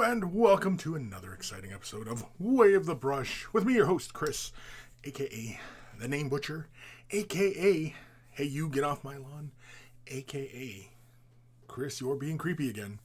and welcome to another exciting episode of Way of the Brush with me, your host, Kris, aka the Name Butcher, aka Hey You Get Off My Lawn, aka Kris, you're being creepy again.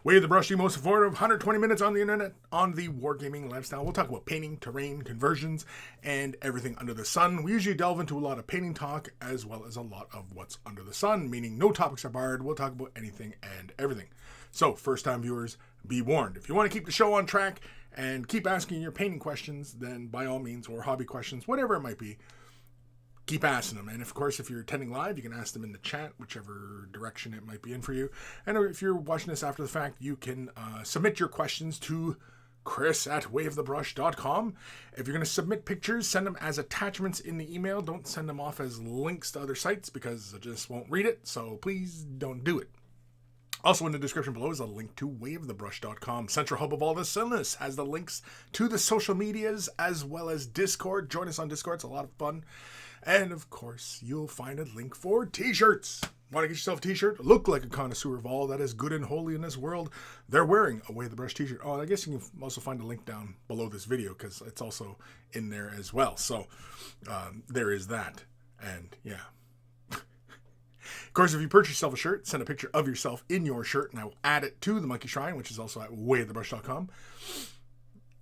Way of the Brush, the most informative 120 minutes on the internet on the wargaming lifestyle. We'll talk about painting, terrain, conversions, and everything under the sun. We usually delve into a lot of painting talk as well as a lot of what's under the sun, meaning no topics are barred. We'll talk about anything and everything. So, first-time viewers, be warned. If you want to keep the show on track and keep asking your painting questions, then by all means, or hobby questions, whatever it might be, keep asking them. And of course, if you're attending live, you can ask them in the chat, whichever direction it might be in for you. And if you're watching this after the fact, you can submit your questions to Kris@wayofthebrush.com. If you're going to submit pictures, send them as attachments in the email. Don't send them off as links to other sites because I just won't read it. So please don't do it. Also in the description below is a link to wayofthebrush.com. Central hub of all this illness has the links to the social medias as well as Discord. Join us on Discord. It's a lot of fun. And of course, you'll find a link for t-shirts. Want to get yourself a t-shirt? Look like a connoisseur of all that is good and holy in this world. They're wearing a Way of the Brush t-shirt. Oh, I guess you can also find a link down below this video because it's also in there as well. So there is that. And yeah. Of course, if you purchase yourself a shirt, send a picture of yourself in your shirt, and I will add it to the Monkey Shrine, which is also at wayofthebrush.com.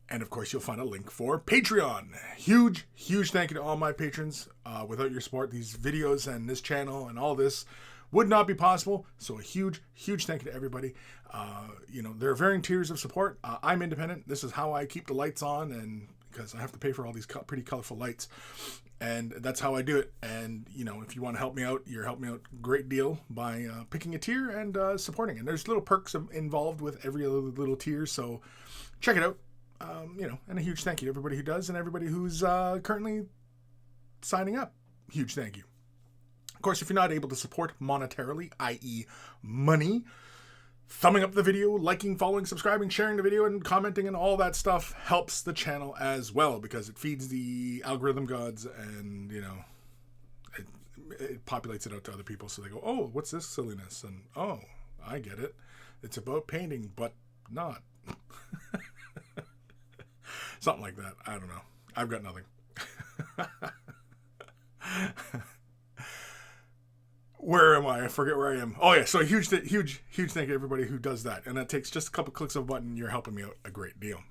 And of course, you'll find a link for Patreon. Huge, huge thank you to all my patrons. Without your support, these videos and this channel and all this would not be possible. So a huge, huge thank you to everybody. There are varying tiers of support. I'm independent. This is how I keep the lights on, and because I have to pay for all these pretty colorful lights. And that's how I do it. And, if you want to help me out, you're helping me out a great deal by picking a tier and supporting. And there's little perks involved with every other little tier. So check it out. And a huge thank you to everybody who does and everybody who's currently signing up. Huge thank you. Of course, if you're not able to support monetarily, i.e. money, thumbing up the video, liking, following, subscribing, sharing the video, and commenting and all that stuff helps the channel as well because it feeds the algorithm gods and, it populates it out to other people so they go, oh, what's this silliness? And, oh, I get it. It's about painting, but not. Something like that. I don't know. I've got nothing. Where am I? I forget where I am. Oh, yeah. So huge thank you to everybody who does that. And that takes just a couple clicks of a button. You're helping me out a great deal.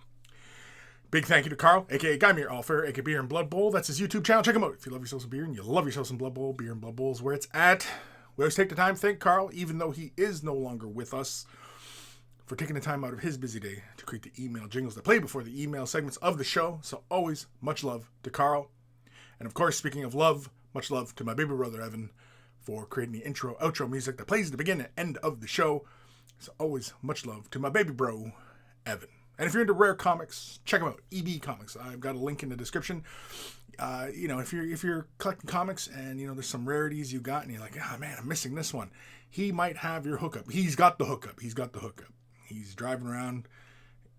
Big thank you to Carl, a.k.a. Guymere Allfair, a.k.a. Beer and Blood Bowl. That's his YouTube channel. Check him out. If you love yourself some beer and you love yourself some Blood Bowl, Beer and Blood Bowl is where it's at. We always take the time to thank Carl, even though he is no longer with us, for taking the time out of his busy day to create the email jingles that play before the email segments of the show. So always much love to Carl. And of course, speaking of love, much love to my baby brother, Evan, for creating the intro, outro music that plays at the beginning and end of the show. So always much love to my baby bro, Evan. And if you're into rare comics, check them out. EB Comics. I've got a link in the description. If you're collecting comics and, there's some rarities you got and you're like, man, I'm missing this one. He might have your hookup. He's got the hookup. He's driving around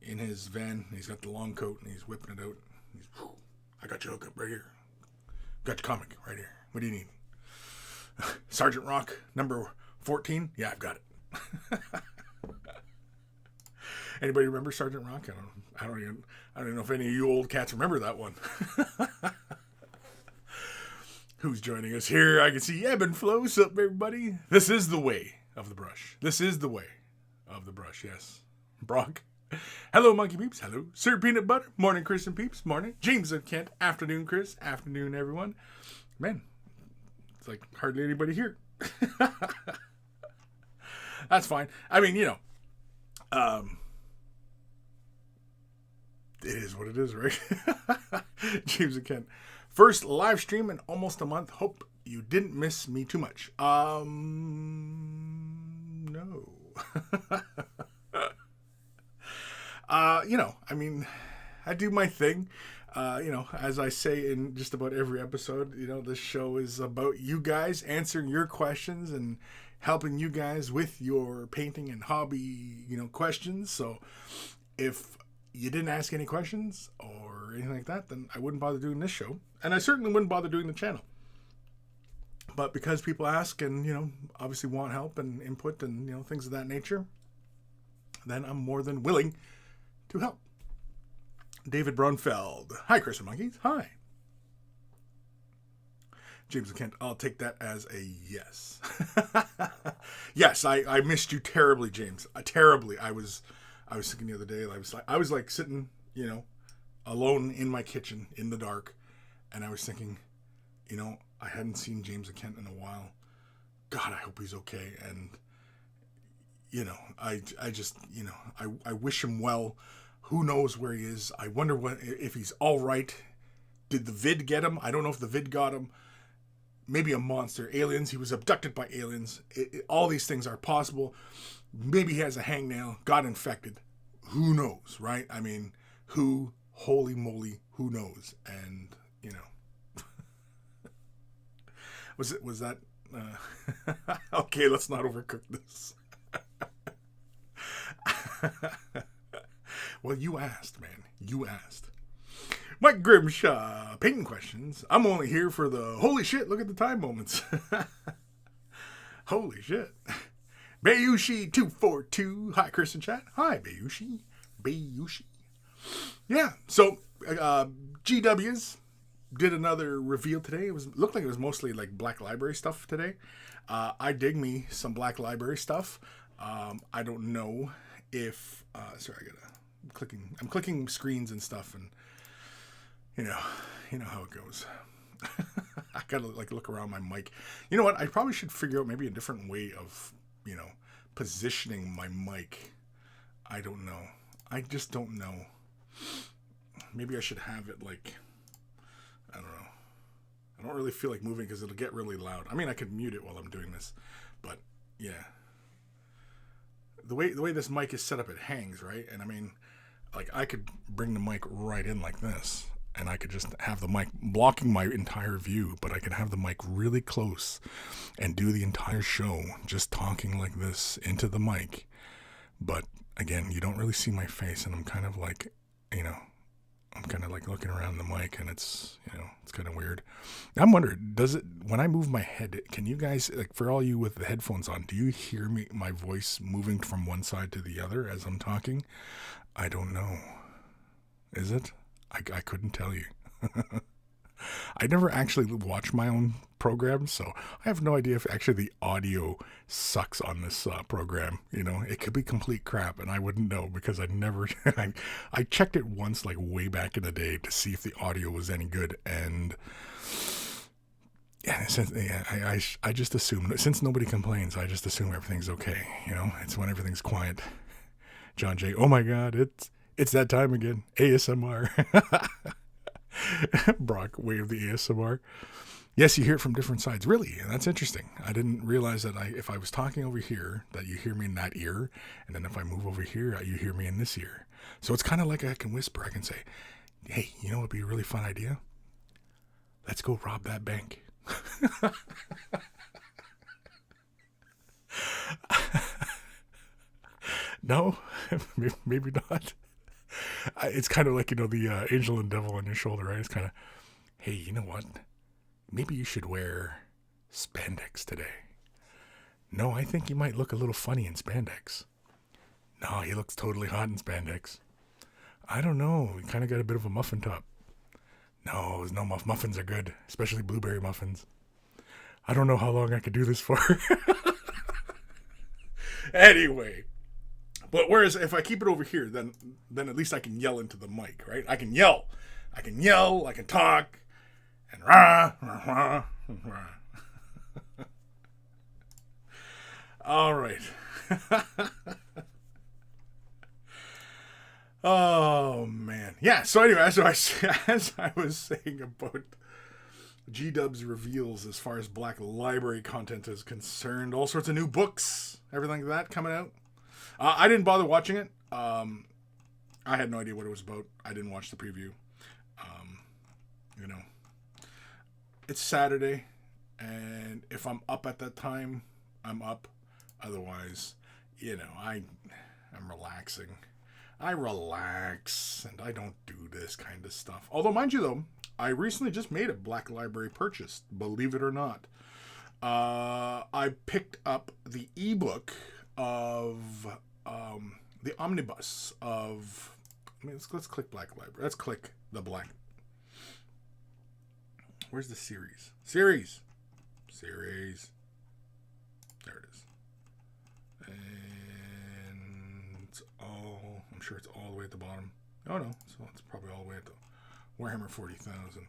in his van. He's got the long coat and he's whipping it out. I got your hookup right here. Got your comic right here. What do you need? Sergeant Rock, number 14? Yeah, I've got it. Anybody remember Sergeant Rock? I don't even know if any of you old cats remember that one. Who's joining us here? I can see Ebb and Flow. What's up, everybody? This is the Way of the Brush. This is the Way of the Brush, yes. Brock. Hello, Monkey Peeps. Hello. Sir Peanut Butter. Morning, Kris and Peeps. Morning. James and Kent. Afternoon, Kris. Afternoon, everyone. Man, it's like hardly anybody here. That's fine. I mean, it is what it is, right? James and Kent. First live stream in almost a month. Hope you didn't miss me too much. No. I do my thing. As I say in just about every episode, this show is about you guys answering your questions and helping you guys with your painting and hobby, questions. So if you didn't ask any questions or anything like that, then I wouldn't bother doing this show. And I certainly wouldn't bother doing the channel. But because people ask and, obviously want help and input and, things of that nature, then I'm more than willing to help. David Brunfeld. Hi, Kris and Monkeys. Hi. James Kent, I'll take that as a yes. Yes, I missed you terribly, James. Terribly. I was thinking the other day, I was like sitting, alone in my kitchen in the dark, and I was thinking, I hadn't seen James Kent in a while. God, I hope he's okay. And I just, I wish him well. Who knows where he is? I wonder if he's all right. Did the vid get him? I don't know if the vid got him. Maybe a monster. Aliens. He was abducted by aliens. All these things are possible. Maybe he has a hangnail. Got infected. Who knows, right? I mean, holy moly, who knows? And, was that, okay, let's not overcook this. Well, you asked, man. You asked. Mike Grimshaw, painting questions. I'm only here for the holy shit, look at the time moments. Holy shit. Bayushi242. Hi, Kris and chat. Hi, Bayushi. Yeah, so GWs did another reveal today. It looked like it was mostly like Black Library stuff today. I dig me some Black Library stuff. I don't know if sorry, I'm clicking screens and stuff, and you know how it goes. I gotta look around my mic. You know what? I probably should figure out maybe a different way of positioning my mic. I don't know. I just don't know. Maybe I should have it I don't know. I don't really feel like moving because it'll get really loud. I mean, I could mute it while I'm doing this, but yeah. The way this mic is set up, it hangs, right? And I mean, I could bring the mic right in like this, and I could just have the mic blocking my entire view, but I could have the mic really close and do the entire show just talking like this into the mic. But again, you don't really see my face, and I'm kind of looking around the mic, and it's kind of weird. I'm wondering, does it, when I move my head, can you guys, for all you with the headphones on, do you hear my voice moving from one side to the other as I'm talking? I don't know. Is it? I couldn't tell you. I never actually watch my own program, so I have no idea if actually the audio sucks on this program. It could be complete crap, and I wouldn't know because I never. I checked it once, way back in the day, to see if the audio was any good, and I just assume, since nobody complains, I just assume everything's okay. It's when everything's quiet. John J. Oh my God, it's that time again. ASMR. Brock waved the ASMR. Yes, you hear it from different sides. Really? That's interesting. I didn't realize that if I was talking over here, that you hear me in that ear, and then if I move over here, you hear me in this ear. So it's kind of like I can whisper. I can say, hey, what would be a really fun idea? Let's go rob that bank. No, maybe not. It's kind of like, the angel and devil on your shoulder, right? It's kind of, hey, you know what? Maybe you should wear spandex today. No, I think you might look a little funny in spandex. No, he looks totally hot in spandex. I don't know. He kind of got a bit of a muffin top. No, muffins are good, especially blueberry muffins. I don't know how long I could do this for. Anyway. But whereas if I keep it over here, then at least I can yell into the mic, right? I can yell, I can talk, and rah, rah, rah, rah. All right. Oh man, yeah. So anyway, as I was saying about G-Dub's reveals as far as Black Library content is concerned, all sorts of new books, everything like that coming out. I didn't bother watching it. I had no idea what it was about. I didn't watch the preview. It's Saturday, and if I'm up at that time, I'm up. Otherwise, I'm relaxing. I relax, and I don't do this kind of stuff. Although, mind you, though, I recently just made a Black Library purchase, believe it or not. I picked up the ebook of the omnibus of I mean, let's click Black Library. Let's click the Black. Where's the series? Series. There it is. And it's all, I'm sure it's all the way at the bottom. Oh no, so it's probably all the way at the Warhammer 40,000.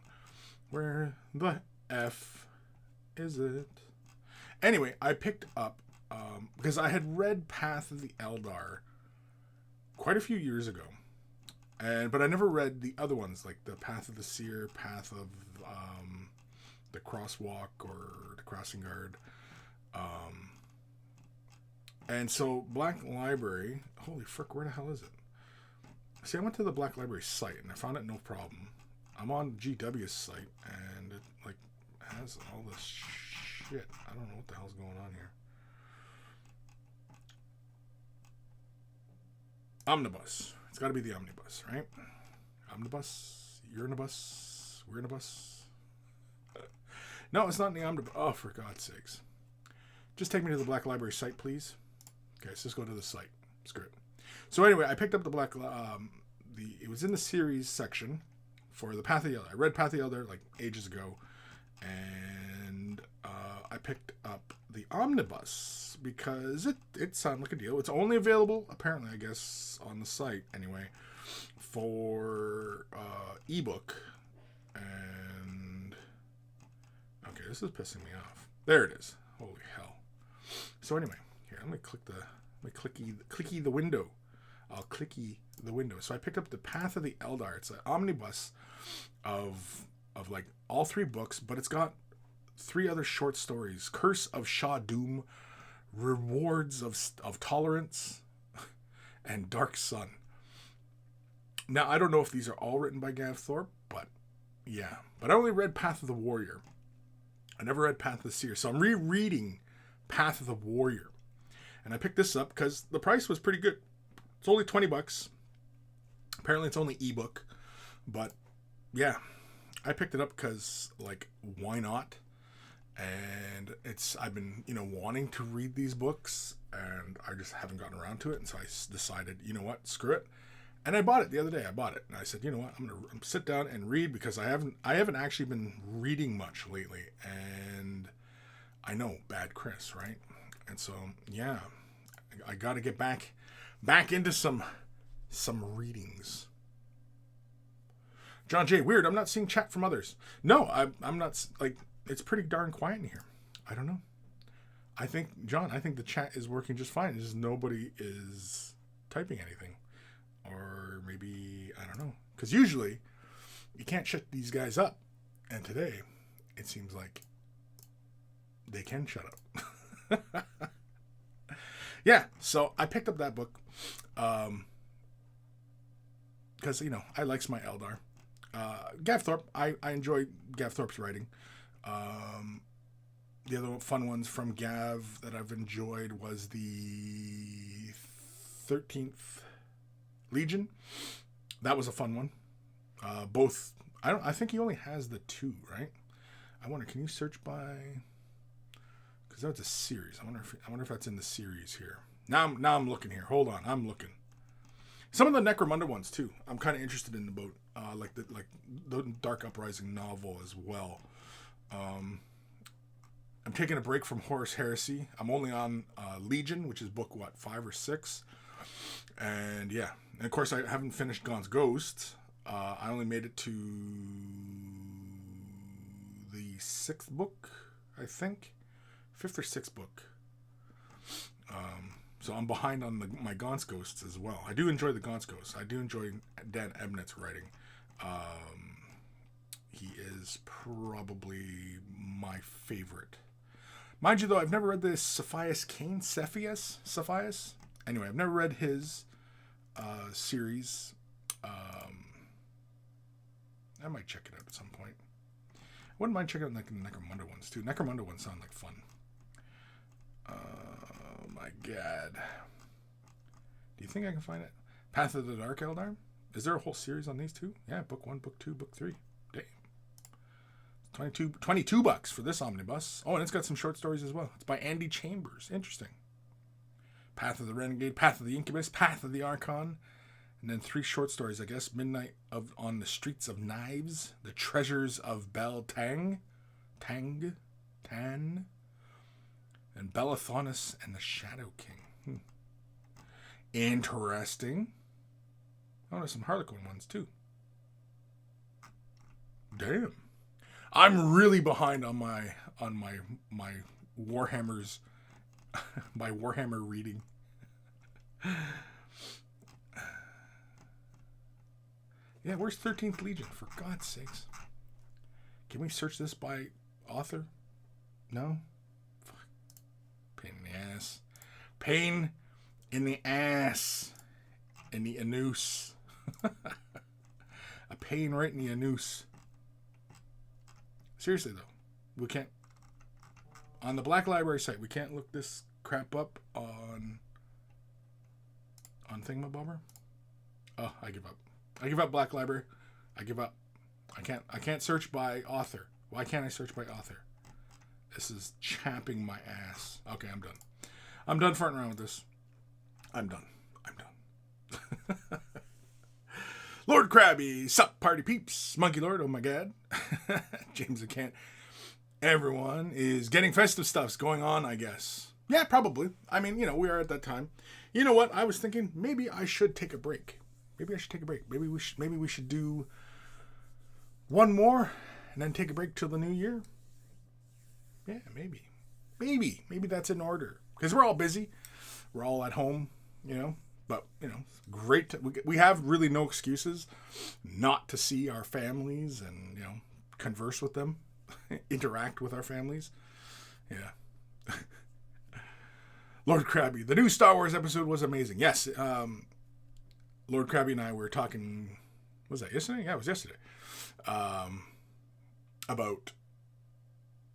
Where the F is it? Anyway, I picked up, because I had read Path of the Eldar quite a few years ago. But I never read the other ones, like the Path of the Seer, Path of the Crosswalk, or the Crossing Guard. And so Black Library, holy frick, where the hell is it? See, I went to the Black Library site and I found it no problem. I'm on GW's site and it like has all this shit. I don't know what the hell's going on here. Omnibus. It's got to be the omnibus, right? Omnibus. You're in a bus. We're in a bus. No, it's not in the omnibus. Oh, for God's sakes. Just take me to the Black Library site, please. Okay, so let's go to the site. Screw it. So anyway, I picked up the it was in the series section for the Path of the Eldar. I read Path of the Eldar like ages ago, and I picked up the omnibus because it sounded like a deal. It's only available, apparently, I guess, on the site anyway, for ebook. And okay, this is pissing me off. There it is. Holy hell. So anyway, here, let me clicky the window. I'll clicky the window. So I picked up the Path of the Eldar. It's an omnibus of like all 3 books, but it's got 3 other short stories: Curse of Shah Doom, Rewards of Tolerance, and Dark Sun. Now, I don't know if these are all written by Gav Thorpe, but yeah. But I only read Path of the Warrior. I never read Path of the Seer, so I'm rereading Path of the Warrior. And I picked this up because the price was pretty good. It's only $20. Apparently it's only ebook. But yeah, I picked it up because, like, why not? And I've been, wanting to read these books, and I just haven't gotten around to it. And so I decided, you know what, screw it. And I bought it the other day. I bought it, and I said, you know what, I'm gonna sit down and read, because I haven't actually been reading much lately. And I know, bad Kris, right? And so yeah, I got to get back into some readings. John J. Weird. I'm not seeing chat from others. No, I'm not. Like, it's pretty darn quiet in here. I don't know. I think the chat is working just fine. It's just nobody is typing anything. Or maybe, I don't know. Because usually, you can't shut these guys up. And today, it seems like they can shut up. Yeah, so I picked up that book. Because, I likes my Eldar. Gav Thorpe, I enjoy Gav Thorpe's writing. The other fun ones from Gav that I've enjoyed was the 13th Legion. That was a fun one. Both, I think he only has the 2, right? I wonder, can you search by, because that's a series. I wonder if that's in the series here. Now I'm looking here. Hold on, I'm looking. Some of the Necromunda ones too. I'm kind of interested in about like the Dark Uprising novel as well. I'm taking a break from Horus Heresy. I'm only on Legion, which is book 5 or 6, and yeah. And of course, I haven't finished Gaunt's Ghost. I only made it to the 6th book, I think. 5th or 6th book. So I'm behind on my Gaunt's Ghosts as well. I do enjoy the Gaunt's Ghosts. I do enjoy Dan Ebnett's writing. He is probably my favorite. Mind you, though, I've never read the Cepheus Cain. Cepheus? Anyway, I've never read his series. I might check it out at some point. I wouldn't mind checking out like the Necromunda ones too. Necromunda ones sound like fun. Oh my god. Do you think I can find it? Path of the Dark Eldar? Is there a whole series on these two? Yeah, book 1, book 2, book 3. Damn. $22 for this omnibus. Oh, and it's got some short stories as well. It's by Andy Chambers. Interesting. Path of the Renegade, Path of the Incubus, Path of the Archon, And then 3 short stories, I guess. Midnight on the Streets of Knives, The Treasures of Bel Tan, and Bellathonus and the Shadow King. Interesting. Oh, there's some Harlequin ones too. Damn. I'm really behind on my Warhammers, my Warhammer reading. Yeah, where's 13th Legion? For God's sakes. Can we search this by author? No? Fuck. Pain in the ass. Pain in the ass. In the anus. A pain right in the anus. Seriously, though. We can't... On the Black Library site, we can't look this crap up on Thingamabobber? Oh, I give up. I give up, Black Library. I give up. I can't search by author. Why can't I search by author? This is chapping my ass. Okay, I'm done. I'm done farting around with this. I'm done. Lord Krabby, sup party peeps, Monkey Lord, oh my god. James the Can't. Everyone is getting festive stuffs going on, I guess. Yeah, probably. I mean, we are at that time. You know what? I was thinking maybe I should take a break. Maybe we should do one more and then take a break till the new year. Yeah, maybe that's in order because we're all busy. We're all at home, But it's great. We have really no excuses not to see our families and converse with them, interact with our families. Yeah. Lord Krabby, the new Star Wars episode was amazing. Yes. Lord Krabby and I were talking, was that yesterday? Yeah, it was yesterday. About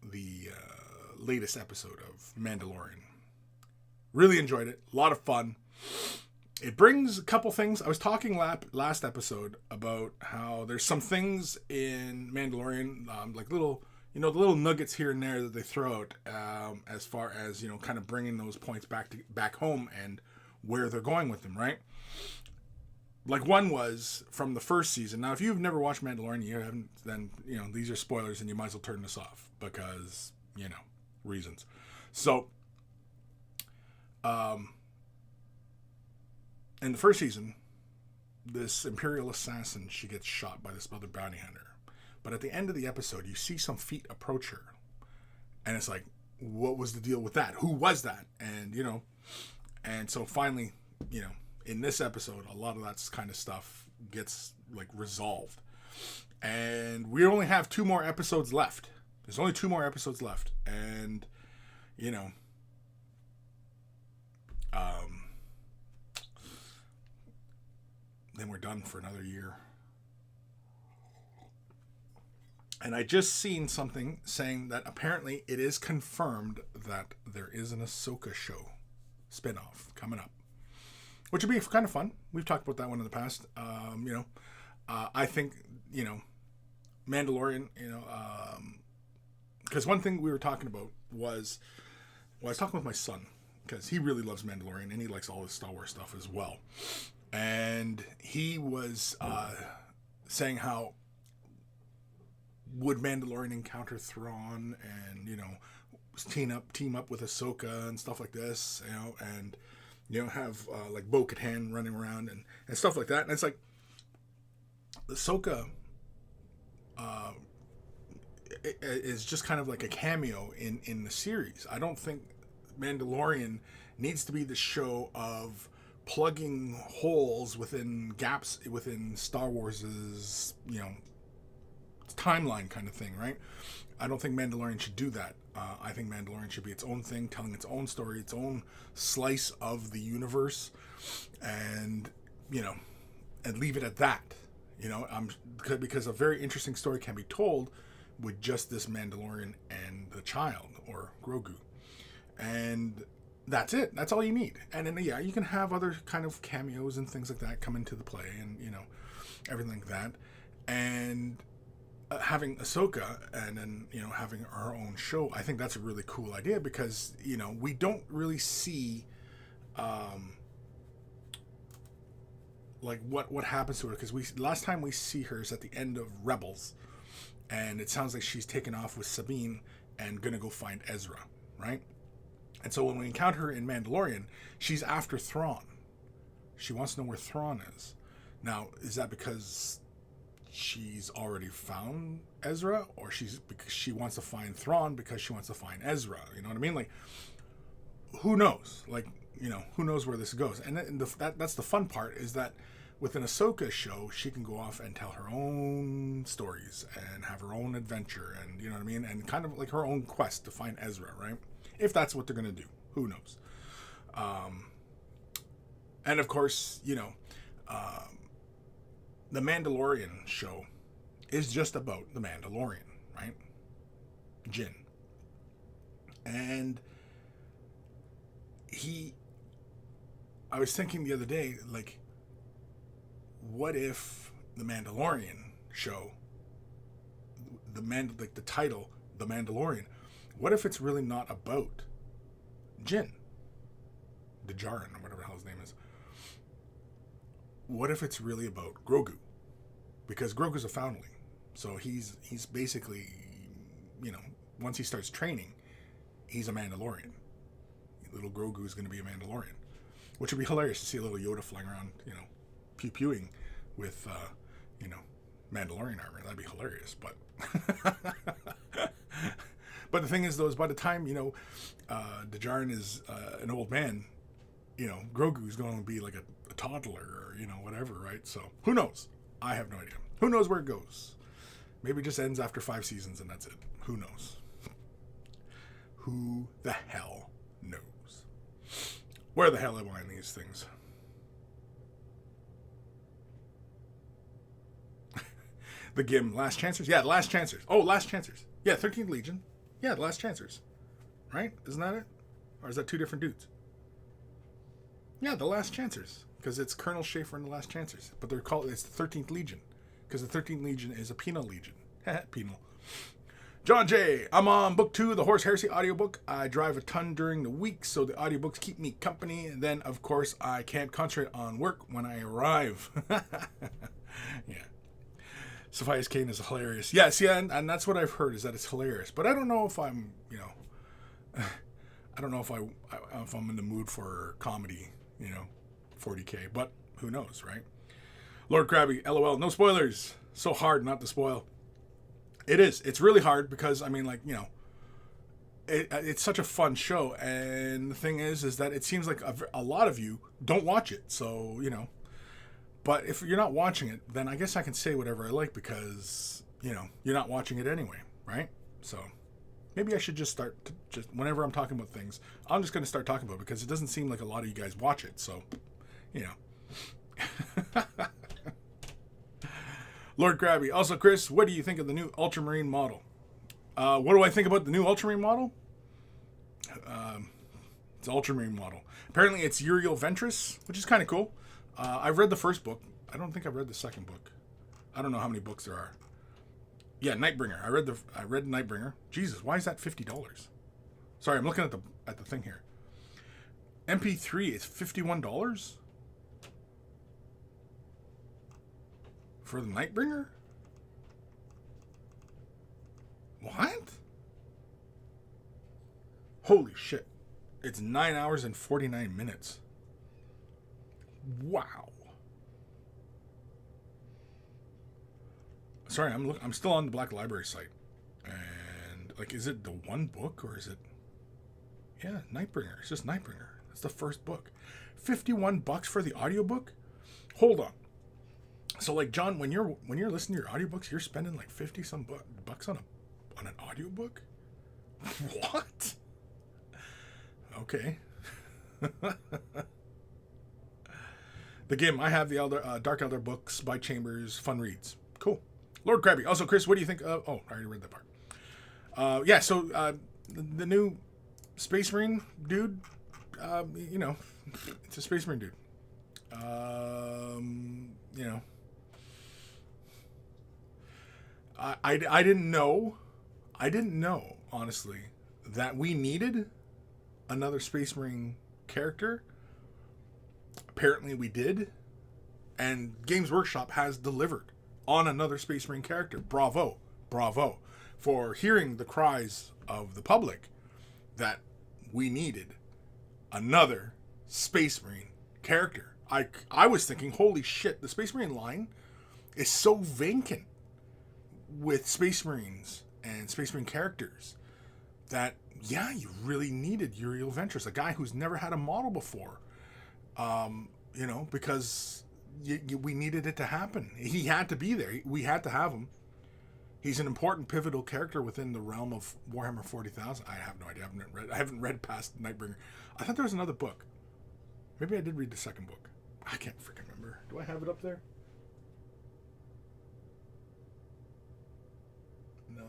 the latest episode of Mandalorian. Really enjoyed it. A lot of fun. It brings a couple things. I was talking last episode about how there's some things in Mandalorian, like little, the little nuggets here and there that they throw out, as far as, kind of bringing those points back home and where they're going with them, right? Like one was from the first season. Now, if you've never watched Mandalorian, you haven't, then, these are spoilers and you might as well turn this off because, reasons. So, in the first season, this Imperial assassin, she gets shot by this other bounty hunter. But at the end of the episode, you see some feet approach her. And it's like, what was the deal with that? Who was that? And, and so finally, in this episode, a lot of that kind of stuff gets, resolved. And we only have 2 more episodes left. There's only 2 more episodes left. And, then we're done for another year. And I just seen something saying that apparently it is confirmed that there is an Ahsoka show spinoff coming up, which would be kind of fun. We've talked about that one in the past. I think, Mandalorian, because one thing we were talking about was, I was talking with my son because he really loves Mandalorian and he likes all this Star Wars stuff as well. And he was saying how would Mandalorian encounter Thrawn and, team up with Ahsoka and stuff like this, and, have Bo-Katan running around and stuff like that. And it's like, Ahsoka is just kind of like a cameo in the series. I don't think Mandalorian needs to be the show of plugging holes within gaps within Star Wars's, timeline kind of thing, right? I don't think Mandalorian should do that. I think Mandalorian should be its own thing, telling its own story, its own slice of the universe, and, and leave it at that. Because a very interesting story can be told with just this Mandalorian and the child, or Grogu. And that's it. That's all you need. And then, yeah, you can have other kind of cameos and things like that come into the play and, everything like that. And having Ahsoka and then, having her own show, I think that's a really cool idea because, we don't really see like what happens to her, because last time we see her is at the end of Rebels, and it sounds like she's taken off with Sabine and gonna go find Ezra, right? And so when we encounter her in Mandalorian, she's after Thrawn. She wants to know where Thrawn is. Now, is that because she's already found Ezra, or because she wants to find Thrawn because she wants to find Ezra? You know what I mean? Like, who knows? Like, who knows where this goes? And that's the fun part, is that with an Ahsoka show, she can go off and tell her own stories and have her own adventure, and you know what I mean? And kind of like her own quest to find Ezra, right? If that's what they're going to do. Who knows? And of course, the Mandalorian show is just about the Mandalorian, right? Jin. And I was thinking the other day, like, what if the Mandalorian show, the title, The Mandalorian, what if it's really not about Jin? Djarin, or whatever the hell his name is. What if it's really about Grogu? Because Grogu's a foundling. So he's basically, once he starts training, he's a Mandalorian. Little Grogu is going to be a Mandalorian. Which would be hilarious to see a little Yoda flying around, pew-pewing with, Mandalorian armor. That'd be hilarious. But but the thing is, though, is by the time, Djarin is an old man, Grogu is going to be like a toddler or, whatever, right? So who knows? I have no idea. Who knows where it goes? Maybe it just ends after 5 seasons and that's it. Who knows? Who the hell knows? Where the hell am I in these things? The Gim, Last Chancers? Yeah, the Last Chancers. Oh, Last Chancers. Yeah, 13th Legion. Yeah, the Last Chancers. Right? Isn't that it? Or is that 2 different dudes? Yeah, the Last Chancers. Because it's Colonel Schaefer and the Last Chancers. But it's the 13th Legion. Because the 13th Legion is a penal legion. Penal. John J. I'm on book 2, the Horse Heresy audiobook. I drive a ton during the week, so the audiobooks keep me company. And then, of course, I can't concentrate on work when I arrive. Yeah. Sophia's Kane is hilarious. Yes, yeah, and that's what I've heard, is that it's hilarious. But I don't know if I'm, I don't know if I'm in the mood for comedy, 40K. But who knows, right? Lord Krabby, LOL, no spoilers. So hard not to spoil. It is. It's really hard because, it's such a fun show. And the thing is that it seems like a lot of you don't watch it. So, But if you're not watching it, then I guess I can say whatever I like because, you're not watching it anyway, right? So maybe I should just start, whenever I'm talking about things, I'm just going to start talking about it because it doesn't seem like a lot of you guys watch it. So, Lord Krabby. Also, Kris, what do you think of the new Ultramarine model? What do I think about the new Ultramarine model? It's Ultramarine model. Apparently it's Uriel Ventress, which is kind of cool. I've read the first book. I don't think I've read the second book. I don't know how many books there are. Yeah, Nightbringer. I read Nightbringer. Jesus, why is that $50? Sorry, I'm looking at the thing here. MP3 is $51 for the Nightbringer. What? Holy shit! It's 9 hours and 49 minutes. Wow. Sorry, I'm still on the Black Library site. And, is it the one book, or is it... Yeah, Nightbringer. It's just Nightbringer. It's the first book. $51 for the audiobook? Hold on. So, John, when you're listening to your audiobooks, you're spending, 50-some bucks on an audiobook? What? Okay. The Gim. I have the Dark Elder books by Chambers. Fun reads. Cool. Lord Krabby. Also, Kris, what do you think of... Oh, I already read that part. Yeah, so the new Space Marine dude, it's a Space Marine dude. I didn't know, honestly, that we needed another Space Marine character. Apparently we did. And Games Workshop has delivered on another Space Marine character. Bravo. Bravo. For hearing the cries of the public that we needed another Space Marine character. I was thinking, holy shit, the Space Marine line is so vacant with Space Marines and Space Marine characters that, yeah, you really needed Uriel Ventress, a guy who's never had a model before. Because we needed it to happen. He had to be there. We had to have him. He's an important, pivotal character within the realm of Warhammer 40,000. I have no idea. I haven't read past Nightbringer. I thought there was another book. Maybe I did read the second book. I can't freaking remember. Do I have it up there? No.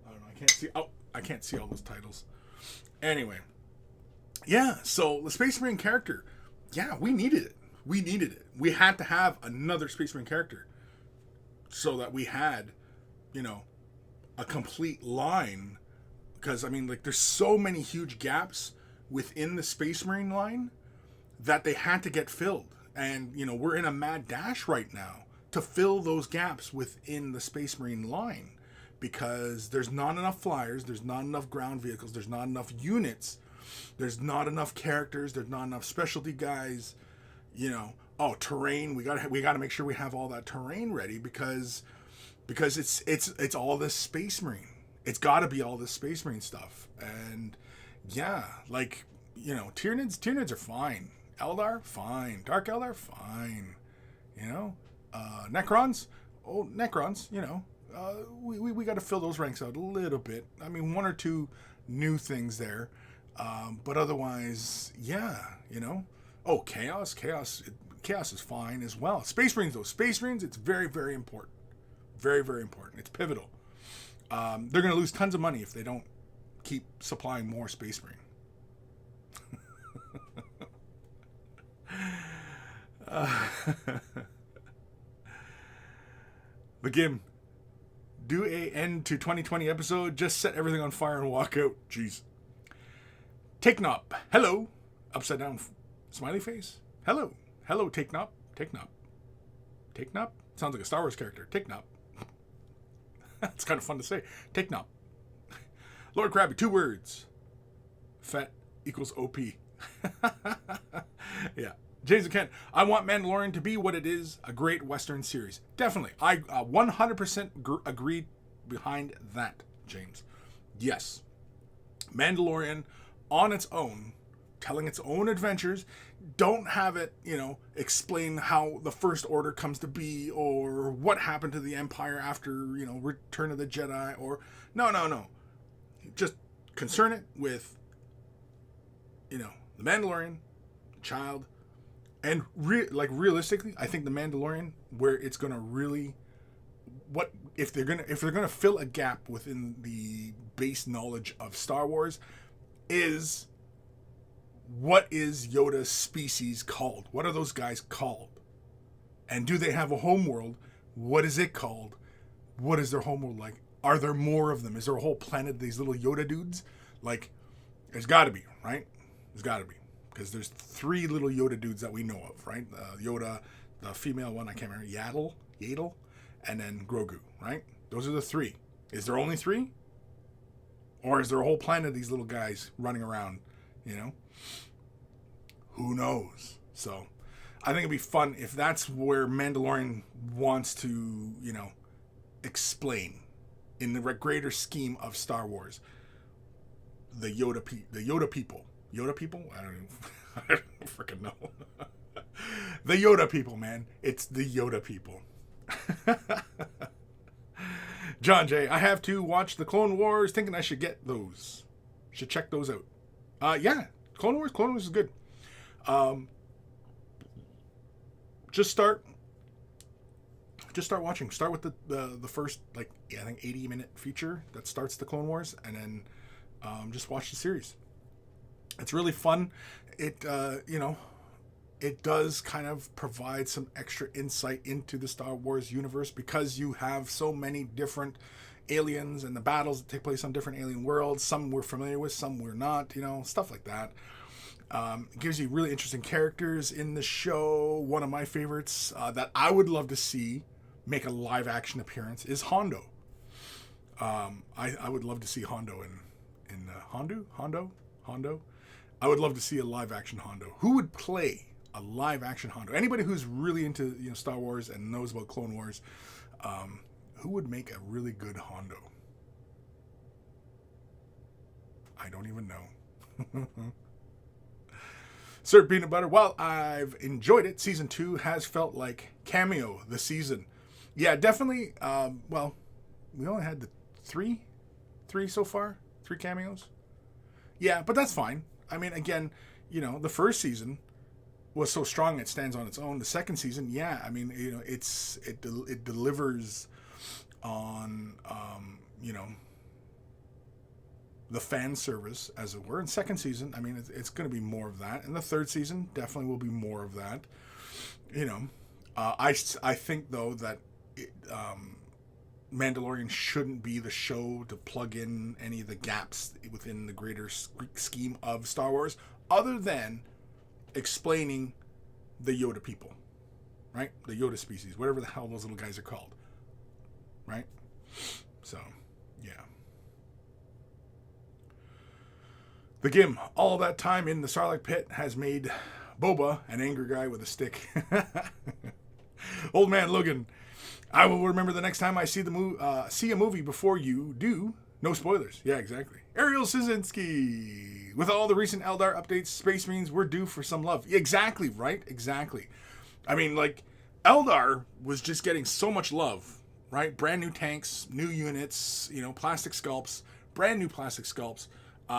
I don't know. I can't see. Oh, I can't see all those titles. Anyway. Yeah, so the Space Marine character. Yeah, we needed it. We needed it. We had to have another Space Marine character so that we had, a complete line. Because, there's so many huge gaps within the Space Marine line that they had to get filled. And, we're in a mad dash right now to fill those gaps within the Space Marine line. Because there's not enough flyers, there's not enough ground vehicles, there's not enough units, there's not enough characters, there's not enough specialty guys. Terrain. We gotta make sure we have all that terrain ready because it's all this Space Marine. It's got to be all this Space Marine stuff. And yeah, Tyranids are fine. Eldar, fine. Dark Eldar, fine. Necrons, we got to fill those ranks out a little bit. One or two new things there, but otherwise, yeah, Chaos is fine as well. Space Marines, though. Space Marines, it's very, very important. Very, very important. It's pivotal. They're going to lose tons of money if they don't keep supplying more Space Marine. Begin. Do a end to 2020 episode. Just set everything on fire and walk out. Jeez. Take Nop. Hello. Upside down smiley face. Hello. Hello, Take Nop. Take Nop. Take Nop? Sounds like a Star Wars character. Take Nop. That's kind of fun to say. Take Nop. Lord Krabby, 2 words. Fat equals OP. Yeah. James and Kent, I want Mandalorian to be what it is, a great Western series. Definitely. I 100% agree behind that, James. Yes. Mandalorian on its own, telling its own adventures. Don't have it, explain how the First Order comes to be or what happened to the Empire after, Return of the Jedi or... No. Just concern it with, the Mandalorian, child, and realistically, I think the Mandalorian, where it's going to really... if they're gonna fill a gap within the base knowledge of Star Wars, is... what is Yoda's species called? What are those guys called? And do they have a homeworld? What is it called? What is their homeworld like? Are there more of them? Is there a whole planet of these little Yoda dudes? There's got to be, right? There's got to be. Because there's 3 little Yoda dudes that we know of, right? Yoda, the female one, I can't remember, Yaddle, and then Grogu, right? Those are the 3. Is there only 3? Or is there a whole planet of these little guys running around, Who knows? So, I think it'd be fun if that's where Mandalorian wants to, explain in the greater scheme of Star Wars. The Yoda people. Yoda people? I don't freaking know. The Yoda people, man. It's the Yoda people. John J. I have to watch the Clone Wars, thinking I should get those. Should check those out. Yeah. Clone Wars is good. Just start watching. Start with the first, I think 80-minute feature that starts the Clone Wars, and then just watch the series. It's really fun. It it does kind of provide some extra insight into the Star Wars universe because you have so many different aliens and the battles that take place on different alien worlds. Some we're familiar with, some we're not, stuff like that. It gives you really interesting characters in the show. One of my favorites that I would love to see make a live action appearance is Hondo. I would love to see Hondo in Hondo. I would love to see a live action Hondo. Who would play a live action Hondo? Anybody who's really into Star Wars and knows about Clone Wars, who would make a really good Hondo? I don't even know. Sir Peanut Butter, while I've enjoyed it, Season 2 has felt like cameo the season. Yeah, definitely. Well, we only had the three so far. 3 cameos. Yeah, but that's fine. I mean, again, the first season was so strong it stands on its own. The second season, yeah, I mean, it delivers on, the fan service, as it were. And second season, I mean, it's going to be more of that. And the third season definitely will be more of that. I think, though, that Mandalorian shouldn't be the show to plug in any of the gaps within the greater scheme of Star Wars, other than explaining the Yoda people, right? The Yoda species, whatever the hell those little guys are called, right? So, yeah. The Gim, all that time in the Sarlacc pit has made Boba an angry guy with a stick. Old man Logan, I will remember the next time I see see a movie before you do. No spoilers. Yeah, exactly. Ariel Szynski, with all the recent Eldar updates, Space Marines were due for some love. Exactly, right? Exactly. I mean, like, Eldar was just getting so much love, right? Brand new tanks, new units, plastic sculpts, brand new plastic sculpts,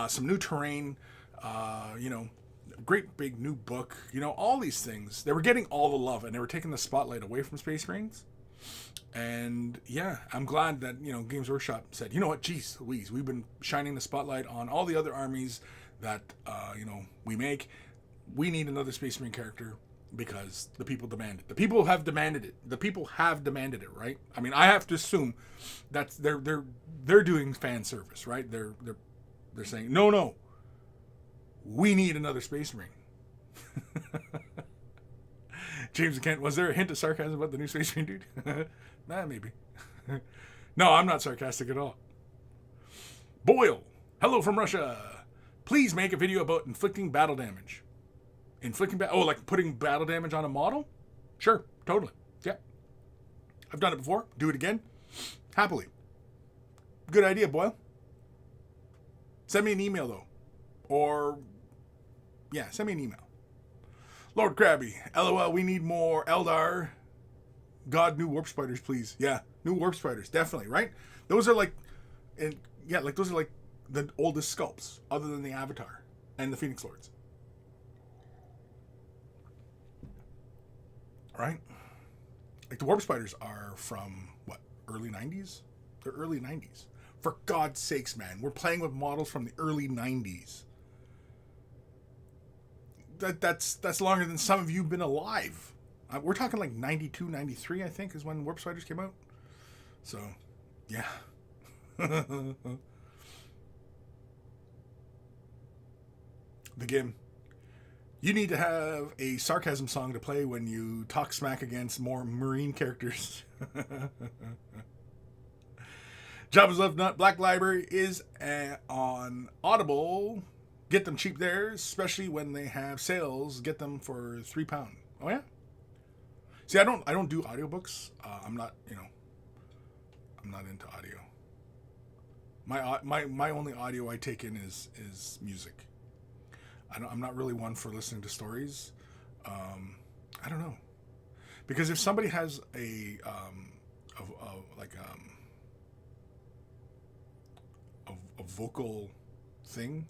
some new terrain, great big new book, all these things. They were getting all the love, and they were taking the spotlight away from Space Marines. And yeah, I'm glad that, Games Workshop said, you know what, geez Louise, we've been shining the spotlight on all the other armies that, we make. We need another Space Marine character because the people demand it. The people have demanded it. Right? I mean, I have to assume that they're doing fan service, right? They're saying, no, we need another Space Marine. James and Kent, was there a hint of sarcasm about the new Space Marine dude? Maybe. No, I'm not sarcastic at all. Boyle, hello from Russia. Please make a video about inflicting battle damage. Like putting battle damage on a model? Sure, totally. Yeah. I've done it before. Do it again. Happily. Good idea, Boyle. Send me an email, though. Or, yeah, send me an email. Lord Krabby, LOL, we need more Eldar. God, new warp spiders, please. Yeah, new warp spiders, definitely, right? Those are like the oldest sculpts, other than the Avatar and the Phoenix Lords. Right? Like the warp spiders are from, early 90s? They're early 90s. For God's sakes, man, we're playing with models from the early 90s. That's longer than some of you have been alive. We're talking like 92, 93, I think, is when Warp Spiders came out. So, yeah. The game. You need to have a sarcasm song to play when you talk smack against more Marine characters. Jabba's Love Nut Black Library is on Audible. Get them cheap there, especially when they have sales. Get them for £3. Oh yeah. See, I don't do audiobooks. I'm not into audio. My only audio I take in is music. I'm not really one for listening to stories. I don't know, because if somebody has a vocal thing,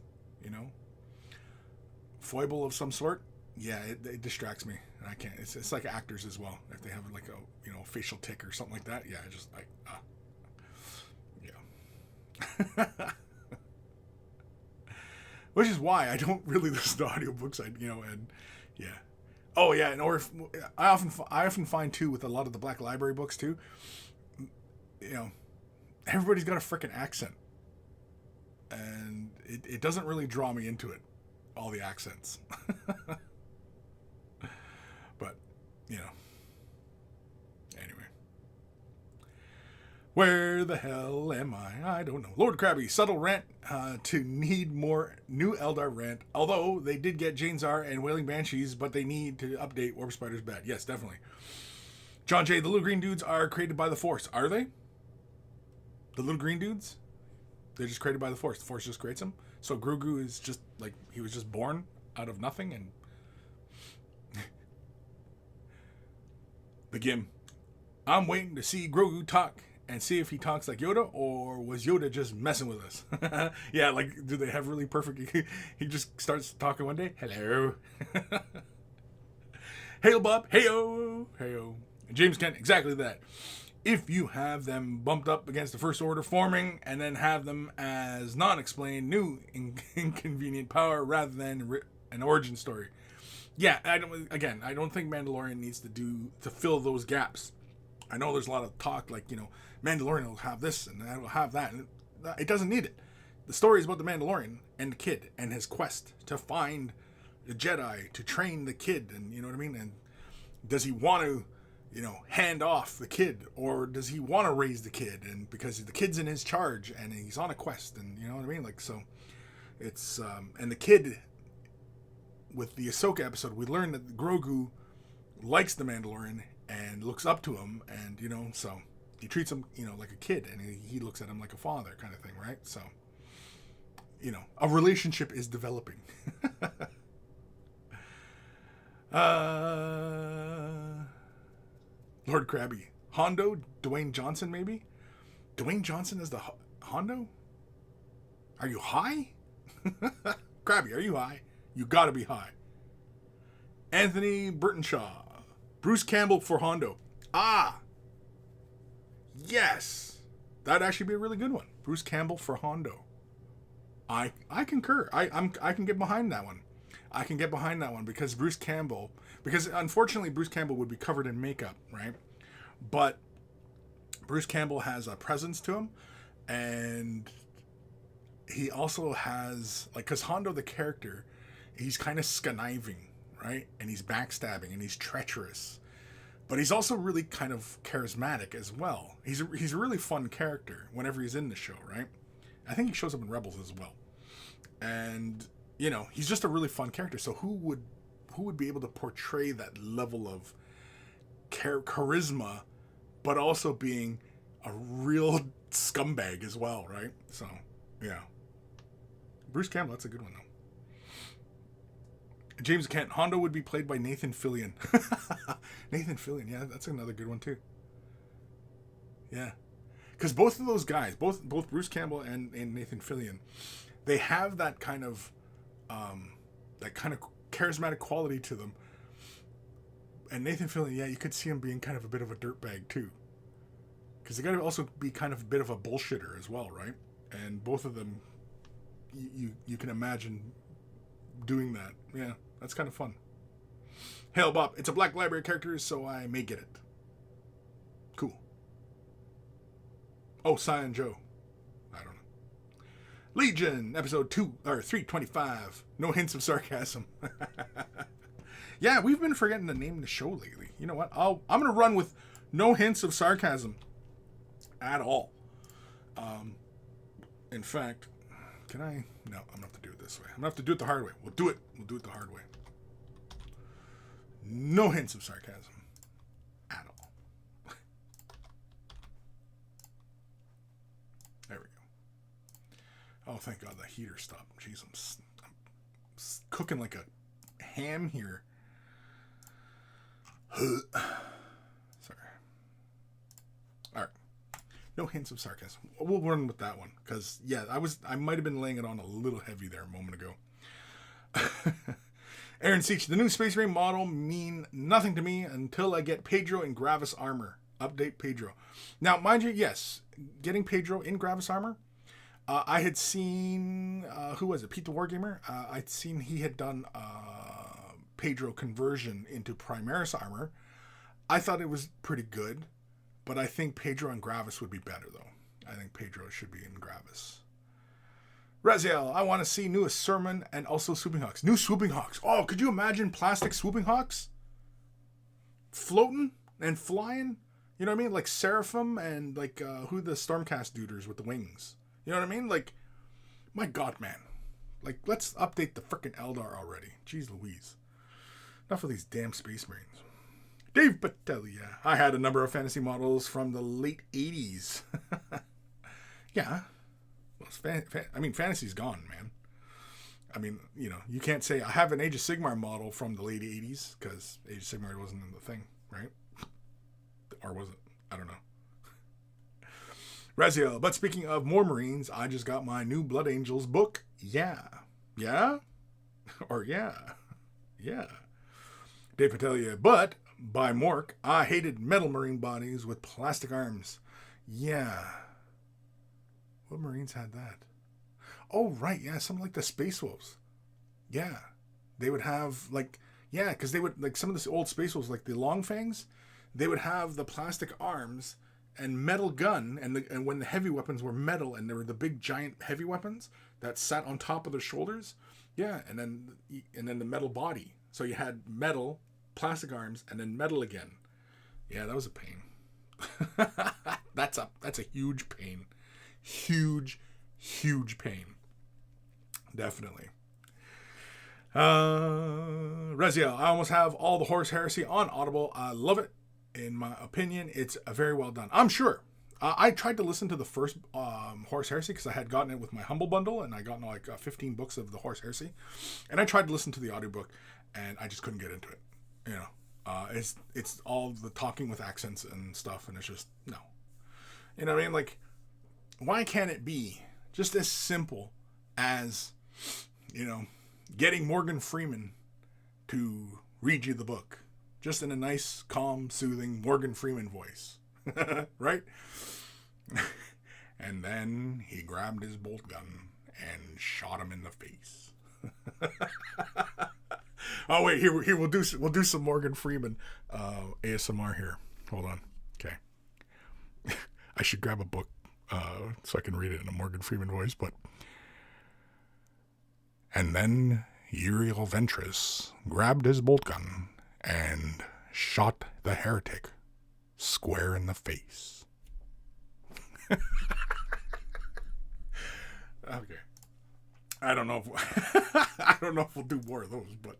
foible of some sort, yeah, it distracts me, and I can't. It's like actors as well. If they have like a facial tick or something like that, yeah, I just yeah. Which is why I don't really listen to audiobooks. And yeah. Oh yeah, and or I often find too with a lot of the Black Library books too. Everybody's got a frickin' accent, and it doesn't really draw me into it. all the accents. But, you know. Anyway. Where the hell am I? I don't know. Lord Krabby, subtle rant to need more new Eldar rant. Although they did get Janezar and Wailing Banshees, but they need to update Warp Spider's bad. Yes, definitely. John J, the little green dudes are created by the Force. Are they? The little green dudes? They're just created by the Force. The Force just creates them. So Grogu is just like, he was just born out of nothing. And the Gim. I'm waiting to see Grogu talk and see if he talks like Yoda, or was Yoda just messing with us? Yeah, like, do they have really perfect... He just starts talking one day. Hello. Hail Bob. Heyo. Heyo. James Kent, exactly that. If you have them bumped up against the First Order forming, and then have them as non-explained, new, inconvenient power, rather than an origin story. Yeah, I don't think Mandalorian needs to fill those gaps. I know there's a lot of talk, like, you know, Mandalorian will have this, and that will have that, and it doesn't need it. The story is about the Mandalorian and the kid, and his quest to find the Jedi, to train the kid, and, you know what I mean? And does he want to, you know, hand off the kid, or does he want to raise the kid, and because the kid's in his charge and he's on a quest, and you know what I mean? Like, so it's and the kid, with the Ahsoka episode, we learned that Grogu likes the Mandalorian and looks up to him, and you know, so he treats him, you know, like a kid, and he looks at him like a father, kind of thing, right? So, you know, a relationship is developing. Lord Krabby. Hondo? Dwayne Johnson, maybe? Dwayne Johnson is the Hondo? Are you high? Krabby, are you high? You gotta be high. Anthony Burtonshaw. Bruce Campbell for Hondo. Ah! Yes! That'd actually be a really good one. Bruce Campbell for Hondo. I concur. I can get behind that one. I can get behind that one because unfortunately Bruce Campbell would be covered in makeup, right? But Bruce Campbell has a presence to him, and he also has, like, because Hondo the character, he's kind of conniving, right? And he's backstabbing, and he's treacherous, but he's also really kind of charismatic as well. He's a really fun character whenever he's in the show, right? I think he shows up in Rebels as well, and you know, he's just a really fun character. So who would be able to portray that level of charisma, but also being a real scumbag as well, right? So, yeah. Bruce Campbell, that's a good one, though. James Kent, Hondo would be played by Nathan Fillion. Nathan Fillion, yeah, that's another good one, too. Yeah. Because both of those guys, both Bruce Campbell and Nathan Fillion, they have that kind of charismatic quality to them. And Nathan Fillion, yeah, you could see him being kind of a bit of a dirtbag too, because they got to also be kind of a bit of a bullshitter as well, right? And both of them, you can imagine doing that. Yeah, that's kind of fun. Hail Bob, it's a Black Library character, so I may get it. Cool. Oh, Cyan Joe. I don't know. Legion, episode 325. No hints of sarcasm. Yeah, we've been forgetting to name the show lately. You know what? I'm going to run with no hints of sarcasm at all. In fact, can I? No, I'm going to have to do it this way. I'm going to have to do it the hard way. We'll do it the hard way. No hints of sarcasm at all. There we go. Oh, thank God the heater stopped. Jeez, I'm cooking like a ham here. Sorry. All right. No hints of sarcasm. We'll run with that one because, yeah, I might have been laying it on a little heavy there a moment ago. Aaron Seach, the new Space Marine model mean nothing to me until I get Pedro in Gravis armor. Update Pedro. Now, mind you, yes, getting Pedro in Gravis armor. I had seen who was it? Pete the Wargamer. I'd seen he had done Pedro conversion into Primaris armor. I thought it was pretty good, but I think Pedro and Gravis would be better, though. I think Pedro should be in Gravis. Raziel, I want to see new Sermon and also Swooping Hawks. New Swooping Hawks. Oh, could you imagine plastic Swooping Hawks? Floating and flying? You know what I mean? Like Seraphim and like who the Stormcast duders with the wings. You know what I mean? Like, my God, man. Like, let's update the frickin' Eldar already. Jeez Louise. Enough of these damn Space Marines. Dave Patelia. I had a number of fantasy models from the late 80s. Yeah. Well, fantasy's gone, man. I mean, you know, you can't say I have an Age of Sigmar model from the late 80s because Age of Sigmar wasn't in the thing, right? Or was it? I don't know. Raziel, but speaking of more Marines, I just got my new Blood Angels book. Yeah. Yeah? Or yeah. Yeah. Dave Patelia, but by Mork, I hated metal Marine bodies with plastic arms. Yeah. What Marines had that? Oh, right. Yeah, something like the Space Wolves. Yeah. They would have, like, yeah, because they would, like, some of the old Space Wolves, like the Long Fangs, they would have the plastic arms and metal gun, and when the heavy weapons were metal, and there were the big giant heavy weapons that sat on top of their shoulders, yeah, and then the metal body. So you had metal, plastic arms, and then metal again. Yeah, that was a pain. That's a huge pain. Huge pain. Definitely. Raziel, I almost have all the Horse Heresy on Audible. I love it. In my opinion, it's very well done. I'm sure. I tried to listen to the first Horse Heresy because I had gotten it with my Humble Bundle, and I got like 15 books of the Horse Heresy. And I tried to listen to the audiobook, and I just couldn't get into it. You know, it's all the talking with accents and stuff, and it's just, no. You know what I mean? Like, why can't it be just as simple as, you know, getting Morgan Freeman to read you the book? Just in a nice, calm, soothing Morgan Freeman voice. Right? And then he grabbed his bolt gun and shot him in the face. Oh, wait, here we'll do some Morgan Freeman ASMR here. Hold on. Okay. I should grab a book so I can read it in a Morgan Freeman voice, but... And then Uriel Ventress grabbed his bolt gun and shot the heretic square in the face. Okay. I don't know if we'll do more of those, but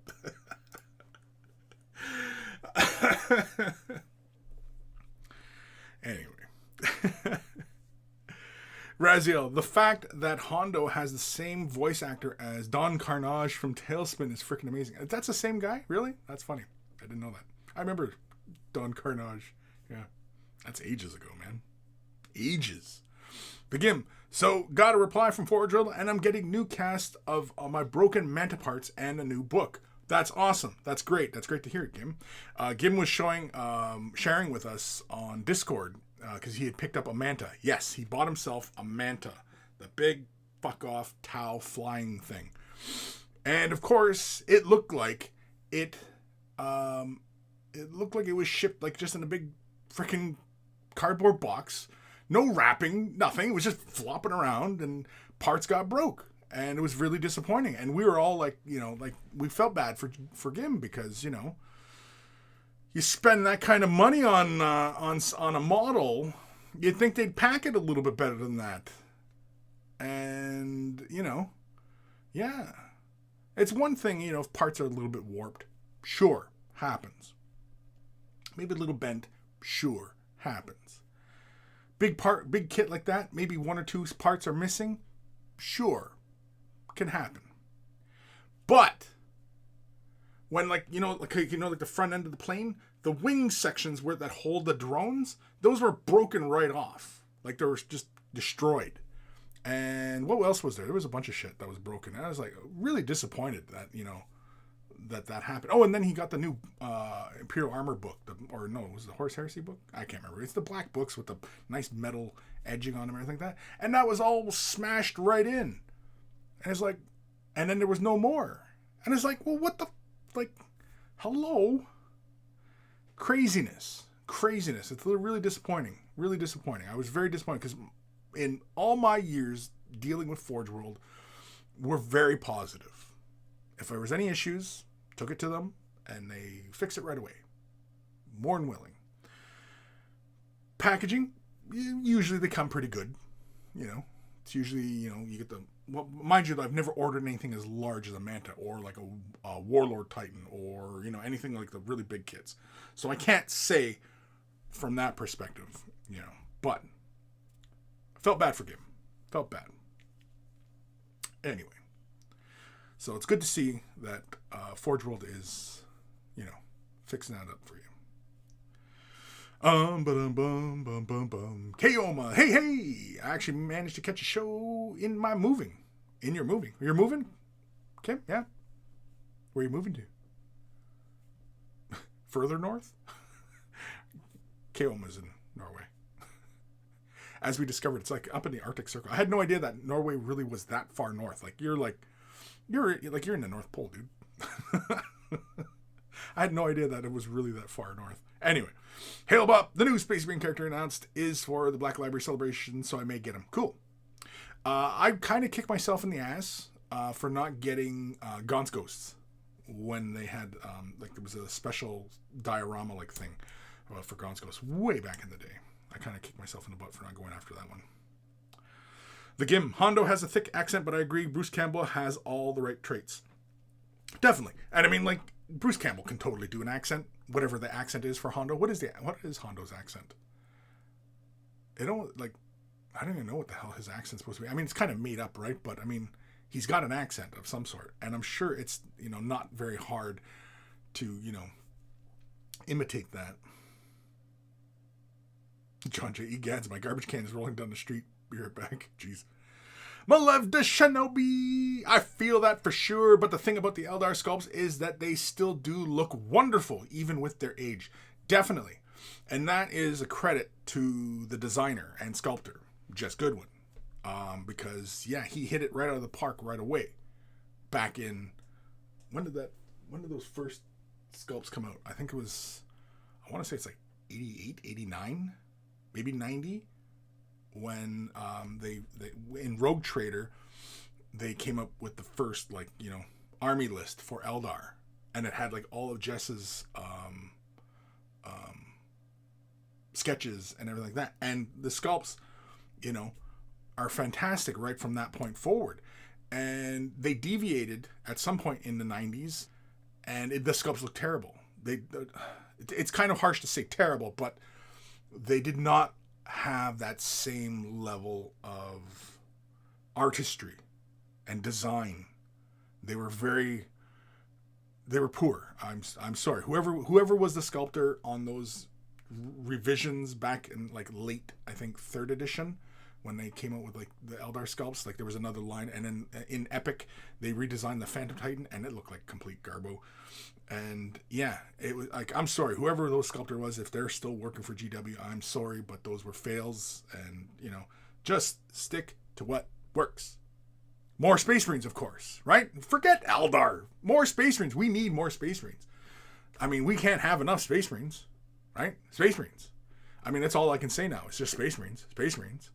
anyway. Raziel, the fact that Hondo has the same voice actor as Don Carnage from Tailspin is freaking amazing. That's the same guy? Really? That's funny. I didn't know that. I remember Don Carnage. Yeah. That's ages ago, man. Ages. Begin. So, got a reply from Forge Drill, and I'm getting new cast of my broken Manta parts and a new book. That's awesome. That's great. That's great to hear, Gim. Gim was sharing with us on Discord because he had picked up a Manta. Yes, he bought himself a Manta. The big fuck-off Tau flying thing. And, of course, it looked like it was shipped like just in a big freaking cardboard box. No wrapping, nothing. It was just flopping around, and parts got broke. And it was really disappointing. And we were all like, you know, like, we felt bad for Gim because, you know, you spend that kind of money on a model, you'd think they'd pack it a little bit better than that. And, you know, yeah. It's one thing, you know, if parts are a little bit warped. Sure, happens. Maybe a little bent. Sure, happens. Big kit like that, maybe one or two parts are missing. Sure, can happen. But when, like, you know, like the front end of the plane, the wing sections that hold the drones, those were broken right off. Like, they were just destroyed. And what else was there? There was a bunch of shit that was broken. And I was like really disappointed that, you know, that happened. Oh, and then he got the new Imperial Armor book. It was the Horse Heresy book? I can't remember. It's the black books with the nice metal edging on them and everything like that. And that was all smashed right in. And it's like, and then there was no more. And it's like, well, what the, like, hello? Craziness. It's really disappointing. Really disappointing. I was very disappointed because in all my years dealing with Forge World, were very positive. If there was any issues, took it to them, and they fixed it right away. More than willing. Packaging, usually they come pretty good. You know, it's usually, you know, you get the... Well, mind you, I've never ordered anything as large as a Manta or like a Warlord Titan or, you know, anything like the really big kits. So I can't say from that perspective, you know, but I felt bad for him. Felt bad. Anyway, so it's good to see that Forge World is, you know, fixing that up for you. Keoma, hey! I actually managed to catch a show in my moving. In your moving. You're moving? Kim? Yeah? Where are you moving to? Further north? Keoma's in Norway. As we discovered, it's like up in the Arctic Circle. I had no idea that Norway really was that far north. You're in the North Pole, dude. I had no idea that it was really that far north. Anyway, Hail Bop, the new Space Marine character announced, is for the Black Library celebration, so I may get him. Cool. I kind of kicked myself in the ass for not getting Gaunt's Ghosts when they had, there was a special diorama-like thing for Gaunt's Ghosts way back in the day. I kind of kicked myself in the butt for not going after that one. The Gim. Hondo has a thick accent, but I agree Bruce Campbell has all the right traits. Definitely. And I mean, like, Bruce Campbell can totally do an accent, whatever the accent is for Hondo. What is Hondo's accent? I don't even know what the hell his accent's supposed to be. I mean, it's kind of made up, right? But I mean, he's got an accent of some sort, and I'm sure it's, you know, not very hard to, you know, imitate that. John J. E. Gads, my garbage can is rolling down the street. Be right back. Jeez. Malev de Shinobi! I feel that for sure, but the thing about the Eldar sculpts is that they still do look wonderful, even with their age. Definitely. And that is a credit to the designer and sculptor, Jess Goodwin. Because, yeah, he hit it right out of the park right away. Back in... When did those first sculpts come out? I think it was... I want to say it's like 88, 89? Maybe 90? When they in Rogue Trader, they came up with the first, like, you know, army list for Eldar, and it had like all of Jess's sketches and everything like that, and the sculpts, you know, are fantastic right from that point forward. And they deviated at some point in the 90s, and the sculpts look terrible. It's kind of harsh to say terrible, but they did not have that same level of artistry and design. They were poor. I'm sorry. Whoever was the sculptor on those revisions back in like late, I think 3rd edition, when they came out with like the Eldar sculpts, like there was another line, and then in Epic they redesigned the Phantom Titan and it looked like complete garbo. And yeah, it was like, I'm sorry, whoever those sculptor was, if they're still working for GW, I'm sorry, but those were fails. And, you know, just stick to what works. More Space Marines, of course, right? Forget Eldar. More Space Marines. We need more Space Marines. I mean, we can't have enough Space Marines, right? Space Marines. I mean, that's all I can say now. It's just Space Marines, Space Marines,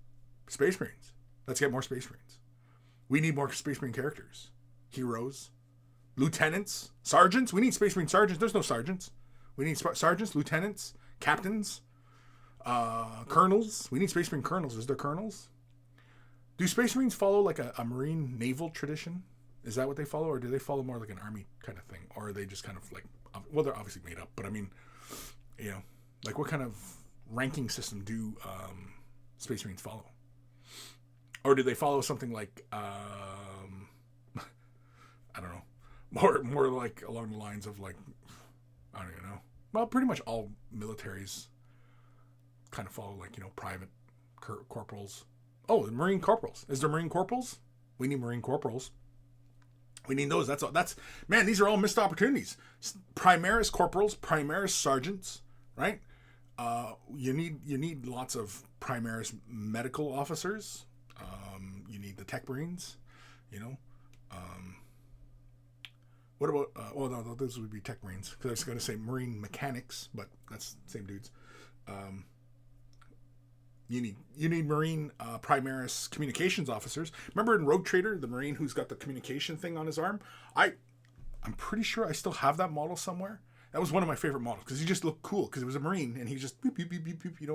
Space Marines. Let's get more Space Marines. We need more Space Marine characters. Heroes. Lieutenants, sergeants. We need Space Marine sergeants. There's no sergeants. We need sergeants, lieutenants, captains, colonels. We need Space Marine colonels. Is there colonels? Do Space Marines follow like a Marine naval tradition? Is that what they follow, or do they follow more like an army kind of thing, or are they just kind of like, well, they're obviously made up, but I mean, you know, like what kind of ranking system do Space Marines follow, or do they follow something like I don't know. More like along the lines of like, I don't even know. Well, pretty much all militaries kind of follow like, you know, private corporals. Oh, the Marine corporals. Is there Marine corporals? We need Marine corporals. We need those. That's man, these are all missed opportunities. Primaris corporals, Primaris sergeants, right? You need lots of Primaris medical officers. You need the Tech Marines, you know. What about, no, those would be Tech Marines, because I was going to say Marine Mechanics, but that's the same dudes. You need Marine Primaris communications officers. Remember in Rogue Trader, the Marine who's got the communication thing on his arm? I'm pretty sure I still have that model somewhere. That was one of my favorite models because he just looked cool because it was a Marine and he just beep, beep, beep, beep, beep,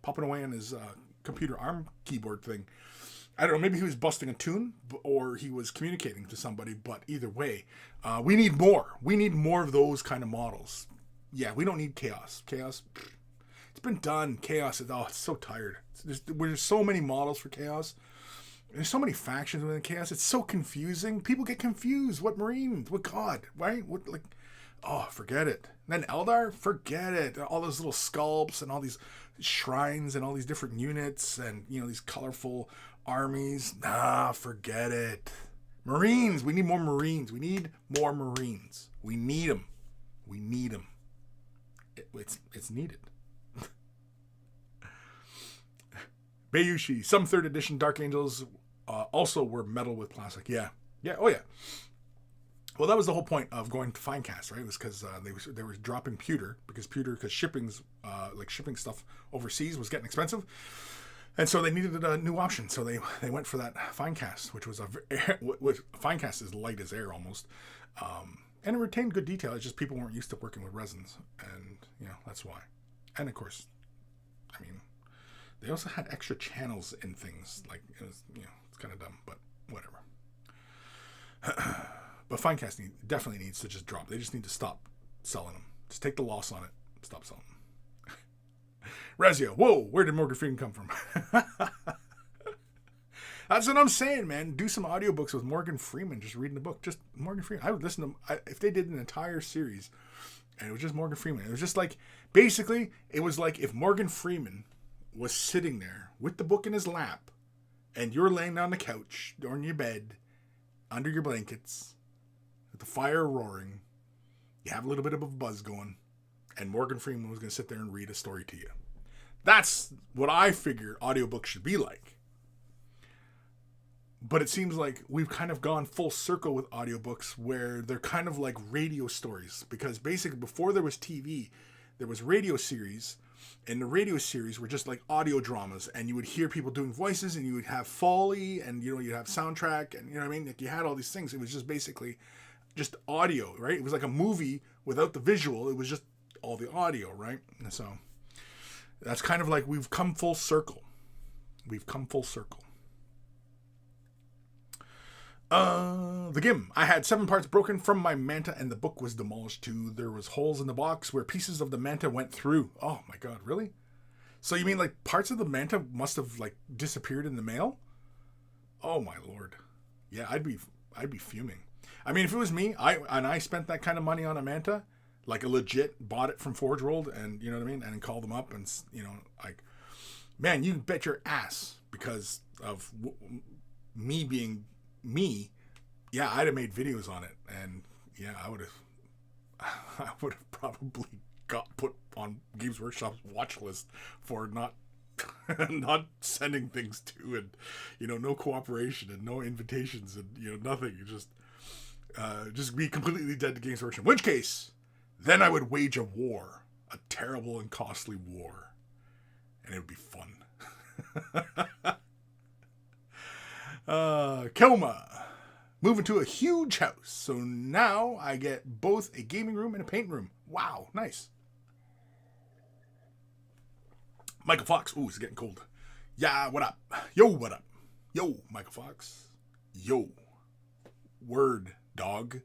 popping away on his computer arm keyboard thing. I don't know, maybe he was busting a tune or he was communicating to somebody, but either way, we need more. We need more of those kind of models. Yeah, we don't need Chaos. Chaos, it's been done. Chaos, it's so tired. There's so many models for Chaos. There's so many factions within Chaos. It's so confusing. People get confused. What Marines? What God? Right? What, like, oh, forget it. And then Eldar, forget it. All those little sculpts and all these shrines and all these different units and, these colorful armies. Nah, forget it. Marines. We need more Marines. We need more Marines. We need them. We need them. It's needed. Bayushi. Some 3rd edition Dark Angels also were metal with plastic. Yeah. Oh, yeah. Well, that was the whole point of going to Finecast, right? It was because they were dropping pewter because shipping's shipping stuff overseas was getting expensive, and so they needed a new option. So they went for that Finecast, which was Finecast is light as air almost, and it retained good detail. It's just people weren't used to working with resins, and that's why. And of course, I mean, they also had extra channels in things. Like it was, it's kind of dumb, but whatever. But Finecast definitely needs to just drop. They just need to stop selling them. Just take the loss on it. Stop selling them. Razio, whoa, where did Morgan Freeman come from? That's what I'm saying, man. Do some audiobooks with Morgan Freeman, just reading the book. Just Morgan Freeman. I would listen to him. If they did an entire series, and it was just Morgan Freeman. It was just like, basically, it was like if Morgan Freeman was sitting there with the book in his lap, and you're laying on the couch, or in your bed, under your blankets, with the fire roaring, you have a little bit of a buzz going, and Morgan Freeman was going to sit there and read a story to you. That's what I figure audiobooks should be like. But it seems like we've kind of gone full circle with audiobooks where they're kind of like radio stories. Because basically before there was TV, there was radio series. And the radio series were just like audio dramas. And you would hear people doing voices and you would have Foley and, you'd have soundtrack. And, what I mean? Like you had all these things. It was just basically just audio, right? It was like a movie without the visual. It was just all the audio, right? And so that's kind of like we've come full circle. We've come full circle. The Gim. I had 7 parts broken from my manta and the book was demolished too. There was holes in the box where pieces of the manta went through. Oh my God, really? So you mean like parts of the manta must have like disappeared in the mail? Oh my Lord. Yeah, I'd be fuming. I mean, if it was me, I spent that kind of money on a manta, like a legit bought it from Forge World and you know what I mean? And called them up and like, man, you bet your ass because of me being me, yeah, I'd have made videos on it, and yeah, I would have probably got put on Games Workshop's watch list for not sending things to, and no cooperation and no invitations and nothing. Just be completely dead to Games Workshop. In which case, then I would wage a war, a terrible and costly war, and it would be fun. Kelma, moving to a huge house. So now I get both a gaming room and a paint room. Wow, nice. Michael Fox. Ooh, it's getting cold. Yeah, what up? Yo, what up? Yo, Michael Fox. Yo. Word, dog.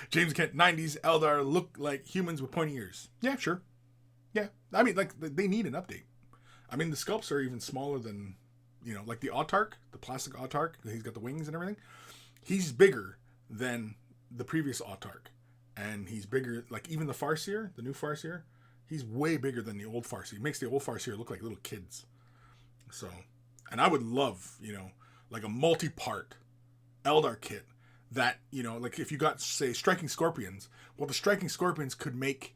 James Kent, 90s Eldar look like humans with pointy ears. Yeah, sure. Yeah, I mean, like, they need an update. I mean, the sculpts are even smaller than... like the Autark, the plastic Autark, he's got the wings and everything. He's bigger than the previous Autark. And he's bigger, like even the Farseer, the new Farseer, he's way bigger than the old Farseer. He makes the old Farseer look like little kids. So, and I would love, like a multi-part Eldar kit that, like if you got, say, Striking Scorpions, well, the Striking Scorpions could make,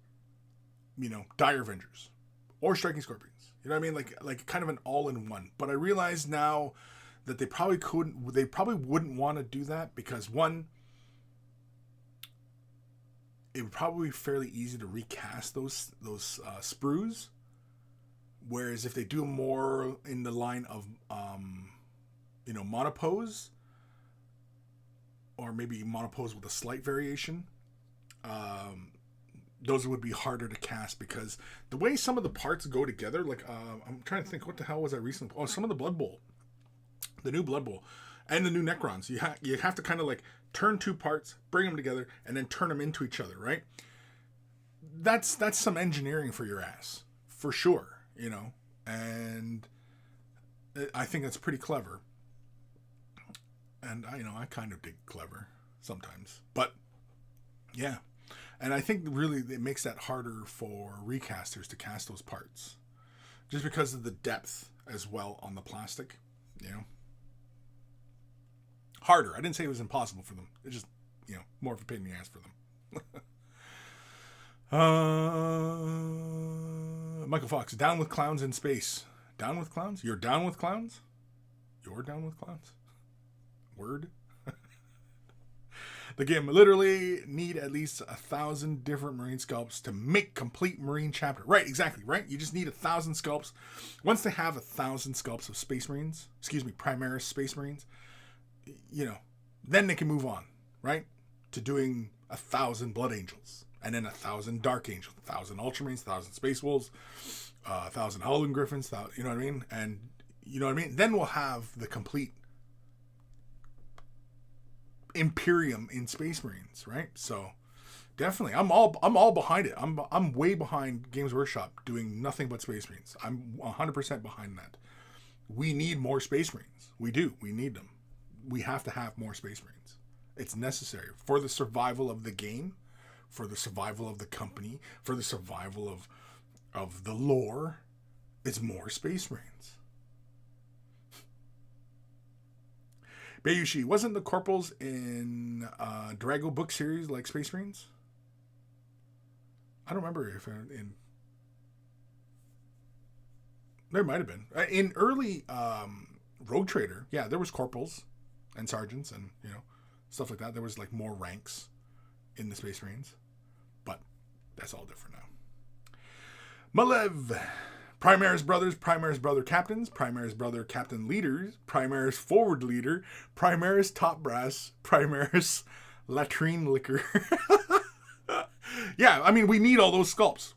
Dire Avengers or Striking Scorpions. You know what I mean? Like kind of an all-in-one. But I realize now that they probably wouldn't want to do that because one, it would probably be fairly easy to recast those sprues. Whereas if they do more in the line of, monopose, or maybe monopose with a slight variation, those would be harder to cast because the way some of the parts go together, like, I'm trying to think, what the hell was I recently? Oh, some of the Blood Bowl, the new Blood Bowl, and the new Necrons. You have to kind of like turn two parts, bring them together, and then turn them into each other, right? That's some engineering for your ass, for sure, and I think that's pretty clever. And I kind of dig clever sometimes, but yeah. And I think really it makes that harder for recasters to cast those parts, just because of the depth as well on the plastic, Harder. I didn't say it was impossible for them. It's just, more of a pain in the ass for them. Michael Fox, down with clowns in space. Down with clowns? You're down with clowns? You're down with clowns? Word? The game literally need at least 1,000 different Marine sculpts to make complete Marine chapter. Right, exactly, right? You just need 1,000 sculpts. Once they have 1,000 sculpts of Space Marines, Primaris Space Marines, then they can move on, right? To doing 1,000 Blood Angels, and then 1,000 Dark Angels, 1,000 Ultramarines, 1,000 Space Wolves, 1,000 Howling Griffins, you know what I mean? And, Then we'll have the complete Imperium in Space Marines, right? So definitely, I'm all behind it. I'm way behind Games Workshop doing nothing but Space Marines. I'm 100% behind that. We need more Space Marines. We do. We need them. We have to have more Space Marines. It's necessary for the survival of the game, for the survival of the company, for the survival of the lore. It's more Space Marines. Bayushi, wasn't the corporals in Drago book series like Space Marines? I don't remember if in... There might have been. In early Rogue Trader, yeah, there was corporals and sergeants and, stuff like that. There was like more ranks in the Space Marines. But that's all different now. Malev. Primaris Brothers, Primaris Brother Captains, Primaris Brother Captain Leaders, Primaris Forward Leader, Primaris Top Brass, Primaris Latrine Liquor. Yeah, we need all those sculpts.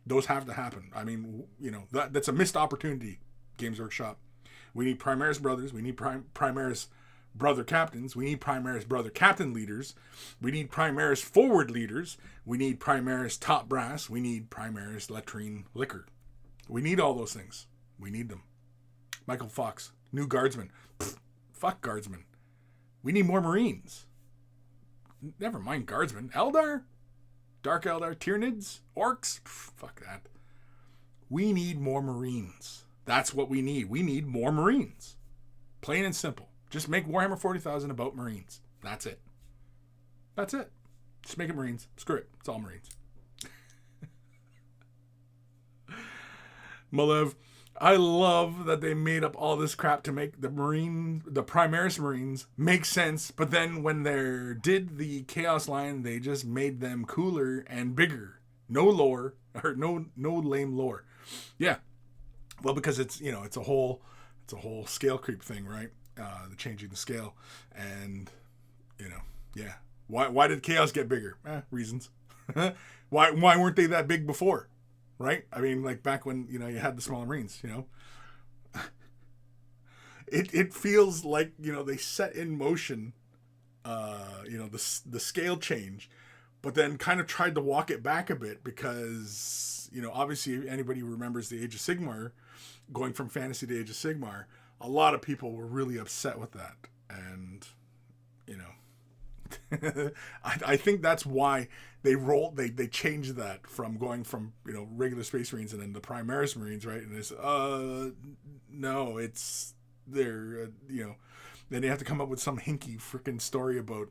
Those have to happen. That's a missed opportunity, Games Workshop. We need Primaris Brothers. We need Primaris Brother Captains. We need Primaris Brother Captain Leaders. We need Primaris Forward Leaders. We need Primaris Top Brass. We need Primaris Latrine Liquor. We need all those things. We need them. Michael Fox, new Guardsman. Fuck Guardsmen. We need more Marines. Never mind Guardsmen. Eldar? Dark Eldar? Tyranids? Orcs? Fuck that. We need more Marines. That's what we need. We need more Marines. Plain and simple. Just make Warhammer 40,000 about Marines. That's it. Just make it Marines. Screw it. It's all Marines. Malev, I love that they made up all this crap to make the Primaris Marines make sense, but then when they did the Chaos line, they just made them cooler and bigger. No lore, or no lame lore. Yeah. Well, because it's a whole scale creep thing, right? The changing the scale, and yeah. Why did Chaos get bigger? Reasons. Why weren't they that big before? Right? Like back when you had the smaller Marines. It feels like they set in motion, the scale change, but then kind of tried to walk it back a bit because obviously anybody who remembers the Age of Sigmar, going from Fantasy to Age of Sigmar. A lot of people were really upset with that. And, I think that's why they changed that from going from, regular Space Marines and then the Primaris Marines, right? And it's, no, it's, they're, then you have to come up with some hinky freaking story about,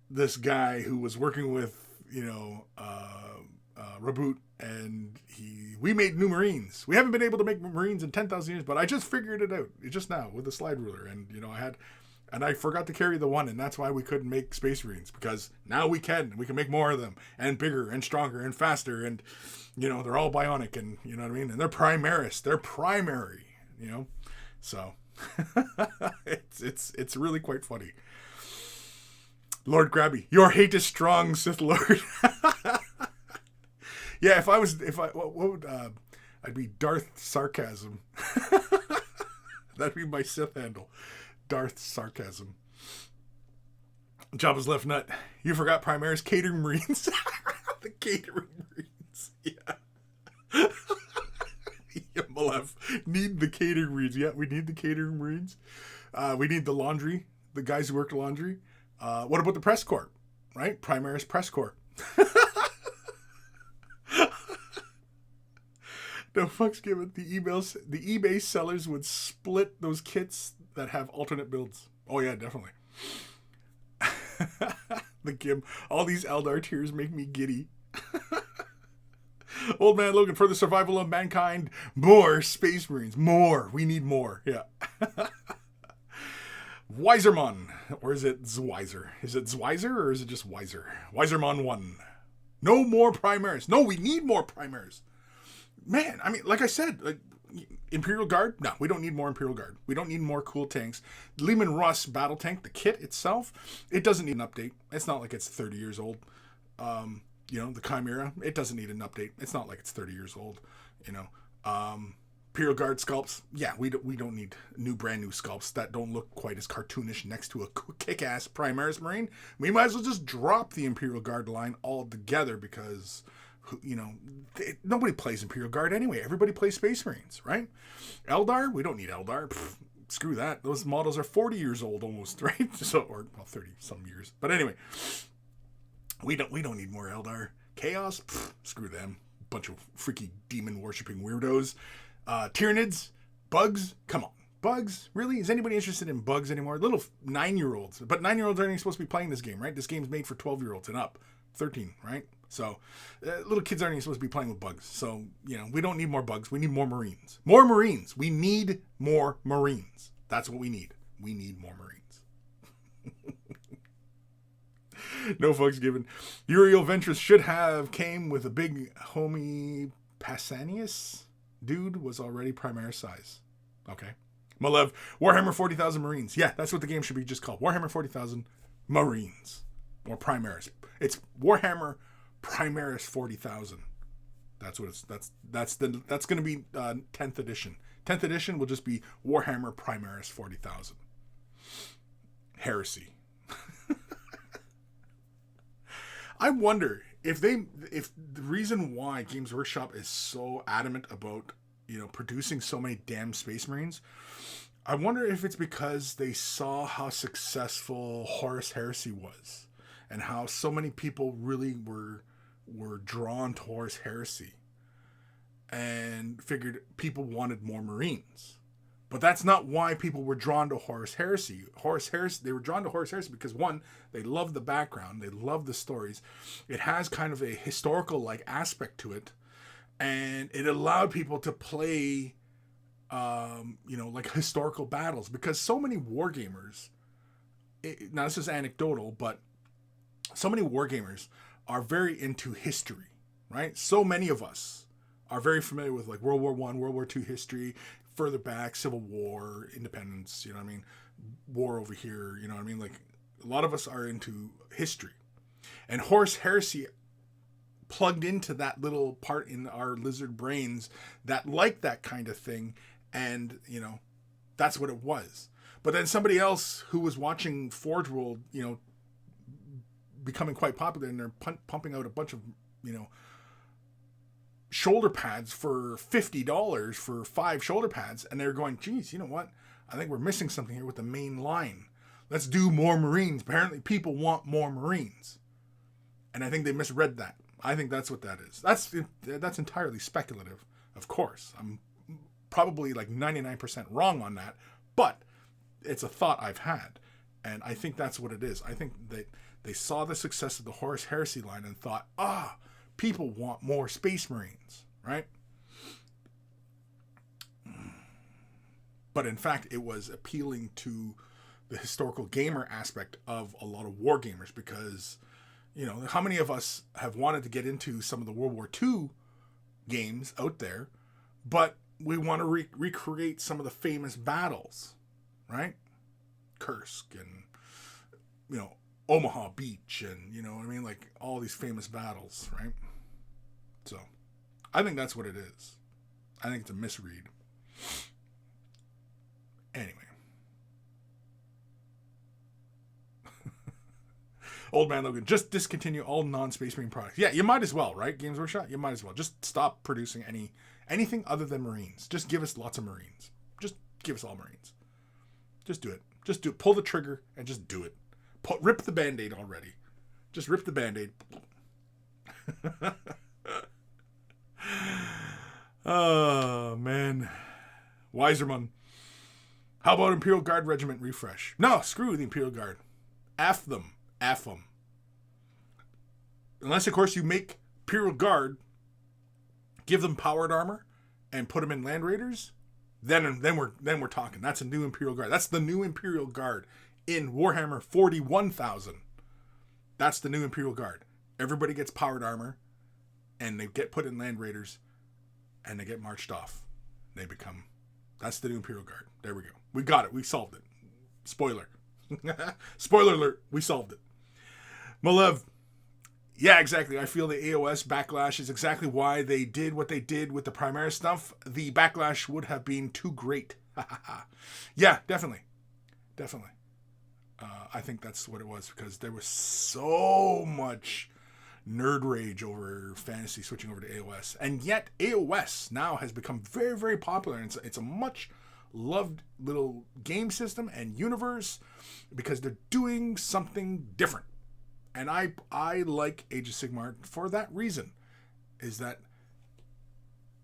this guy who was working with, Reboot, and we made new Marines. We haven't been able to make Marines in 10,000 years, but I just figured it out just now with a slide ruler, and I And I forgot to carry the 1, and that's why we couldn't make Space Marines, because now we can. We can make more of them, and bigger, and stronger, and faster, and, you know, they're all bionic, and, you know what I mean? And they're Primaris. They're primary, you know? So, it's really quite funny. Lord Krabby, your hate is strong, Sith Lord. Yeah, what would, I'd be Darth Sarcasm. That'd be my Sith handle. Darth Sarcasm. Jabba's left nut. You forgot Primaris Catering Marines. The Catering Marines. Yeah. Yeah, Malev. Need the Catering Marines. Yeah, we need the Catering Marines. We need the laundry. The guys who work laundry. What about the press corps? Right? Primaris Press Corps. No fucks given. The eBay sellers would split those kits that have alternate builds. Oh yeah, definitely. The Gim. All these Eldar tears make me giddy. Old man Logan, for the survival of mankind, more Space Marines. More. We need more. Yeah. Wisermon. Or is it Zwizer? Is it Zwizer or is it just Wiser? Wisermon 1. No more Primaris. No, we need more Primaris. Man, I mean, like I said, like Imperial Guard, no, we don't need more Imperial Guard. We don't need more cool tanks. Lehman Russ battle tank, the kit itself, it doesn't need an update. It's not like it's 30 years old. You know, the Chimera, it doesn't need an update. It's not like it's 30 years old. You know, Imperial Guard sculpts, yeah, we don't need brand new sculpts that don't look quite as cartoonish next to a kick-ass Primaris Marine. We might as well just drop the Imperial Guard line altogether, because, you know, nobody plays Imperial Guard anyway. Everybody plays Space Marines, right? Eldar, we don't need Eldar. Pfft, screw that. Those models are 40 years old almost, right? So, or well, 30 some years. But anyway, we don't need more Eldar. Chaos, pfft, screw them. Bunch of freaky demon worshipping weirdos. Tyranids, bugs, come on. Bugs? Really? Is anybody interested in bugs anymore? Little 9-year-olds. But 9-year-olds aren't even supposed to be playing this game, right? This game's made for 12-year-olds and up. 13, right? So, little kids aren't even supposed to be playing with bugs. So, you know, we don't need more bugs. We need more Marines. More Marines. We need more Marines. That's what we need. We need more Marines. No fucks given. Uriel Ventress should have came with a big homie Passanius. Dude was already Primaris size. Okay. Malev, Warhammer 40,000 Marines. Yeah, that's what the game should be just called. Warhammer 40,000 Marines. Or Primaris. It's Warhammer Primaris 40,000. That's what it's. That's going to be 10th edition. 10th edition will just be Warhammer Primaris 40,000. Heresy. I wonder if the reason why Games Workshop is so adamant about, you know, producing so many damn Space Marines. I wonder if it's because they saw how successful Horus Heresy was. And how so many people really were drawn towards Heresy, and figured people wanted more Marines. But that's not why people were drawn to Horus Heresy. They were drawn to Horus Heresy because, one, they love the background, they love the stories. It has kind of a historical-like aspect to it, and it allowed people to play, you know, like historical battles. Because so many wargamers, now this is anecdotal, but so many wargamers are very into history, right? So many of us are very familiar with like World War I, World War II history, further back, Civil War, independence, you know what I mean? War over here, you know what I mean? Like a lot of us are into history. And Horus Heresy plugged into that little part in our lizard brains that like that kind of thing. And, you know, that's what it was. But then somebody else who was watching Forge World, you know, becoming quite popular, and they're pumping out a bunch of, you know, shoulder pads for $50 for 5 shoulder pads, and they're going, geez, you know what? I think we're missing something here with the main line. Let's do more Marines. Apparently people want more Marines. And I think they misread that. I think that's what that is. That's entirely speculative, of course. I'm probably like 99% wrong on that, but it's a thought I've had. And I think that's what it is. I think that they saw the success of the Horus Heresy line and thought, people want more Space Marines, right? But in fact, it was appealing to the historical gamer aspect of a lot of war gamers, because, you know, how many of us have wanted to get into some of the World War II games out there, but we want to recreate some of the famous battles, right? Kursk and, you know, Omaha Beach and, you know what I mean? Like all these famous battles, right? So I think that's what it is. I think it's a misread. Anyway. Old Man Logan, just discontinue all non-Space Marine products. Yeah, you might as well, right? Games Workshop, you might as well. Just stop producing anything other than Marines. Just give us lots of Marines. Just give us all Marines. Just do it. Just do it. Pull the trigger and just do it. Rip the Band-Aid already. Just rip the Band-Aid. Oh, man. Weiserman. How about Imperial Guard Regiment refresh? No, screw the Imperial Guard. F them. F them. Unless, of course, you make Imperial Guard, give them powered armor, and put them in Land Raiders, then we're talking. That's a new Imperial Guard. That's the new Imperial Guard in Warhammer 41,000. That's the new Imperial Guard. Everybody gets powered armor, and they get put in Land Raiders, and they get marched off. That's the new Imperial Guard. There we go. We got it. We solved it. Spoiler. Spoiler alert. We solved it. Malev. Yeah, exactly. I feel the AOS backlash is exactly why they did what they did with the Primaris stuff. The backlash would have been too great. Yeah, definitely. Definitely. I think that's what it was, because there was so much nerd rage over fantasy switching over to AOS. And yet AOS now has become very, very popular. And it's a much loved little game system and universe because they're doing something different. And I like Age of Sigmar for that reason, is that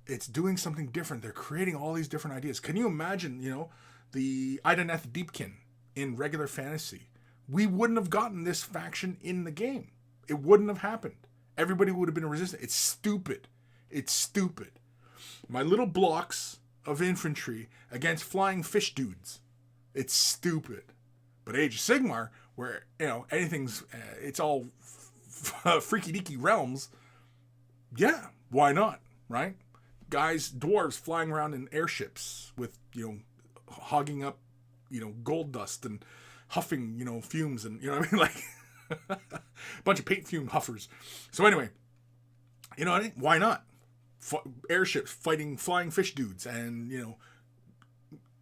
it's doing something different. They're creating all these different ideas. Can you imagine, you know, the Ideneth Deepkin in regular fantasy? We wouldn't have gotten this faction in the game. It wouldn't have happened. Everybody would have been resistant. It's stupid. It's stupid. My little blocks of infantry against flying fish dudes. It's stupid. But Age of Sigmar, where, you know, anything's, it's all freaky deaky realms. Yeah, why not, right? Guys, dwarves flying around in airships with, you know, hogging up, you know, gold dust and huffing, you know, fumes and, you know what I mean? Like, a bunch of paint fume huffers. So anyway, you know what I mean? Why not? Airships fighting flying fish dudes and, you know,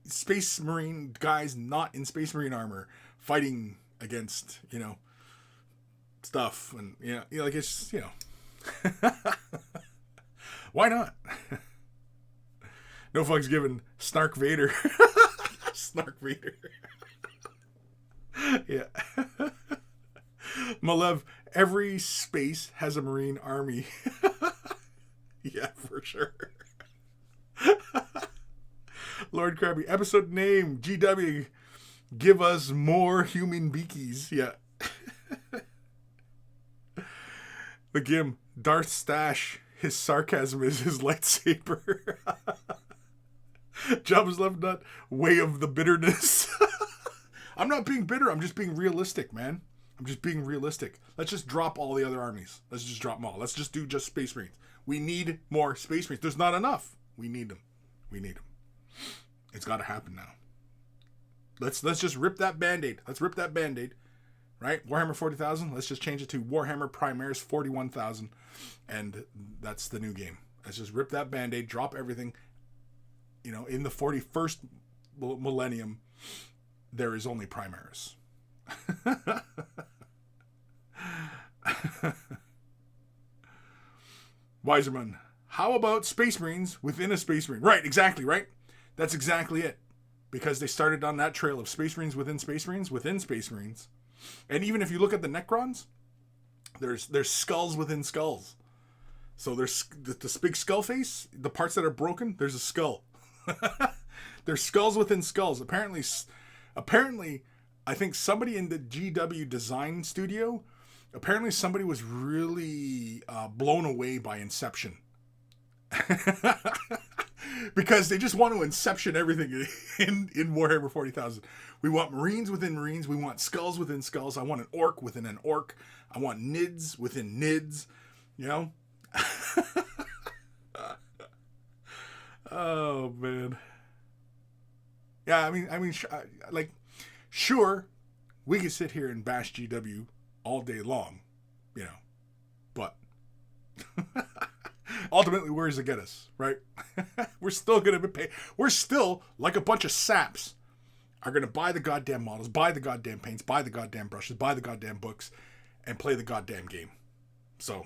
Space Marine guys not in Space Marine armor fighting against, you know, stuff. And, you know like, it's, you know, why not? No fucks given. Snark Vader. Snark Vader. Yeah. Malev, every space has a Marine army. Yeah, for sure. Lord Krabby, episode name, GW, give us more human beakies. Yeah. The Gim, Darth Stash, his sarcasm is his lightsaber. Jabba's left nut, way of the bitterness. I'm not being bitter, I'm just being realistic, man. I'm just being realistic. Let's just drop all the other armies. Let's just drop them all. Let's just do just Space Marines. We need more Space Marines. There's not enough. We need them. We need them. It's got to happen now. Let's just rip that Band-Aid. Let's rip that Band-Aid. Right? Warhammer 40,000. Let's just change it to Warhammer Primaris 41,000. And that's the new game. Let's just rip that Band-Aid. Drop everything. You know, in the 41st millennium, there is only Primaris. Weiserman, how about Space Marines within a Space Marine? Right, exactly, right? That's exactly it. Because they started on that trail of Space Marines within Space Marines within Space Marines. And even if you look at the Necrons, there's skulls within skulls. So there's this big skull face, the parts that are broken, there's a skull. There's skulls within skulls. Apparently, I think somebody in the GW design studio, apparently somebody was really blown away by Inception. Because they just want to inception everything in Warhammer 40,000. We want Marines within Marines. We want skulls within skulls. I want an orc within an orc. I want nids within nids. You know? Oh, man. Yeah, I mean, like, sure, we could sit here and bash GW all day long, you know, but ultimately, where does it get us, right? We're still going to be paid. We're still, like a bunch of saps, are going to buy the goddamn models, buy the goddamn paints, buy the goddamn brushes, buy the goddamn books, and play the goddamn game. So,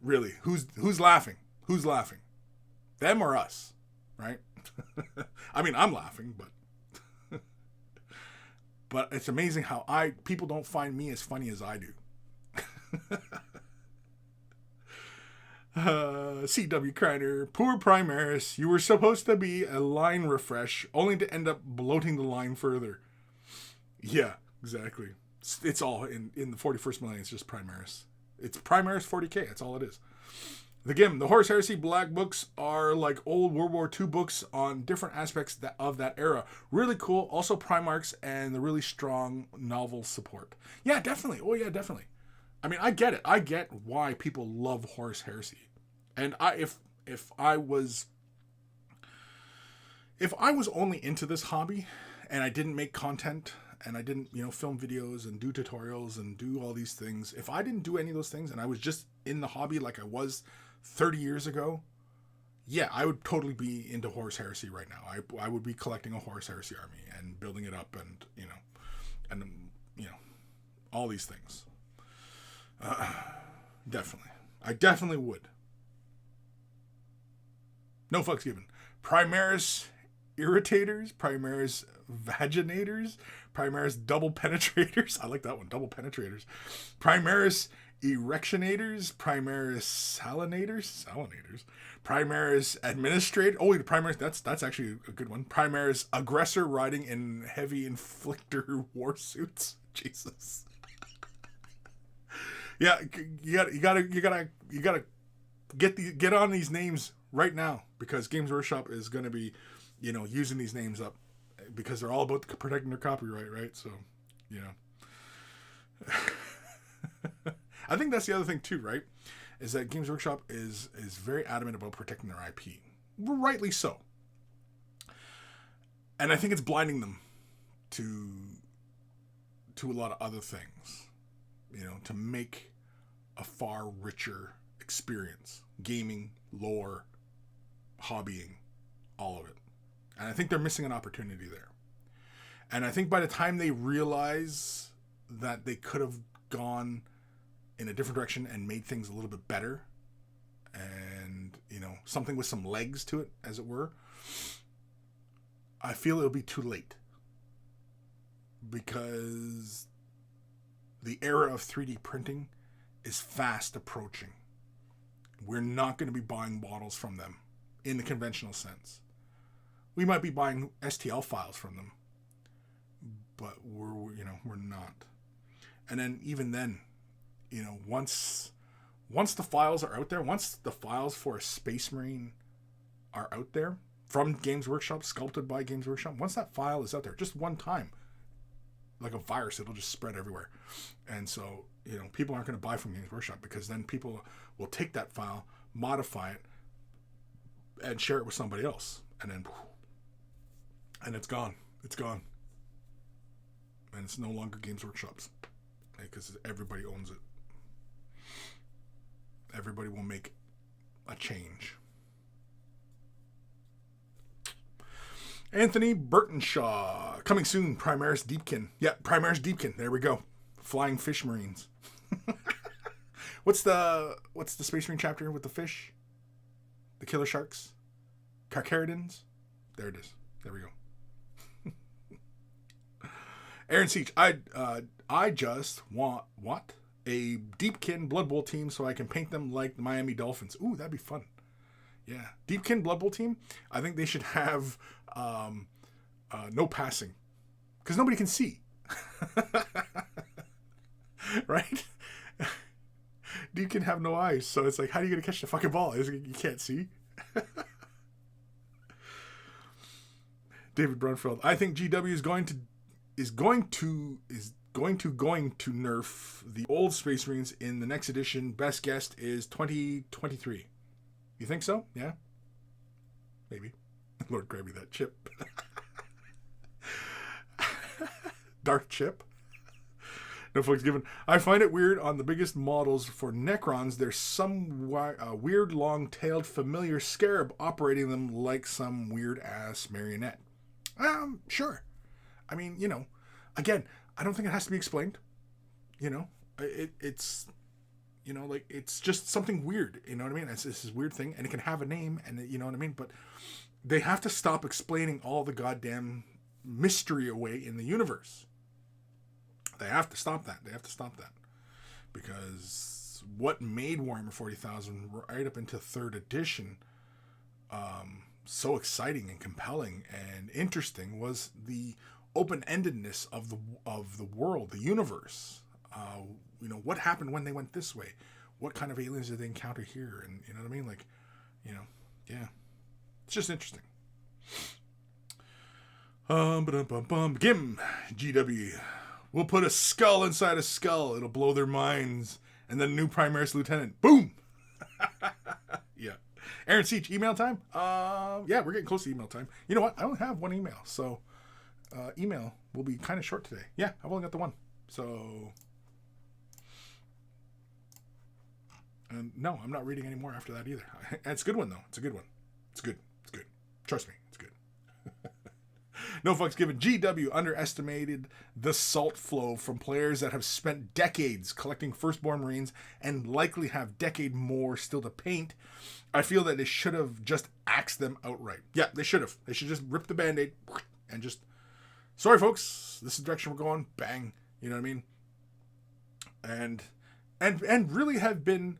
really, who's laughing? Who's laughing? Them or us, right? I mean, I'm laughing, but it's amazing how people don't find me as funny as I do. CW Kreiner, poor Primaris, you were supposed to be a line refresh, only to end up bloating the line further. Yeah, exactly. It's all in the 41st millennium. It's just Primaris. It's Primaris 40k. That's all it is. The Horus Heresy Black books are like old World War II books on different aspects of that era. Really cool. Also Primarchs and the really strong novel support. Yeah, definitely. Oh, yeah, definitely. I mean, I get it. I get why people love Horus Heresy. And if I was only into this hobby and I didn't make content and I didn't, film videos and do tutorials and do all these things, if I didn't do any of those things and I was just in the hobby like I was 30 years ago, yeah, I would totally be into Horus Heresy right now. I would be collecting a Horus Heresy army and building it up and, all these things. Definitely. I definitely would. No fucks given. Primaris irritators, Primaris vaginators, Primaris double penetrators. I like that one, double penetrators. Primaris erectionators, Primaris salinators, Primaris administrator. Oh, wait, Primaris, that's actually a good one. Primaris aggressor riding in heavy inflictor war suits. Jesus. Yeah, you gotta get on these names right now, because Games Workshop is going to be, using these names up because they're all about protecting their copyright, right? So, I think that's the other thing too, right? Is that Games Workshop is very adamant about protecting their IP, rightly so. And I think it's blinding them to a lot of other things, to make a far richer experience, gaming, lore, hobbying, all of it. And I think they're missing an opportunity there. And I think by the time they realize that they could have gone in a different direction and made things a little bit better and, something with some legs to it, as it were, I feel it'll be too late. Because the era of 3D printing is fast approaching. We're not going to be buying models from them in the conventional sense. We might be buying STL files from them, but we're not. And then even then, once the files are out there, once the files for a Space Marine are out there from Games Workshop, sculpted by Games Workshop, once that file is out there, just one time, like a virus, it'll just spread everywhere. And so, people aren't going to buy from Games Workshop, because then people will take that file, modify it, and share it with somebody else. And it's gone. It's gone. And it's no longer Games Workshop's, because everybody owns it. Everybody will make a change. Anthony Burtonshaw, coming soon, Primaris Deepkin. Yeah, Primaris Deepkin. There we go. Flying Fish Marines. What's the Space Marine chapter with the fish? The killer sharks? Carcharodons? There it is. There we go. Aaron Siege, I just want a Deepkin Blood Bowl team so I can paint them like the Miami Dolphins. Ooh, that'd be fun. Yeah, Deepkin Blood Bowl team. I think they should have no passing, because nobody can see. Right? Deepkin have no eyes, so it's like, how are you gonna catch the fucking ball? You can't see. David Brunfeld. I think GW is going to nerf the old Space Marines in the next edition. Best guess is 2023. You think so? Yeah? Maybe. Lord Krabby, that chip. Darth Chip. No fucks given. I find it weird on the biggest models for Necrons, there's some weird long-tailed familiar scarab operating them like some weird-ass marionette. Sure. I mean, again, I don't think it has to be explained. It's, like, it's just something weird. You know what I mean? It's this weird thing, and it can have a name, and you know what I mean? But they have to stop explaining all the goddamn mystery away in the universe. They have to stop that. Because what made Warhammer 40,000 right up into 3rd edition so exciting and compelling and interesting was the open-endedness of the world, the universe. What happened when they went this way? What kind of aliens did they encounter here? And you know what I mean? Like, yeah. It's just interesting. Gim, GW. We'll put a skull inside a skull. It'll blow their minds. And then new Primaris Lieutenant. Boom! Yeah. Aaron Seach, email time? Yeah, we're getting close to email time. You know what? I only have one email. So, email will be kind of short today. Yeah, I've only got the one. So, and no, I'm not reading any more after that either. It's a good one, though. It's a good one. It's good. Trust me, it's good. No fucks given. GW underestimated the salt flow from players that have spent decades collecting Firstborn Marines and likely have decade more still to paint. I feel that they should have just axed them outright. Yeah, they should have. They should just rip the Band-Aid and just... Sorry, folks. This is the direction we're going. Bang. You know what I mean? And really have been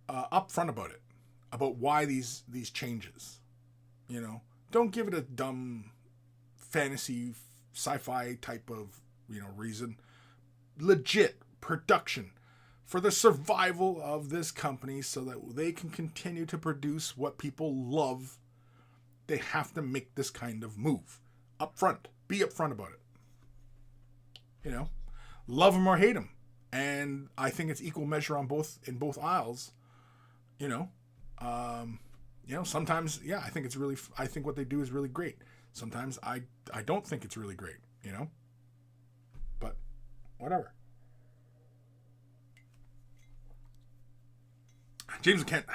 upfront about it. About why these changes. Don't give it a dumb... fantasy, sci-fi type of, reason. Legit production for the survival of this company so that they can continue to produce what people love. They have to make this kind of move. Upfront. Be upfront about it. Love them or hate them. And I think it's equal measure in both aisles. Sometimes, yeah, I think what they do is really great. Sometimes I don't think it's really great, But whatever. James Kent.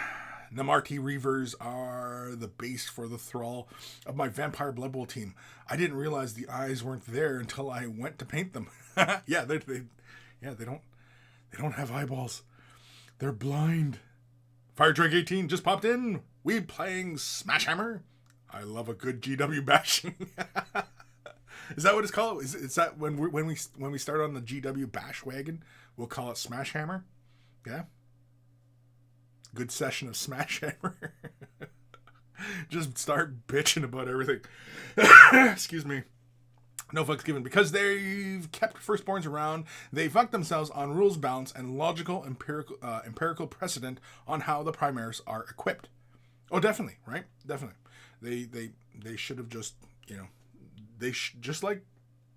Namarti Reavers are the base for the thrall of my Vampire Blood Bowl team. I didn't realize the eyes weren't there until I went to paint them. Yeah, they don't have eyeballs. They're blind. Fire Drake 18 just popped in. We playing Smash Hammer. I love a good GW bashing. Is that what it's called? Is that when we start on the GW bash wagon, we'll call it Smash Hammer? Yeah. Good session of Smash Hammer. Just start bitching about everything. Excuse me. No fucks given. Because they've kept Firstborns around, they fucked themselves on rules balance and logical empirical precedent on how the Primaris are equipped. Oh, definitely, right? Definitely. They should have just, just like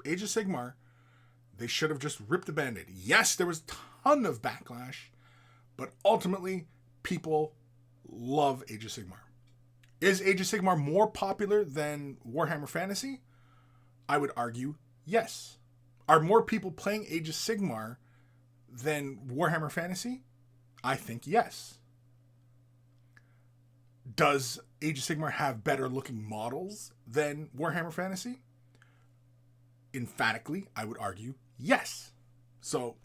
Age of Sigmar, they should have just ripped the Band-Aid. Yes, there was a ton of backlash, but ultimately, people love Age of Sigmar. Is Age of Sigmar more popular than Warhammer Fantasy? I would argue yes. Are more people playing Age of Sigmar than Warhammer Fantasy? I think yes. Does Age of Sigmar have better looking models than Warhammer Fantasy? Emphatically, I would argue yes. So,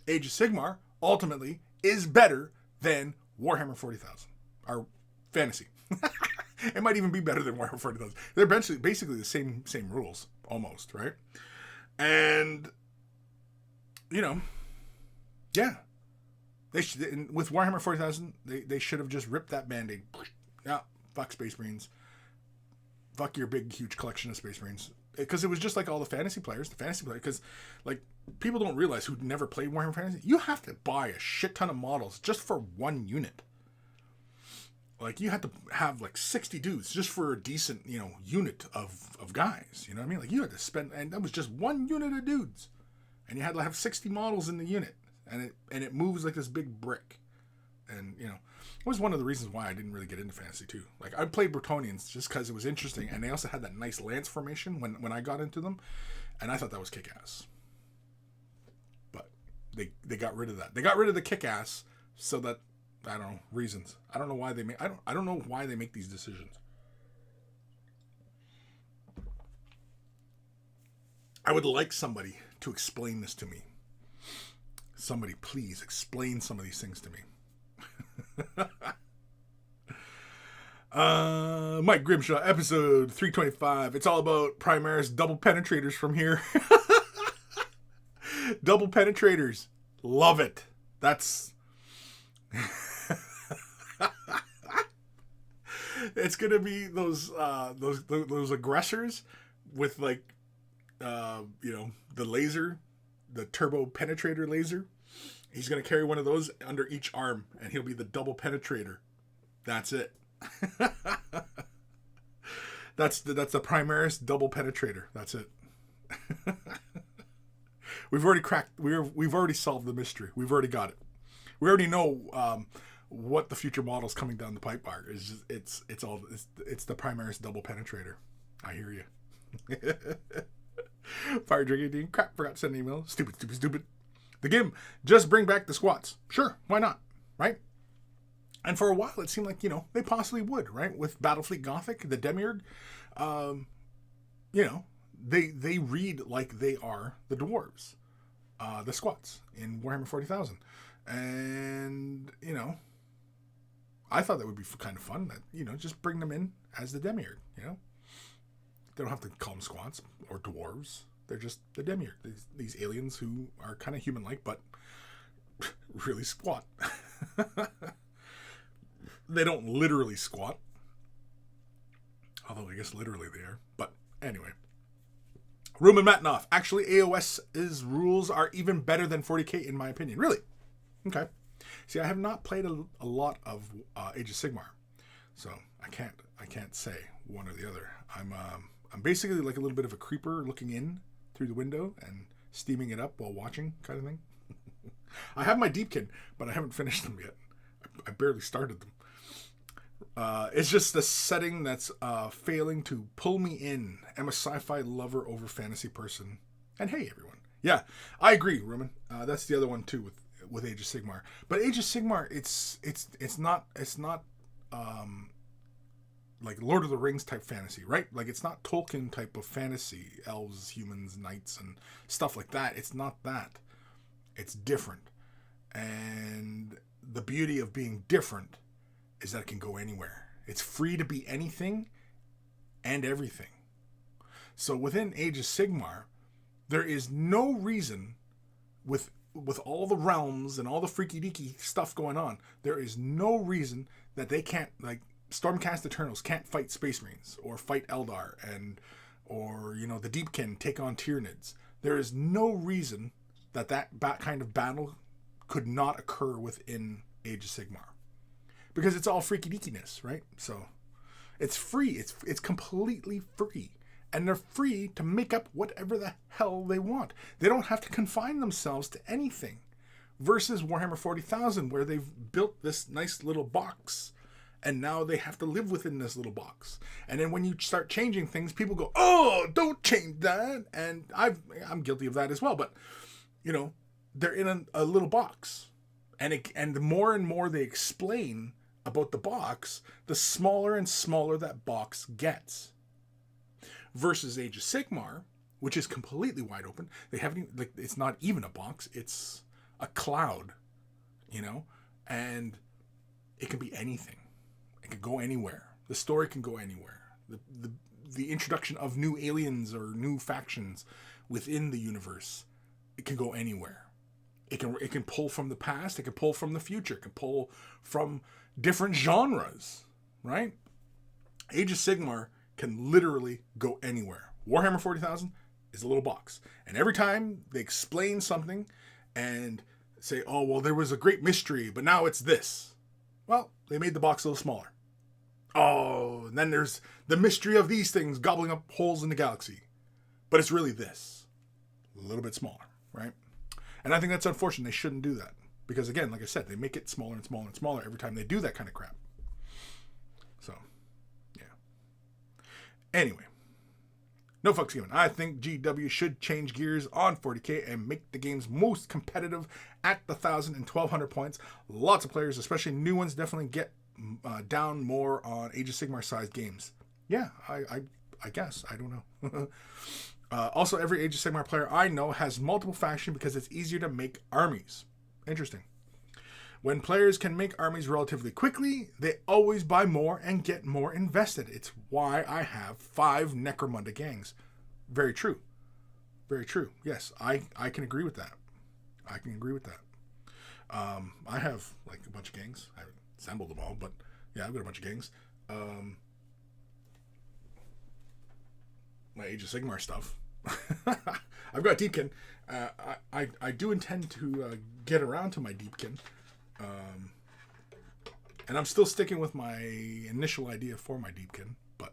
Age of Sigmar ultimately is better than Warhammer 40,000. Or Fantasy. It might even be better than Warhammer 40,000. They're basically the same rules, almost, right? And, yeah. With Warhammer 40,000, they should have just ripped that Band-Aid. Yeah, fuck Space Marines. Fuck your big, huge collection of Space Marines. Because it was just like all the fantasy players. Because, people don't realize who never played Warhammer Fantasy. You have to buy a shit ton of models just for one unit. Like, you had to have like 60 dudes just for a decent, unit of guys. You know what I mean? Like, you had to spend, and that was just one unit of dudes, and you had to have 60 models in the unit, and it moves like this big brick, and it was one of the reasons why I didn't really get into fantasy too. Like, I played Bretonnians just because it was interesting, and they also had that nice lance formation when I got into them, and I thought that was kick ass. But they got rid of that. They got rid of the kick ass so that. I don't know reasons. I don't know why they make. I don't know why they make these decisions. I would like somebody to explain this to me. Somebody, please explain some of these things to me. Mike Grimshaw, episode 325. It's all about Primaris double penetrators from here. Double penetrators, love it. That's. It's gonna be those aggressors with like the laser, the turbo penetrator laser. He's gonna carry one of those under each arm, and he'll be the double penetrator. That's it. That's the Primaris double penetrator. That's it. We've already solved the mystery. We've already got it. We already know what the future models coming down the pipe are. It's the Primaris double penetrator. I hear you. Fire drinking Dean. Crap, forgot to send an email. Stupid. The Gim, just bring back the squats. Sure, why not? Right? And for a while it seemed like, they possibly would, right? With Battlefleet Gothic, the Demiurge, they read like they are the dwarves, the squats in Warhammer 40,000. And, I thought that would be kind of fun that, just bring them in as the Demiurge, They don't have to call them squats or dwarves. They're just the Demiurge. These aliens who are kind of human-like, but really squat. They don't literally squat. Although I guess literally they are. But anyway. Ruben Matnoff. Actually, AOS's rules are even better than 40k in my opinion. Really? Okay. See, I have not played a lot of Age of Sigmar, so I can't say one or the other. I'm basically like a little bit of a creeper looking in through the window and steaming it up while watching, kind of thing. I have my Deepkin, but I haven't finished them yet. I barely started them. It's just the setting that's failing to pull me in. I'm a sci-fi lover over fantasy person. And hey, everyone. Yeah, I agree, Roman. That's the other one too with Age of Sigmar. But Age of Sigmar, it's not like Lord of the Rings type fantasy, right? Like, it's not Tolkien type of fantasy, elves, humans, knights, and stuff like that. It's not that. It's different. And the beauty of being different is that it can go anywhere. It's free to be anything and everything. So within Age of Sigmar, there is no reason with all the realms and all the freaky deaky stuff going on, there is no reason that they can't, like, Stormcast Eternals can't fight Space Marines or fight Eldar or the Deepkin take on Tyranids. There is no reason that kind of battle could not occur within Age of Sigmar. Because it's all freaky deakiness, right? So it's free. It's completely free. And they're free to make up whatever the hell they want. They don't have to confine themselves to anything. Versus Warhammer 40,000, where they've built this nice little box, and now they have to live within this little box. And then when you start changing things, people go, "Oh, don't change that." And I'm guilty of that as well. But they're in a little box, and the more and more they explain about the box, the smaller and smaller that box gets. Versus Age of Sigmar, which is completely wide open. They haven't even, like, it's not even a box, it's a cloud, and it can be anything. It can go anywhere. The story can go anywhere. The introduction of new aliens or new factions within the universe, it can go anywhere. It can pull from the past, it can pull from the future, it can pull from different genres, right? Age of Sigmar can literally go anywhere. Warhammer 40,000 is a little box. And every time they explain something and say, "Oh, well, there was a great mystery, but now it's this." Well, they made the box a little smaller. Oh, and then there's the mystery of these things gobbling up holes in the galaxy. But it's really this. A little bit smaller, right? And I think that's unfortunate. They shouldn't do that. Because again, like I said, they make it smaller and smaller and smaller every time they do that kind of crap. So, yeah. Anyway. No fucks given. I think GW should change gears on 40k and make the games most competitive at the 1,000 and 1,200 points. Lots of players, especially new ones, definitely get down more on Age of Sigmar sized games. Yeah, I guess. I don't know. Also, every Age of Sigmar player I know has multiple factions because it's easier to make armies. Interesting. When players can make armies relatively quickly, they always buy more and get more invested. It's why I have 5 Necromunda gangs. Very true. Very true. Yes, I can agree with that. I can agree with that. I have like a bunch of gangs. I haven't assembled them all, but yeah, I've got a bunch of gangs. My Age of Sigmar stuff. I've got Deepkin. I do intend to get around to my Deepkin. And I'm still sticking with my initial idea for my Deepkin, but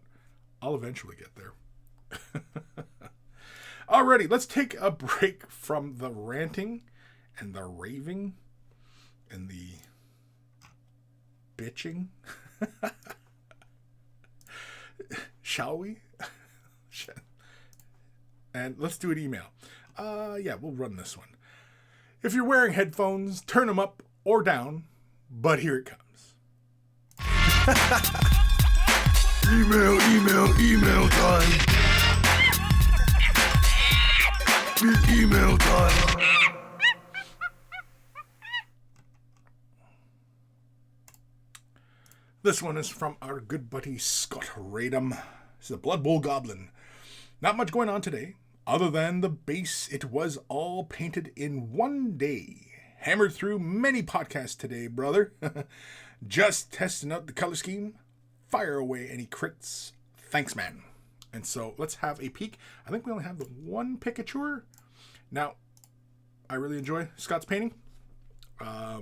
I'll eventually get there. Alrighty, let's take a break from the ranting and the raving and the bitching. Shall we? And let's do an email. Yeah, we'll run this one. If you're wearing headphones, turn them up or down, but here it comes. Email time. It's email time. This one is from our good buddy Scott Radum. This is a Blood Bowl Goblin. Not much going on today, other than the base. It was all painted in one day. Hammered through many podcasts today, brother. Just testing out the color scheme. Fire away any crits. Thanks, man. And so let's have a peek. I think we only have the one Pikachu. Now, I really enjoy Scott's painting. I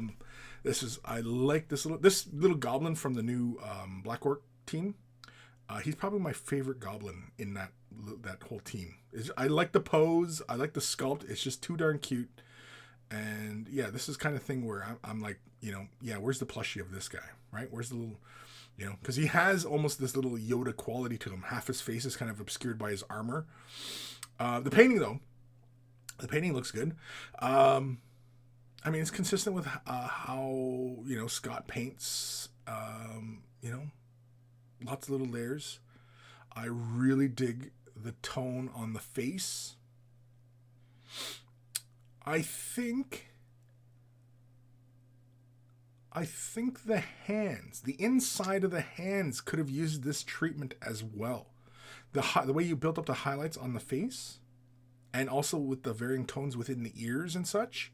like this little goblin from the new Black Orc team. He's probably my favorite goblin in that whole team. I like the pose. I like the sculpt. It's just too darn cute. And yeah, this is kind of thing where I'm like, yeah, where's the plushie of this guy, right? Where's the little, because he has almost this little Yoda quality to him. Half his face is kind of obscured by his armor. The painting looks good. I mean, it's consistent with how, Scott paints, lots of little layers. I really dig the tone on the face. I think the hands, the inside of the hands could have used this treatment as well. The way you built up the highlights on the face and also with the varying tones within the ears and such.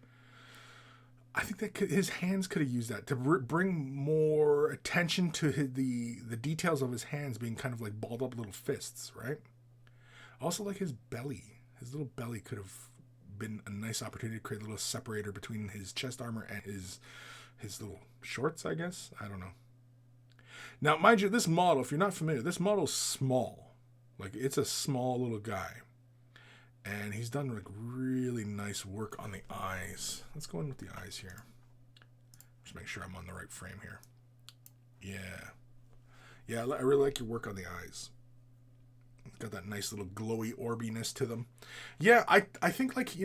I think that his hands could have used that to bring more attention to the details of his hands being kind of like balled up little fists, right? Also like his belly. His little belly could have been a nice opportunity to create a little separator between his chest armor and his little shorts, I guess. I don't know. Now, mind you, this model, if you're not familiar, this model's small. Like, it's a small little guy. And he's done like really nice work on the eyes. Let's go in with the eyes here. Just make sure I'm on the right frame here. Yeah. Yeah, I really like your work on the eyes. Got that nice little glowy orbiness to them. Yeah, I think like,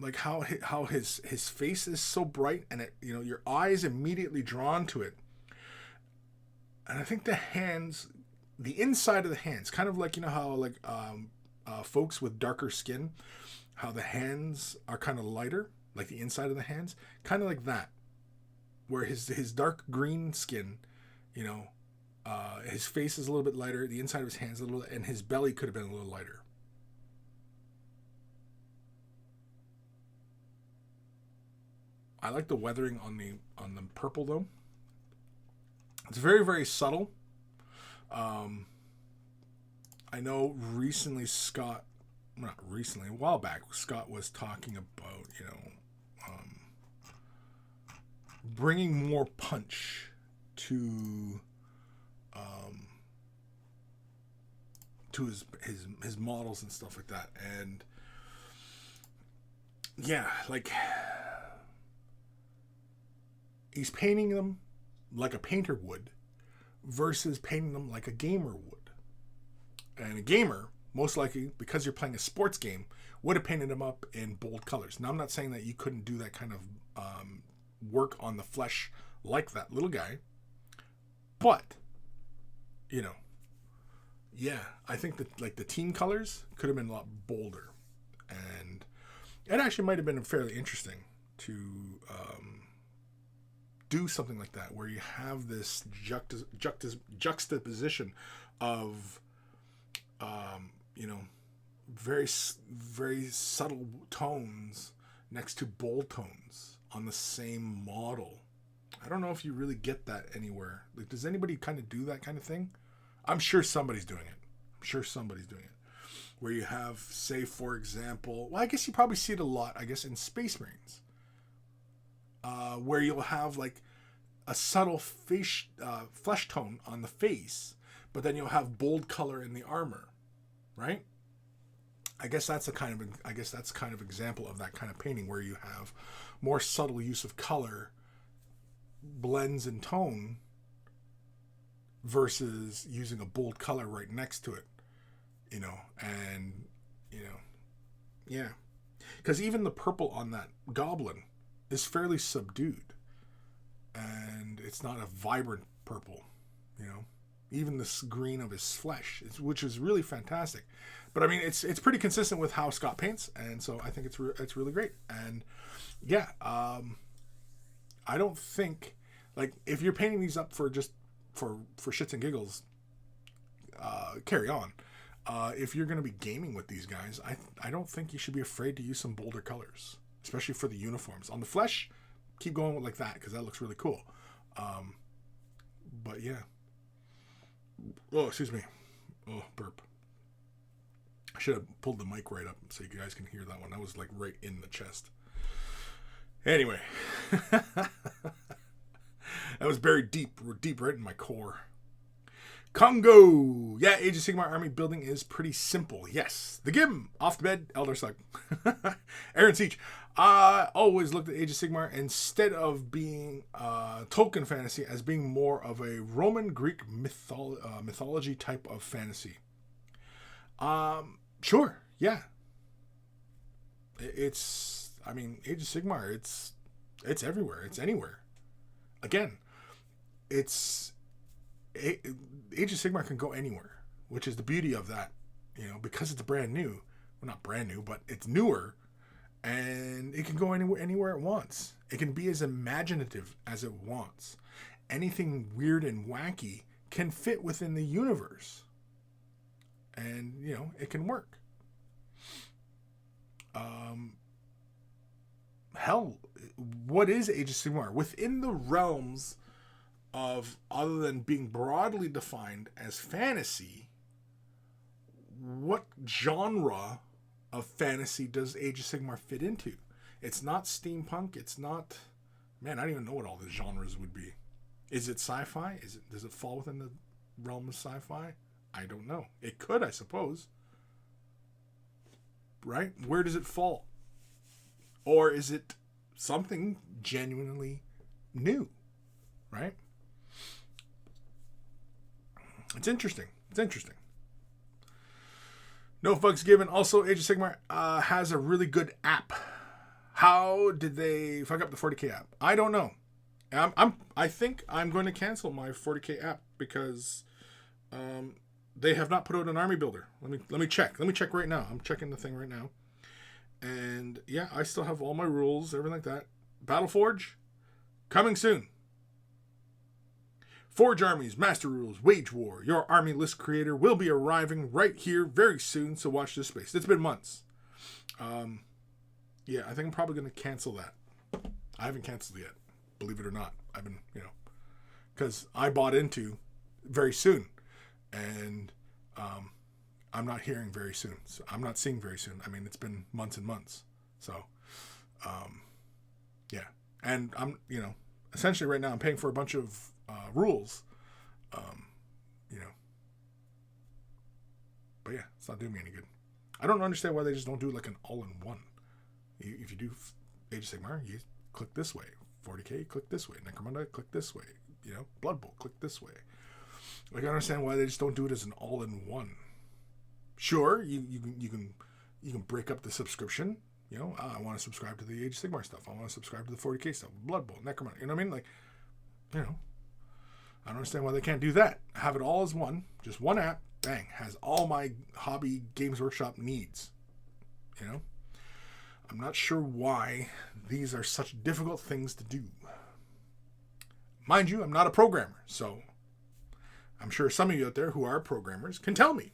like how his face is so bright and it, your eyes immediately drawn to it. And I think the hands, the inside of the hands, kind of like, how like folks with darker skin, how the hands are kind of lighter, like the inside of the hands, kind of like that, where his dark green skin, his face is a little bit lighter, the inside of his hands a little, and his belly could have been a little lighter. I like the weathering on the purple though. It's very, very subtle. I know recently a while back, Scott was talking about, bringing more punch to his models and stuff like that. And yeah, like, he's painting them like a painter would versus painting them like a gamer would. And a gamer, most likely, because you're playing a sports game, would have painted them up in bold colors. Now, I'm not saying that you couldn't do that kind of work on the flesh like that little guy, but, you know, yeah, I think that, like, the team colors could have been a lot bolder. And it actually might have been fairly interesting to do something like that, where you have this juxtaposition of, you know, very, very subtle tones next to bold tones on the same model. I don't know if you really get that anywhere. Like, does anybody kind of do that kind of thing? I'm sure somebody's doing it. Where you have, say, for example, well, I guess you probably see it a lot, I guess, in Space Marines. Where you'll have, like, a subtle flesh tone on the face, but then you'll have bold color in the armor, right? I guess that's kind of example of that kind of painting, where you have more subtle use of color, blends in tone, versus using a bold color right next to it, you know. And, you know, yeah, because even the purple on that goblin is fairly subdued, and it's not a vibrant purple, you know. Even the green of his flesh, which is really fantastic. But I mean, it's pretty consistent with how Scott paints, and so I think it's really great. And yeah, I don't think, like, if you're painting these up for just for shits and giggles, carry on. If you're going to be gaming with these guys, I don't think you should be afraid to use some bolder colors, especially for the uniforms. On the flesh, keep going with like that, because that looks really cool. But yeah. Oh, excuse me. Oh, burp. I should have pulled the mic right up so you guys can hear that one. That was like right in the chest. Anyway. That was buried deep right in my core. Congo. Yeah, Age of Sigmar army building is pretty simple. Yes. The Gim. Off the bed. Eldar suck. Aaron Siege. I always looked at Age of Sigmar, instead of being Tolkien fantasy, as being more of a Roman Greek mythology type of fantasy. Sure. Yeah. It's, I mean, Age of Sigmar, it's everywhere. It's anywhere. Again, Age of Sigmar can go anywhere, which is the beauty of that, you know, because it's brand new. Well, not brand new, but it's newer, and it can go anywhere it wants. It can be as imaginative as it wants. Anything weird and wacky can fit within the universe, and, you know, it can work. Hell, what is Age of Sigmar? Within the realms of, other than being broadly defined as fantasy, what genre of fantasy does Age of Sigmar fit into? It's not steampunk. It's not, man, I don't even know what all the genres would be. Is it sci-fi? Does it fall within the realm of sci-fi? I don't know. It could, I suppose. Right? Where does it fall? Or is it something genuinely new? Right? It's interesting. No fucks given. Also, Age of Sigmar has a really good app. How did they fuck up the 40K app? I don't know. I think I'm going to cancel my 40K app because they have not put out an army builder. Let me check. Let me check right now. I'm checking the thing right now. And yeah, I still have all my rules, everything like that. Battleforge, coming soon. Forge armies, master rules, wage war. Your army list creator will be arriving right here very soon, so watch this space. It's been months. Yeah, I think I'm probably going to cancel that. I haven't canceled yet, believe it or not. I've been, you know, because I bought into very soon, and I'm not hearing very soon. So I'm not seeing very soon. I mean, it's been months and months. So, yeah. And I'm, you know, essentially right now I'm paying for a bunch of rules. You know. But yeah, it's not doing me any good. I don't understand why they just don't do like an all-in-one. If you do Age of Sigmar, you click this way. 40k, click this way. Necromunda, click this way. You know, Blood Bowl, click this way. Like, I don't understand why they just don't do it as an all-in-one. Sure, you can break up the subscription. You know, I want to subscribe to the Age of Sigmar stuff. I want to subscribe to the 40k stuff. Blood Bowl, Necromunda. You know what I mean? Like, you know, I don't understand why they can't do that. Have it all as one. Just one app. Bang. Has all my hobby Games Workshop needs. You know? I'm not sure why these are such difficult things to do. Mind you, I'm not a programmer, so I'm sure some of you out there who are programmers can tell me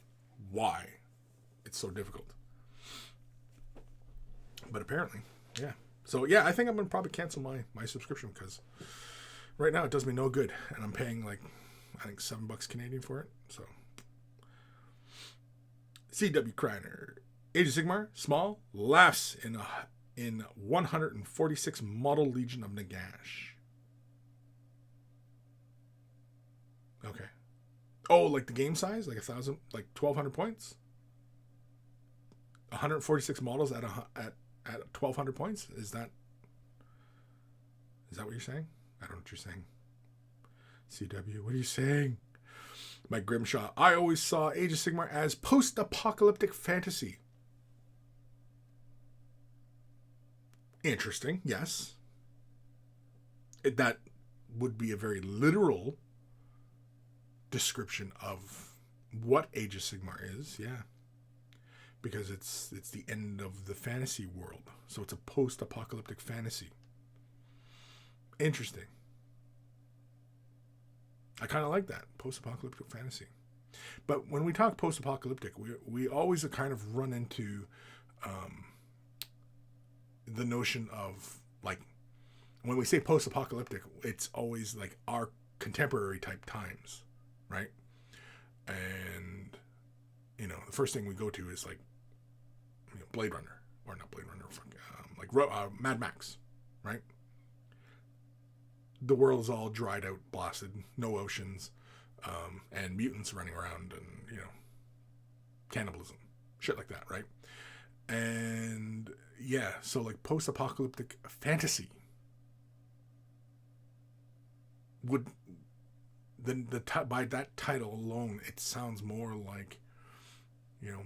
why it's so difficult. But apparently, yeah. So yeah, I think I'm going to probably cancel my subscription because right now it does me no good. And I'm paying like, I think $7 Canadian for it. So CW Kreiner. Age of Sigmar, small, laughs in 146 Model Legion of Nagash. Okay. Oh, like the game size? Like 1,000, like 1,200 points? 146 models at 1,200 points? Is that what you're saying? I don't know what you're saying. CW, what are you saying? Mike Grimshaw, I always saw Age of Sigmar as post-apocalyptic fantasy. Interesting, yes. That would be a very literal description of what Age of Sigmar is, yeah. Because it's the end of the fantasy world. So it's a post-apocalyptic fantasy. Interesting. I kind of like that, post-apocalyptic fantasy. But when we talk post-apocalyptic, we always kind of run into the notion of, like, when we say post-apocalyptic, it's always like our contemporary type times, right? And, you know, the first thing we go to is like, you know, Blade Runner, or not Blade Runner, Mad Max, right? The world is all dried out, blasted, no oceans, and mutants running around, and, you know, cannibalism, shit like that, right? And yeah, so like post-apocalyptic fantasy would by that title alone, it sounds more like, you know,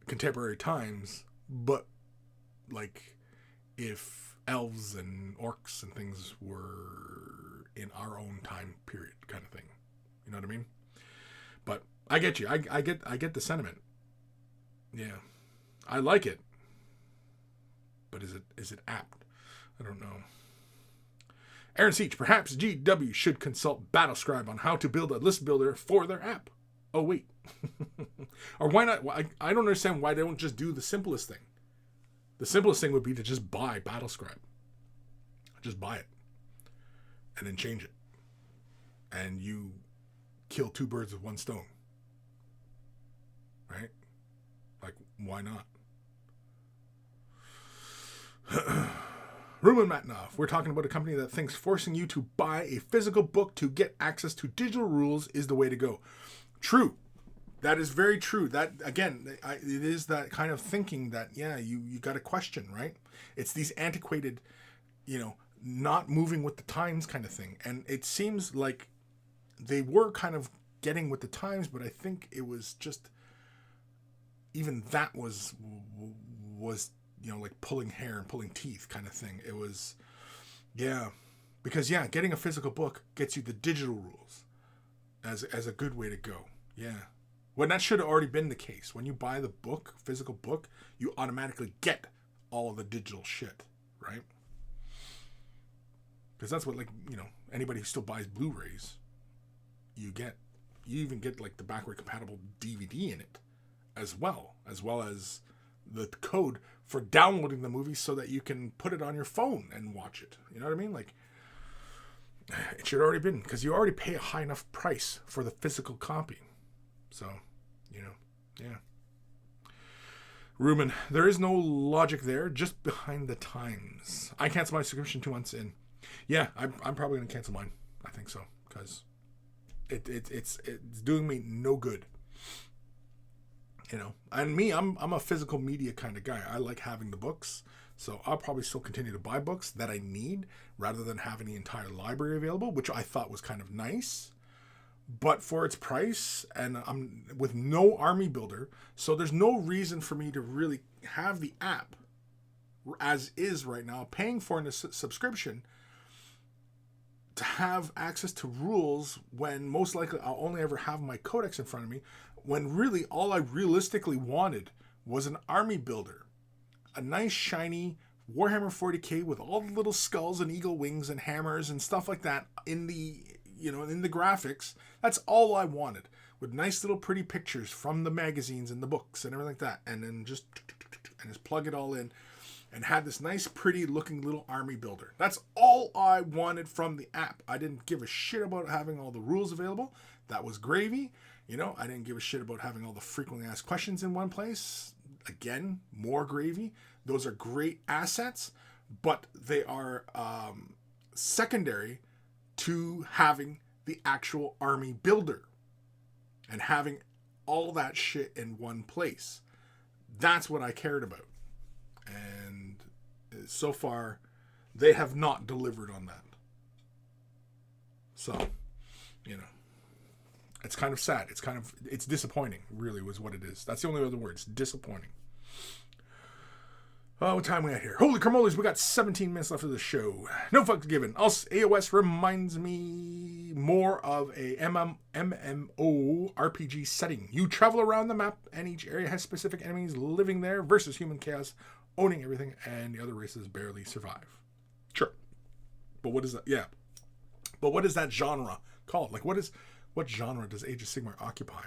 contemporary times, but like if elves and orcs and things were in our own time period, kind of thing. You know what I mean? But I get you. I get the sentiment. Yeah, I like it. But is it apt? I don't know. Aaron Seach, perhaps GW should consult Battlescribe on how to build a list builder for their app. Oh, wait. Or why not? I don't understand why they don't just do the simplest thing. The simplest thing would be to just buy Battlescribe. Just buy it. And then change it. And you kill two birds with one stone. Right? Like, why not? Ruben Matnoff, we're talking about a company that thinks forcing you to buy a physical book to get access to digital rules is the way to go. True. That is very true. That, again, it is that kind of thinking that, yeah, you got to question, right? It's these antiquated, you know, not moving with the times kind of thing. And it seems like they were kind of getting with the times, but I think it was just, even that was you know, like pulling hair and pulling teeth kind of thing. It was, yeah. Because, yeah, getting a physical book gets you the digital rules as a good way to go. Yeah. When that should have already been the case. When you buy the book, physical book, you automatically get all of the digital shit, right? Because that's what, like, you know, anybody who still buys Blu-rays, you even get, like, the backward compatible DVD in it as well as the code for downloading the movie so that you can put it on your phone and watch it. You know what I mean? Like, it should have already been, because you already pay a high enough price for the physical copy. So, you know, yeah. Ruben, there is no logic there, just behind the times. I canceled my subscription 2 months in. Yeah, I'm probably going to cancel mine. I think so. Because it's doing me no good. You know, and me, I'm a physical media kind of guy. I like having the books, so I'll probably still continue to buy books that I need rather than having the entire library available, which I thought was kind of nice. But for its price, and I'm with no army builder, so there's no reason for me to really have the app as is right now, paying for a subscription to have access to rules when most likely I'll only ever have my codex in front of me, when really all I realistically wanted was an army builder. A nice shiny Warhammer 40k with all the little skulls and eagle wings and hammers and stuff like that in the, you know, in the graphics. That's all I wanted, with nice little pretty pictures from the magazines and the books and everything like that, and then just plug it all in and had this nice pretty looking little army builder. That's all I wanted from the app. I didn't give a shit about having all the rules available. That was gravy. You know, I didn't give a shit about having all the frequently asked questions in one place. Again, more gravy. Those are great assets, but they are secondary to having the actual army builder and having all that shit in one place. That's what I cared about. And so far, they have not delivered on that. So, you know, it's kind of sad. It's disappointing, really, was what it is. That's the only other word. It's disappointing. What time we at here? Holy cramoles, we got 17 minutes left of the show. No fucks given. Also, AOS reminds me more of a MMO RPG setting. You travel around the map, and each area has specific enemies living there versus human chaos owning everything, and the other races barely survive. Sure. But what is that? Yeah. But what is that genre called? Like, what genre does Age of Sigmar occupy?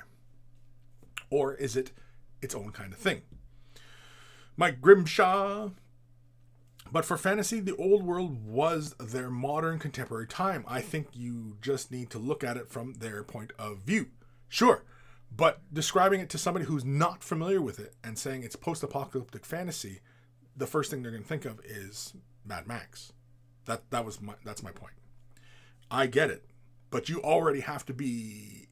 Or is it its own kind of thing? Mike Grimshaw. But for fantasy, the old world was their modern contemporary time. I think you just need to look at it from their point of view. Sure. But describing it to somebody who's not familiar with it and saying it's post-apocalyptic fantasy, the first thing they're going to think of is Mad Max. That's my point. I get it, but you already have to be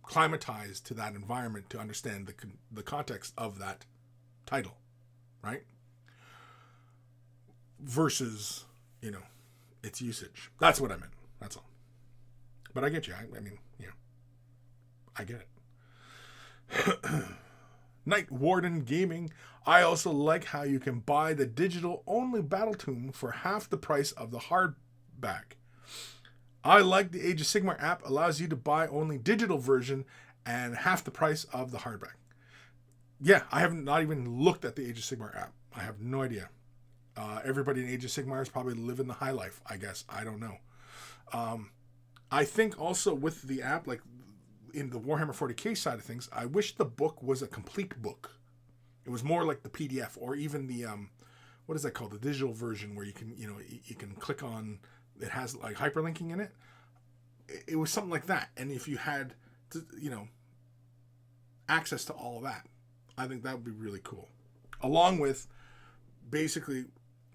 climatized to that environment to understand the context of that title, right? Versus, you know, its usage. That's what I meant. That's all. But I get you. I mean, you know, I get it. Night Warden Gaming. I also like how you can buy the digital-only Battle Tome for half the price of the hardback. I like the Age of Sigmar app. Allows you to buy only digital version and half the price of the hardback. Yeah, I have not even looked at the Age of Sigmar app. I have no idea. Everybody in Age of Sigmar is probably living the high life, I guess. I don't know. I think also with the app, like in the Warhammer 40k side of things, I wish the book was a complete book. It was more like the PDF or even the, what is that called? The digital version where you can, you know, you can click on, it has like hyperlinking in it. It was something like that. And if you had, you know, access to all of that, I think that would be really cool. Along with basically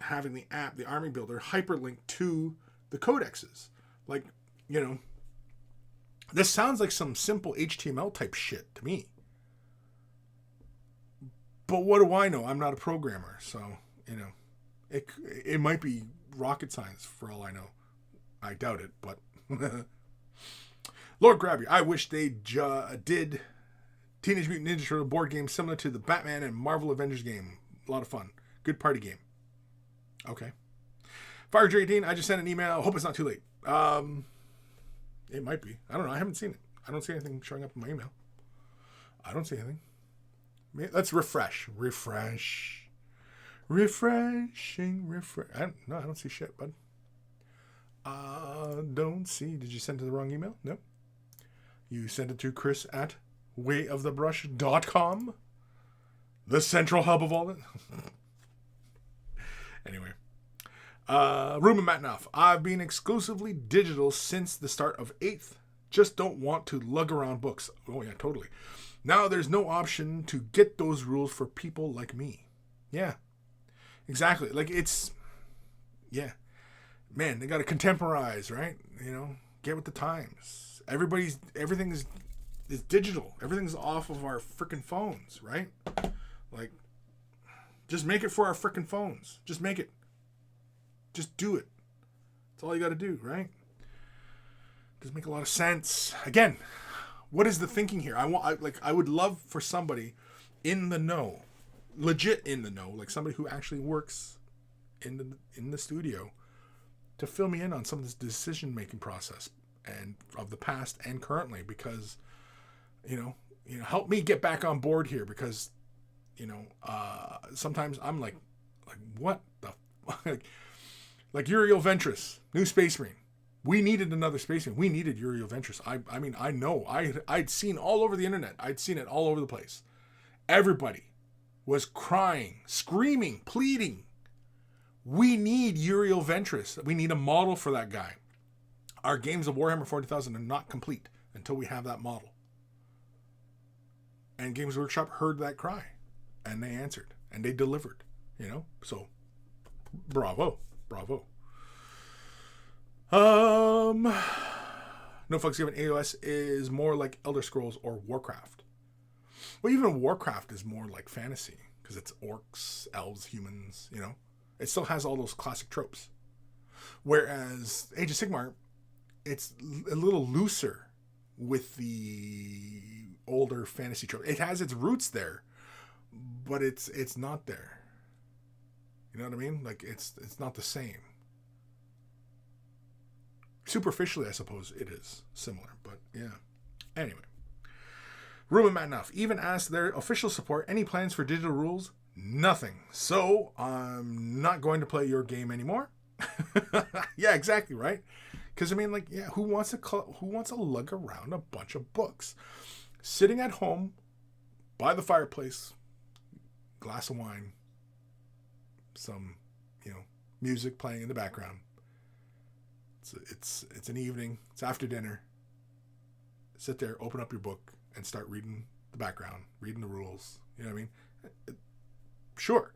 having the app, the Army Builder, hyperlink to the codexes. Like, you know, this sounds like some simple HTML type shit to me. But what do I know? I'm not a programmer, so, you know, it might be rocket science for all I know. I doubt it, but Lord Krabby, I wish they did Teenage Mutant Ninja Turtle board game similar to the Batman and Marvel Avengers game. A lot of fun. Good party game. Okay. Fire J18, I just sent an email. I hope it's not too late. It might be. I don't know. I haven't seen it. I don't see anything showing up in my email. I don't see anything. Let's refresh. Refreshing. I don't see shit, bud. Don't see. Did you send it to the wrong email? No. You sent it to Kris at wayofthebrush.com. The central hub of all that. Anyway. Ruben Matnoff. I've been exclusively digital since the start of 8th. Just don't want to lug around books. Oh yeah, totally. Now there's no option to get those rules for people like me. Yeah. Exactly. Like it's... Yeah. man, they got to contemporize, right? You know, get with the times. Everything is digital. Everything's off of our freaking phones, right? Like, just make it for our freaking phones. Just make it. Just do it. That's all you got to do, right? Doesn't make a lot of sense. Again, what is the thinking here? I would love for somebody in the know, legit in the know, like somebody who actually works in the studio, to fill me in on some of this decision making process and of the past and currently, because you know, help me get back on board here, because sometimes I'm like what the like Uriel Ventress, new Space Marine. We needed another Space Marine. We needed Uriel Ventress. I mean, I know. I'd seen all over the internet. I'd seen it all over the place. Everybody was crying, screaming, pleading. We need Uriel Ventress. We need a model for that guy. Our games of Warhammer 40,000 are not complete until we have that model. And Games Workshop heard that cry. And they answered. And they delivered. So, bravo. Bravo. No Fucks Given AOS is more like Elder Scrolls or Warcraft. Well, even Warcraft is more like fantasy, because it's orcs, elves, humans, It still has all those classic tropes. Whereas Age of Sigmar, it's a little looser with the older fantasy trope. It has its roots there, but it's not there. You know what I mean? Like, it's not the same. Superficially, I suppose it is similar, but yeah. Anyway. Ruben Matnoff even asked their official support, any plans for digital rules? Nothing. So, I'm not going to play your game anymore. Yeah, exactly, right? Because, I mean, like, yeah, who wants to lug around a bunch of books? Sitting at home, by the fireplace, glass of wine, some, music playing in the background. It's an evening. It's after dinner. Sit there, open up your book, and start reading the background, reading the rules. You know what I mean? Sure.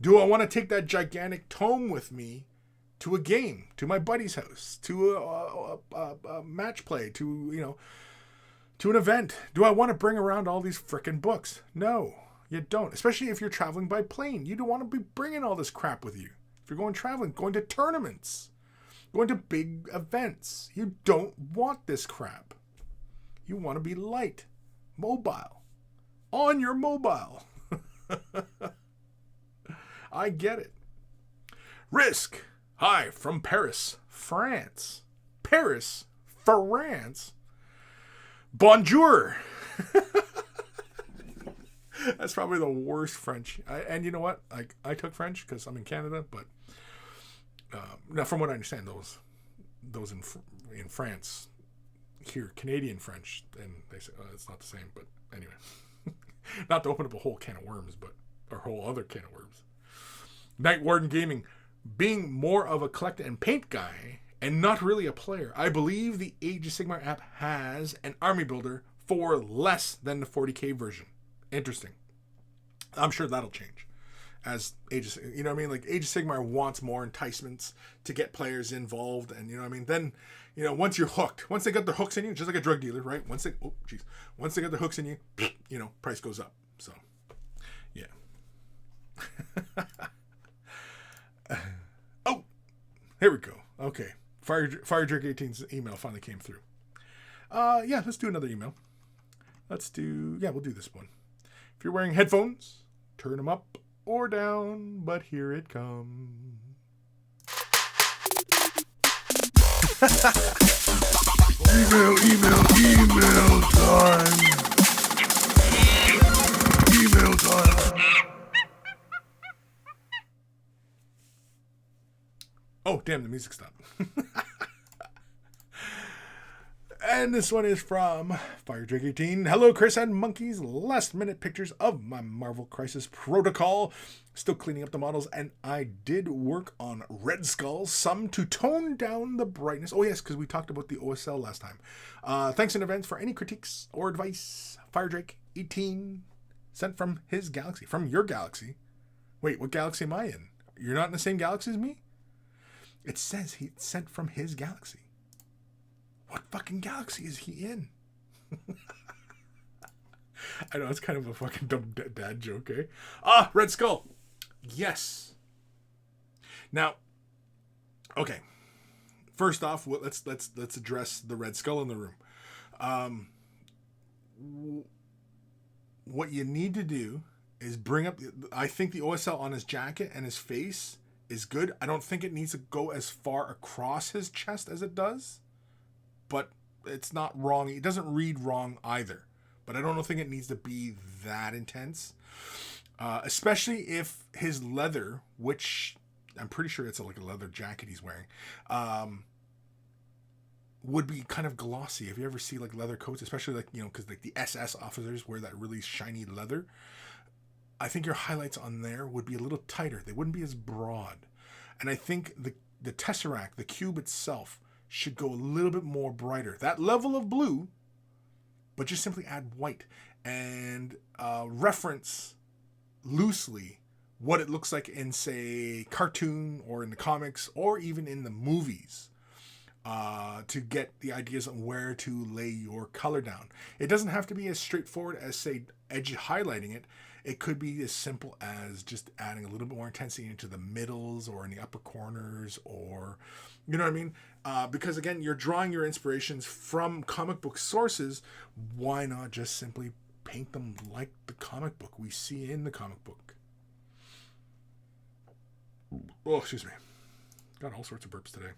Do I want to take that gigantic tome with me to a game, to my buddy's house, to a match play, to an event? Do I want to bring around all these frickin' books? No, you don't. Especially if you're traveling by plane. You don't want to be bringing all this crap with you. If you're going traveling, going to tournaments, going to big events, you don't want this crap. You want to be light, mobile, on your mobile. I get it. Risk. Hi, from Paris, France. Paris, France. Bonjour. That's probably the worst French. And you know what? I took French because I'm in Canada, but now from what I understand, those in France hear Canadian French, and they say it's not the same. But anyway, not to open up a whole can of worms, or a whole other can of worms. Night Warden Gaming, being more of a collect and paint guy and not really a player, I believe the Age of Sigmar app has an army builder for less than the 40k version. Interesting. I'm sure that'll change as Age of, you know what I mean? Like, Age of Sigmar wants more enticements to get players involved, and you know what I mean? Then, once you're hooked, once they got their hooks in you, just like a drug dealer, right? Once they got their hooks in you, price goes up. So, yeah. Oh, here we go. Okay. Fire Jerk 18's email finally came through. Yeah, let's do another email. We'll do this one. If you're wearing headphones, turn them up or down, but here it comes. email time. Email time. Oh, damn, the music stopped. And this one is from Fire Drake 18. Hello, Kris and Monkeys. Last minute pictures of my Marvel Crisis Protocol. Still cleaning up the models, and I did work on Red Skull, some to tone down the brightness. Oh, yes, because we talked about the OSL last time. Thanks in advance for any critiques or advice. Fire Drake 18, sent from his galaxy. From your galaxy. Wait, what galaxy am I in? You're not in the same galaxy as me? It says he sent from his galaxy. What fucking galaxy is he in? I know, it's kind of a fucking dumb dad joke, eh? Ah, Red Skull. Yes. Now, okay. First off, let's address the Red Skull in the room. What you need to do is bring up. I think the OSL on his jacket and his face is good. I don't think it needs to go as far across his chest as it does, but it's not wrong. It doesn't read wrong either. But I don't think it needs to be that intense, especially if his leather, which I'm pretty sure it's like a leather jacket he's wearing, would be kind of glossy. If you ever see like leather coats, especially like, you know, because like the SS officers wear that really shiny leather, I think your highlights on there would be a little tighter. They wouldn't be as broad. And I think the Tesseract, the cube itself, should go a little bit more brighter. That level of blue, but just simply add white and reference loosely what it looks like in, say, cartoon or in the comics or even in the movies to get the ideas on where to lay your color down. It doesn't have to be as straightforward as, say, edge highlighting it. It could be as simple as just adding a little bit more intensity into the middles or in the upper corners, or, you know what I mean? Because again, you're drawing your inspirations from comic book sources. Why not just simply paint them like the comic book we see in the comic book? Oh, excuse me. Got all sorts of burps today.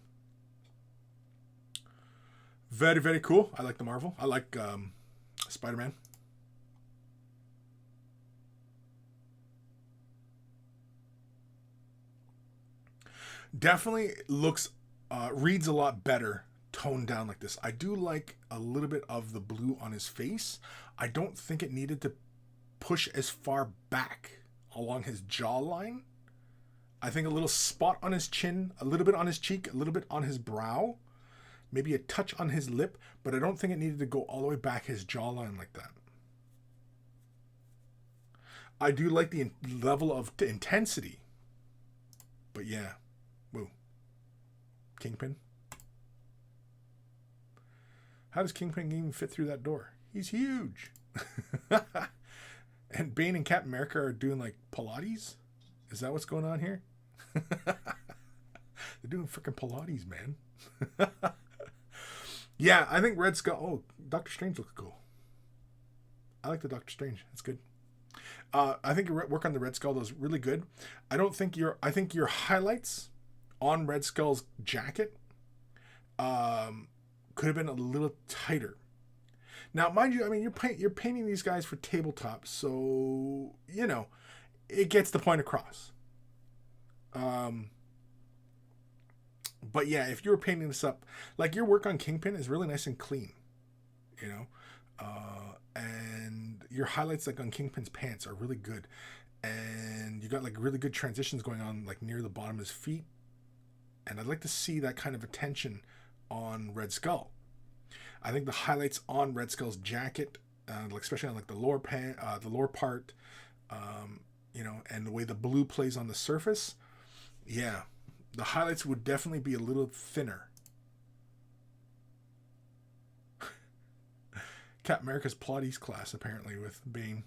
Very, very cool. I like the Marvel. I like Spider-Man. Definitely looks, reads a lot better toned down like this. I do like a little bit of the blue on his face. I don't think it needed to push as far back along his jawline. I think a little spot on his chin, a little bit on his cheek, a little bit on his brow, maybe a touch on his lip, but I don't think it needed to go all the way back his jawline like that. I do like the level of intensity, but yeah. Whoa. Kingpin? How does Kingpin even fit through that door? He's huge. And Bane and Captain America are doing like Pilates? Is that what's going on here? They're doing freaking Pilates, man. Yeah, I think Red Skull. Oh, Doctor Strange looks cool. I like the Doctor Strange. That's good. I think your work on the Red Skull was really good. I think your highlights on Red Skull's jacket could have been a little tighter. Now, mind you, I mean, you're painting these guys for tabletop, so, you know, it gets the point across. But yeah, if you were painting this up, like your work on Kingpin is really nice and clean, you know, and your highlights like on Kingpin's pants are really good, and you got like really good transitions going on like near the bottom of his feet, and I'd like to see that kind of attention on Red Skull. I think the highlights on Red Skull's jacket, like especially on like the lower part, you know, and the way the blue plays on the surface, yeah, the highlights would definitely be a little thinner. Captain America's Pilates class, apparently, with Bane.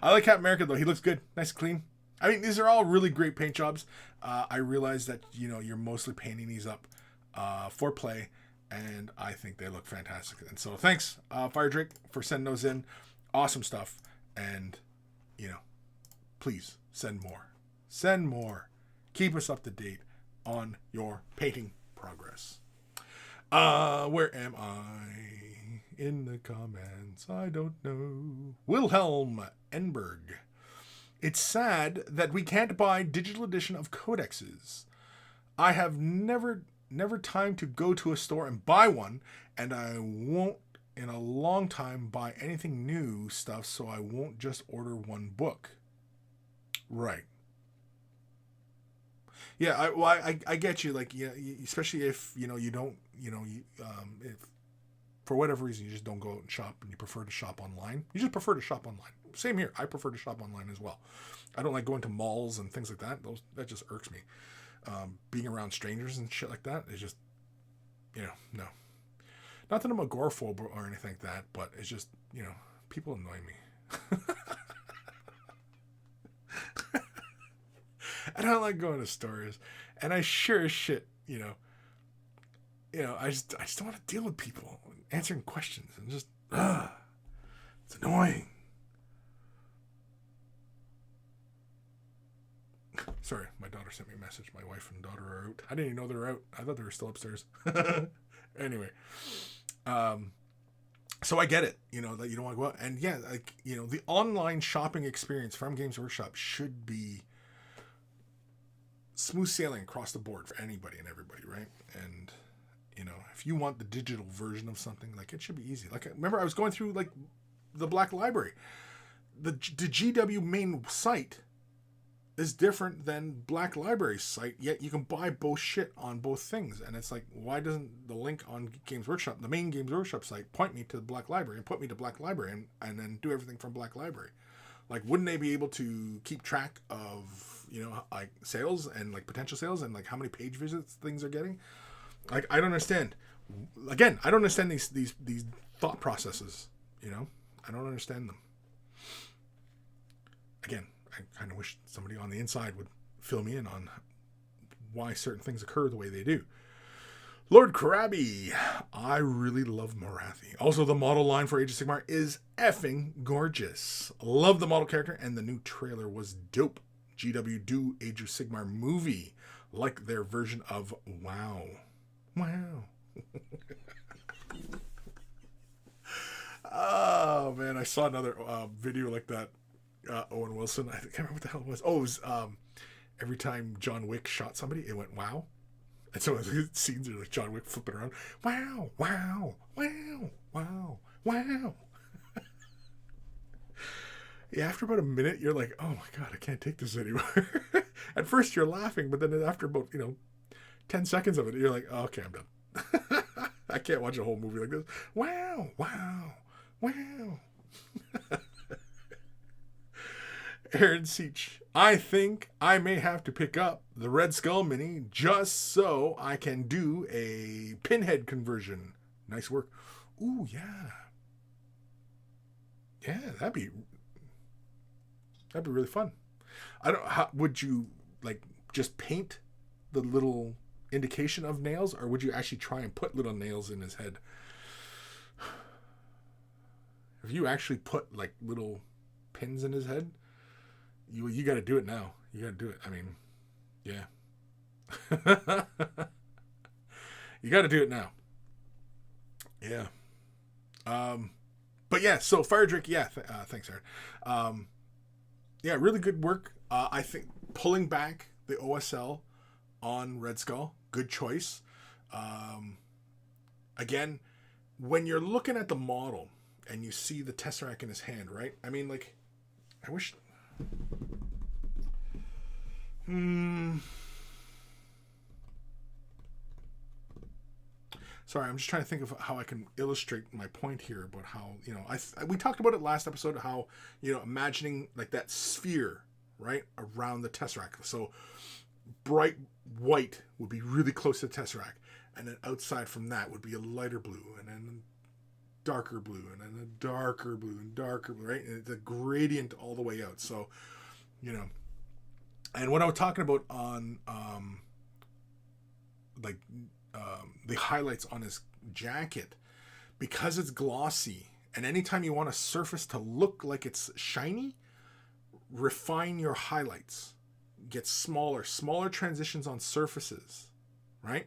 I like Captain America, though. He looks good. Nice and clean. I mean, these are all really great paint jobs. I realize that, you know, you're mostly painting these up for play, and I think they look fantastic. And so thanks, Fire Drake, for sending those in. Awesome stuff. And, you know, please send more. Send more. Keep us up to date on your painting progress. Where am I? In the comments. I don't know. Wilhelm Enberg. It's sad that we can't buy digital edition of codexes. I have never time to go to a store and buy one, and I won't in a long time buy anything new stuff, so I won't just order one book. Right. Yeah, I get you. Like, yeah, especially if, you know, you don't, you know, if for whatever reason you just don't go out and shop and you prefer to shop online. You just prefer to shop online. Same here. I prefer to shop online as well. I don't like going to malls and things like that. That just irks me. Being around strangers and shit like that is just, no. Not that I'm agoraphobe or anything like that, but it's just, people annoy me. And I don't like going to stores. And I sure as shit, I just don't want to deal with people answering questions and just, it's annoying. Sorry, my daughter sent me a message. My wife and daughter are out. I didn't even know they were out. I thought they were still upstairs. Anyway, so I get it, that you don't want to go out. And yeah, the online shopping experience from Games Workshop should be smooth sailing across the board for anybody and everybody, right? And, if you want the digital version of something, it should be easy. Remember I was going through, the Black Library. The GW main site is different than Black Library's site, yet you can buy both shit on both things. And it's why doesn't the link on Games Workshop, the main Games Workshop site, point me to the Black Library and put me to Black Library and then do everything from Black Library? Wouldn't they be able to keep track of, sales and potential sales and how many page visits things are getting? I don't understand. Again, I don't understand these thought processes, I don't understand them. Again, I kind of wish somebody on the inside would fill me in on why certain things occur the way they do. Lord Krabby, I really love Morathi. Also, the model line for Age of Sigmar is effing gorgeous. Love the model character, and the new trailer was dope. GW do Age of Sigmar movie, like their version of WoW. Wow. Oh, man, I saw another video like that. Owen Wilson, I can't remember what the hell it was. Oh, it was every time John Wick shot somebody, it went wow. And so the scenes are John Wick flipping around. Wow, wow, wow, wow, wow. Yeah, after about a minute, you're like, oh my God, I can't take this anymore. At first you're laughing, but then after about, 10 seconds of it, you're like, oh, okay, I'm done. I can't watch a whole movie like this. Wow, wow, wow. Aaron Seach, I think I may have to pick up the Red Skull Mini just so I can do a pinhead conversion. Nice work. Ooh, yeah. Yeah, that'd be really fun. Would you just paint the little indication of nails, or would you actually try and put little nails in his head? If you actually put little pins in his head, you got to do it now. You got to do it. I mean, yeah. You got to do it now. Yeah. But yeah, so Fire Drake, yeah, thanks, Aaron. Yeah, really good work. I think pulling back the OSL on Red Skull, good choice. Again, when you're looking at the model and you see the Tesseract in his hand, right? I mean, I wish... Sorry, I'm just trying to think of how I can illustrate my point here about how, we talked about it last episode, how, imagining that sphere, right, around the Tesseract. So bright white would be really close to the Tesseract, and then outside from that would be a lighter blue, and then darker blue, and then a darker blue, and darker blue, right? And it's a gradient all the way out. So, and what I was talking about on, the highlights on his jacket, because it's glossy, and anytime you want a surface to look like it's shiny, refine your highlights. Get smaller transitions on surfaces, right?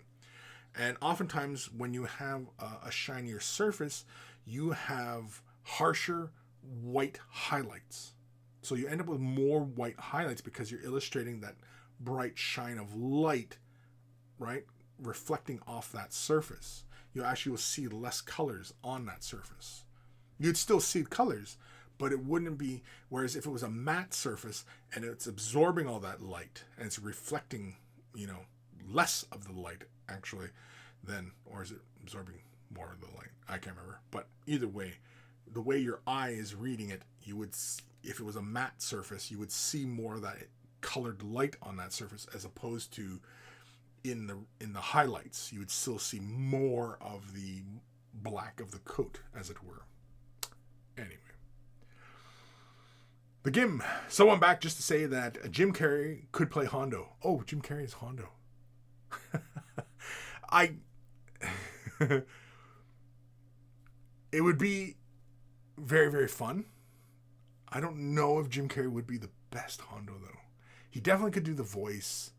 And oftentimes when you have a shinier surface, you have harsher white highlights. So you end up with more white highlights because you're illustrating that bright shine of light, right? Reflecting off that surface. You actually will see less colors on that surface. You'd still see colors, but it wouldn't be, whereas if it was a matte surface and it's absorbing all that light and it's reflecting, less of the light actually, then, or is it absorbing more of the light? I can't remember. But either way, the way your eye is reading it, you would if it was a matte surface, you would see more of that colored light on that surface, as opposed to in the highlights, you would still see more of the black of the coat, as it were. Anyway. The Gim. Someone back just to say that Jim Carrey could play Hondo. Oh, Jim Carrey is Hondo. It would be very, very fun. I don't know if Jim Carrey would be the best Hondo, though. He definitely could do the voice.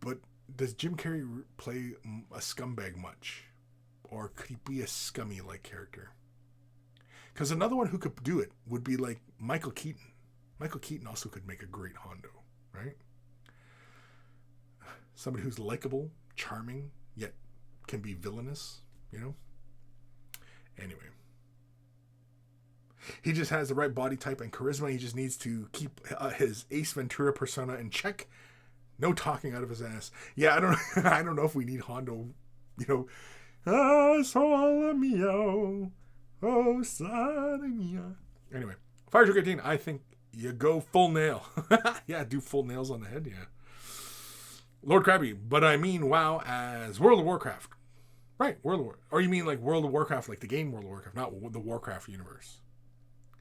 But does Jim Carrey play a scumbag much? Or could he be a scummy-like character? Because another one who could do it would be like Michael Keaton. Michael Keaton also could make a great Hondo, right? Somebody who's likable, charming, yet can be villainous, you know? Anyway. He just has the right body type and charisma. He just needs to keep his Ace Ventura persona in check. No talking out of his ass. Yeah, I don't know if we need Hondo, you know. Ah, sola mio. Oh, sada mia. Anyway, Fire Joke 18, I think you go full nail. Yeah, do full nails on the head, yeah. Lord Krabby, but I mean WoW as World of Warcraft. Right, World of Warcraft. Or you mean like World of Warcraft, like the game World of Warcraft, not the Warcraft universe.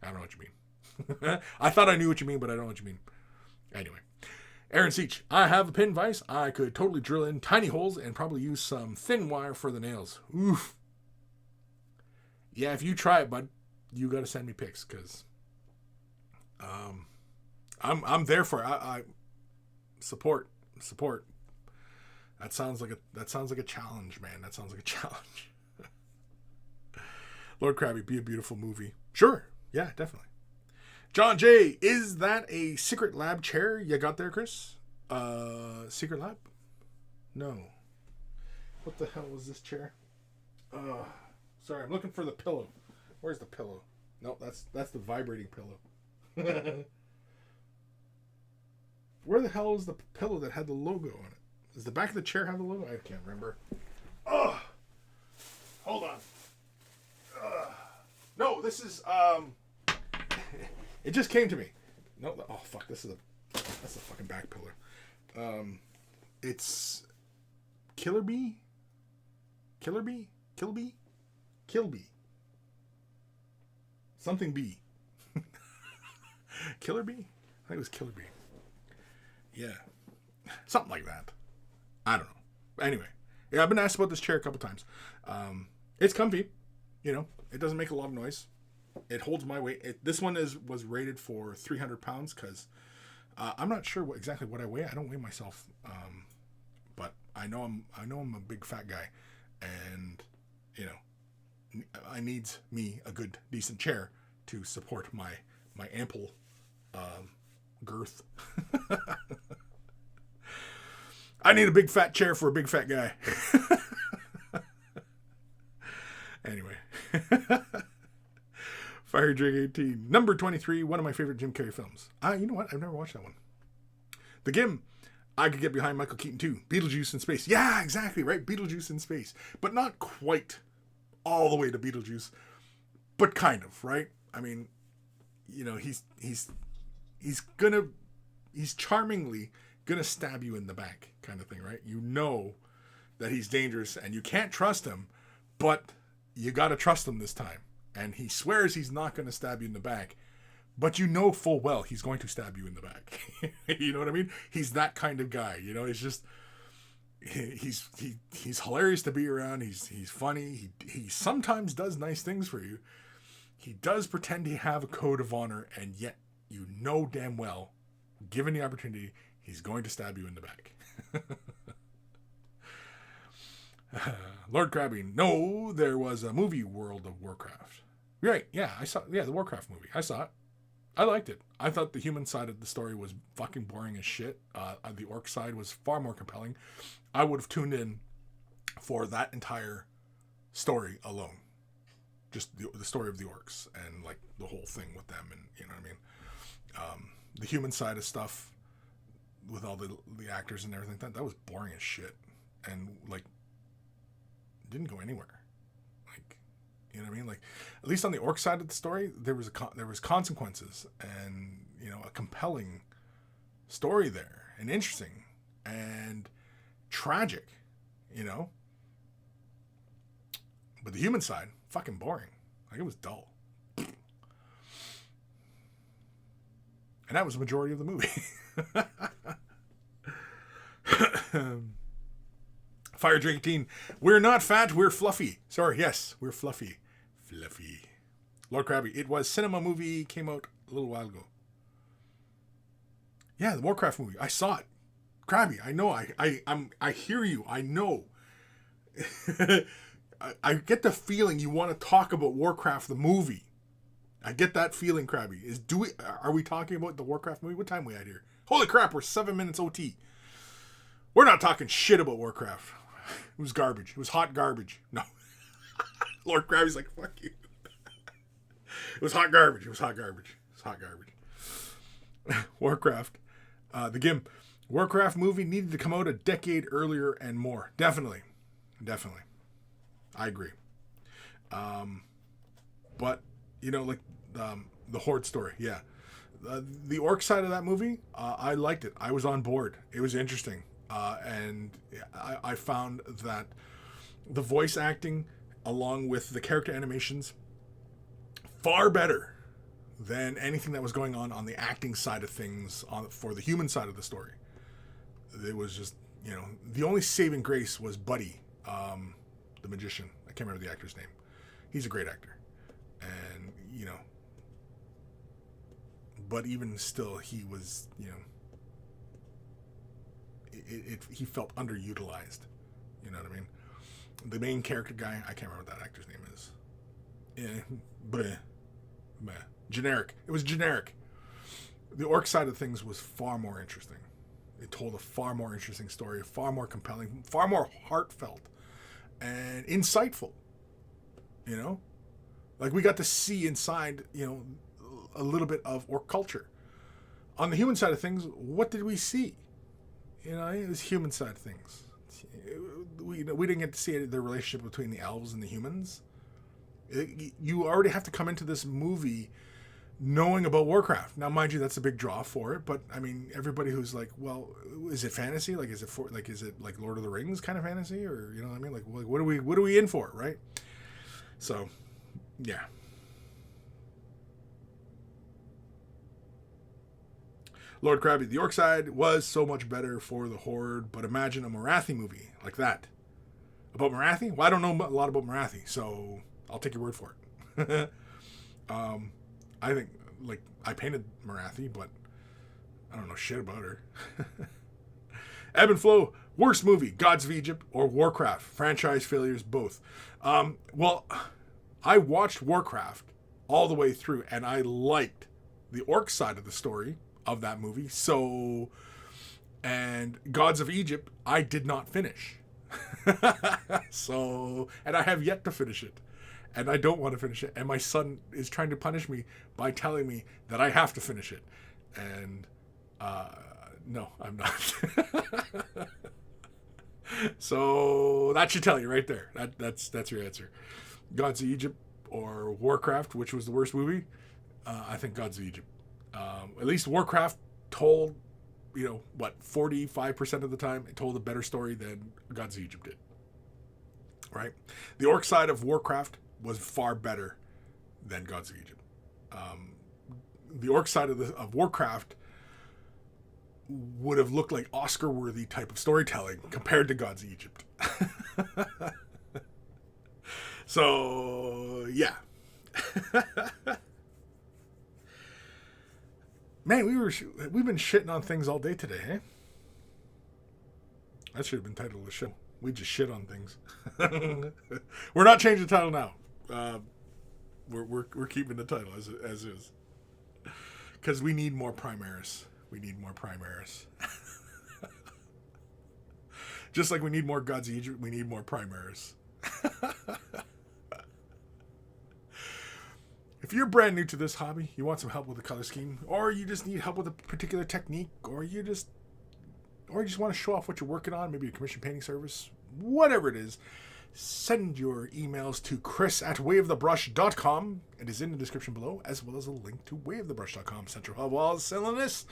I don't know what you mean. I thought I knew what you mean, but I don't know what you mean. Anyway. Aaron Seach, I have a pin vise. I could totally drill in tiny holes and probably use some thin wire for the nails. Oof. Yeah, if you try it, bud, you got to send me pics, because I'm there for it. I support. That sounds like a challenge, man. That sounds like a challenge. Lord Krabby, be a beautiful movie. Sure. Yeah, definitely. John J, is that a secret lab chair you got there, Kris? Secret lab? No. What the hell was this chair? Sorry, I'm looking for the pillow. Where's the pillow? No, that's the vibrating pillow. Where the hell is the pillow that had the logo on it? Does the back of the chair have the logo? I can't remember. Oh, hold on. No, this is it just came to me. No, oh fuck, that's a fucking back pillar. It's Killer Bee. Something Bee. Killer Bee? I think it was Killer Bee. Yeah. Something like that. I don't know. Anyway. Yeah, I've been asked about this chair a couple times. It's comfy. You know, it doesn't make a lot of noise. It holds my weight. This one was rated for 300 pounds because I'm not sure exactly what I weigh. I don't weigh myself. But I know I'm a big fat guy. And, you know, I needs me a good, decent chair to support my ample girth. I need a big fat chair for a big fat guy. Anyway. Fire Drake 18. Number 23, one of my favorite Jim Carrey films. You know what? I've never watched that one. The Gim. I could get behind Michael Keaton too. Beetlejuice in space. Yeah, exactly, right? Beetlejuice in space. But not quite all the way to Beetlejuice. But kind of, right? I mean, you know, he's charmingly gonna stab you in the back, kind of thing, right? You know that he's dangerous and you can't trust him, but you gotta trust him this time. And he swears he's not gonna stab you in the back, but you know full well he's going to stab you in the back. You know what I mean? He's that kind of guy. You know, it's just he's hilarious to be around. He's funny. He sometimes does nice things for you. He does pretend to have a code of honor, and yet you know damn well, given the opportunity, he's going to stab you in the back. Lord Krabby, no, there was a movie, World of Warcraft. Right, yeah, I saw. Yeah, the Warcraft movie. I saw it. I liked it. I thought the human side of the story was fucking boring as shit. The orc side was far more compelling. I would have tuned in for that entire story alone. Just the story of the orcs and like the whole thing with them, and you know what I mean. The human side of stuff with all the actors and everything, that was boring as shit, and like didn't go anywhere. Like, You know what I mean? Like, at least on the orc side of the story, there was consequences and, you know, a compelling story there, and interesting and tragic, you know. But the human side, fucking boring. Like, it was dull. And that was the majority of the movie. Fire Drink Teen. We're not fat, we're fluffy. Sorry, yes, we're fluffy. Fluffy. Lord Krabby. It was cinema movie, came out a little while ago. Yeah, the Warcraft movie. I saw it. Krabby, I know. I hear you. I know. I get the feeling you want to talk about Warcraft the movie. I get that feeling, Krabby. Are we talking about the Warcraft movie? What time are we at here? Holy crap, we're 7 minutes OT. We're not talking shit about Warcraft. It was garbage. It was hot garbage. No. Lord Krabby's like, fuck you. It was hot garbage. It was hot garbage. It was hot garbage. Warcraft. The GIMP. Warcraft movie needed to come out a decade earlier and more. Definitely. Definitely. I agree. But, you know, like the Horde story. Yeah. The orc side of that movie, I liked it. I was on board. It was interesting. And I found that the voice acting, along with the character animations, far better than anything that was going on the acting side of things for the human side of the story. It was just, you know, the only saving grace was Buddy, the magician. I can't remember the actor's name. He's a great actor. And, you know, but even still, he was, you know, he felt underutilized. You know what I mean? The main character guy, I can't remember what that actor's name is. Generic. It was generic. The orc side of things was far more interesting. It told a far more interesting story, far more compelling, far more heartfelt, and insightful. You know? Like, we got to see inside, you know, a little bit of orc culture. On the human side of things, what did we see? You know, it was human side of things. We didn't get to see the relationship between the elves and the humans. You already have to come into this movie knowing about Warcraft. Now, mind you, that's a big draw for it. But I mean, everybody who's like, well, is it fantasy? Like, is it like Lord of the Rings kind of fantasy, or you know what I mean? Like, what are we in for, right? So, yeah. Lord Krabby, the orc side was so much better for the Horde, but imagine a Morathi movie like that. About Morathi? Well, I don't know a lot about Morathi, so I'll take your word for it. I think, like, I painted Morathi, but I don't know shit about her. Evan Belleau, worst movie, Gods of Egypt or Warcraft? Franchise failures, both. Well, I watched Warcraft all the way through, and I liked the orc side of the story of that movie. So, and Gods of Egypt, I did not finish. So, and I have yet to finish it. And I don't want to finish it. And my son is trying to punish me by telling me that I have to finish it. And, no, I'm not. So, that should tell you right there. That's your answer. Gods of Egypt or Warcraft, which was the worst movie? I think Gods of Egypt. At least Warcraft told, 45% of the time, it told a better story than Gods of Egypt did. Right? The orc side of Warcraft was far better than Gods of Egypt. The orc side of Warcraft would have looked like Oscar-worthy type of storytelling compared to Gods of Egypt. So, yeah. Man, we've been shitting on things all day today, eh? That should have been titled the show. We just shit on things. We're not changing the title now. We're keeping the title as is. Because we need more Primaris. We need more Primaris. Just like we need more Gods of Egypt, we need more Primaris. If you're brand new to this hobby, you want some help with the color scheme, or you just need help with a particular technique, or you just want to show off what you're working on, maybe a commission painting service, whatever it is, send your emails to Kris@wavethebrush.com. It is in the description below, as well as a link to wavethebrush.com. Central hub of all this silliness.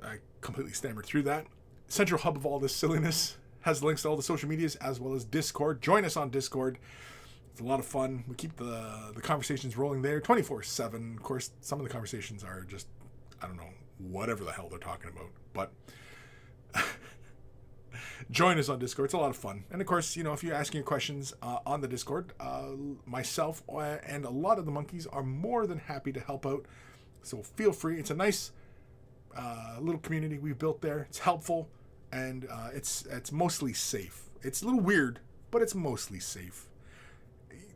I completely stammered through that. Central hub of all this silliness has links to all the social medias, as well as Discord. Join us on Discord. It's a lot of fun. We keep the conversations rolling there 24/7. Of course, some of the conversations are just, I don't know, whatever the hell they're talking about. But join us on Discord. It's a lot of fun. And of course, you know, if you're asking your questions on the Discord, myself and a lot of the monkeys are more than happy to help out. So feel free. It's a nice little community we've built there. It's helpful, and it's mostly safe. It's a little weird, but it's mostly safe.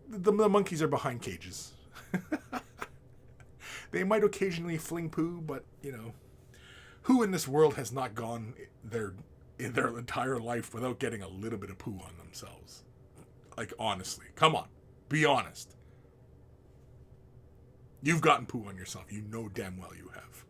The monkeys are behind cages. They might occasionally fling poo, but, you know, who in this world has not gone in their entire life without getting a little bit of poo on themselves? Like, honestly, come on, be honest. You've gotten poo on yourself. You know damn well you have.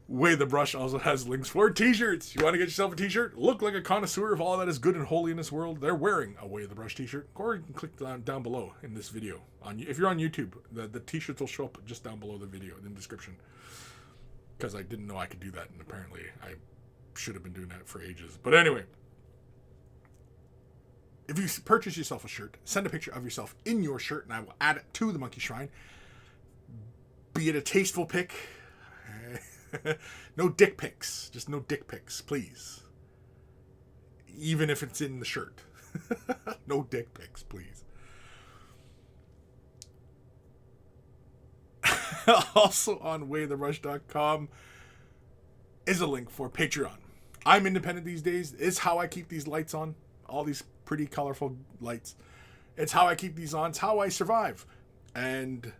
Way the Brush also has links for t-shirts. You want to get yourself a t-shirt? Look like a connoisseur of all that is good and holy in this world. They're wearing a Way the Brush t-shirt. Or you can click down below in this video. If you're on YouTube, the t-shirts will show up just down below the video in the description. Because I didn't know I could do that, and apparently I should have been doing that for ages. But anyway, if you purchase yourself a shirt, send a picture of yourself in your shirt, and I will add it to the Monkey Shrine. Be it a tasteful pic. No dick pics. Just no dick pics, please. Even if it's in the shirt. No dick pics, please. Also on waythebrush.com is a link for Patreon. I'm independent these days. It's how I keep these lights on. All these pretty colorful lights. It's how I keep these on. It's how I survive. And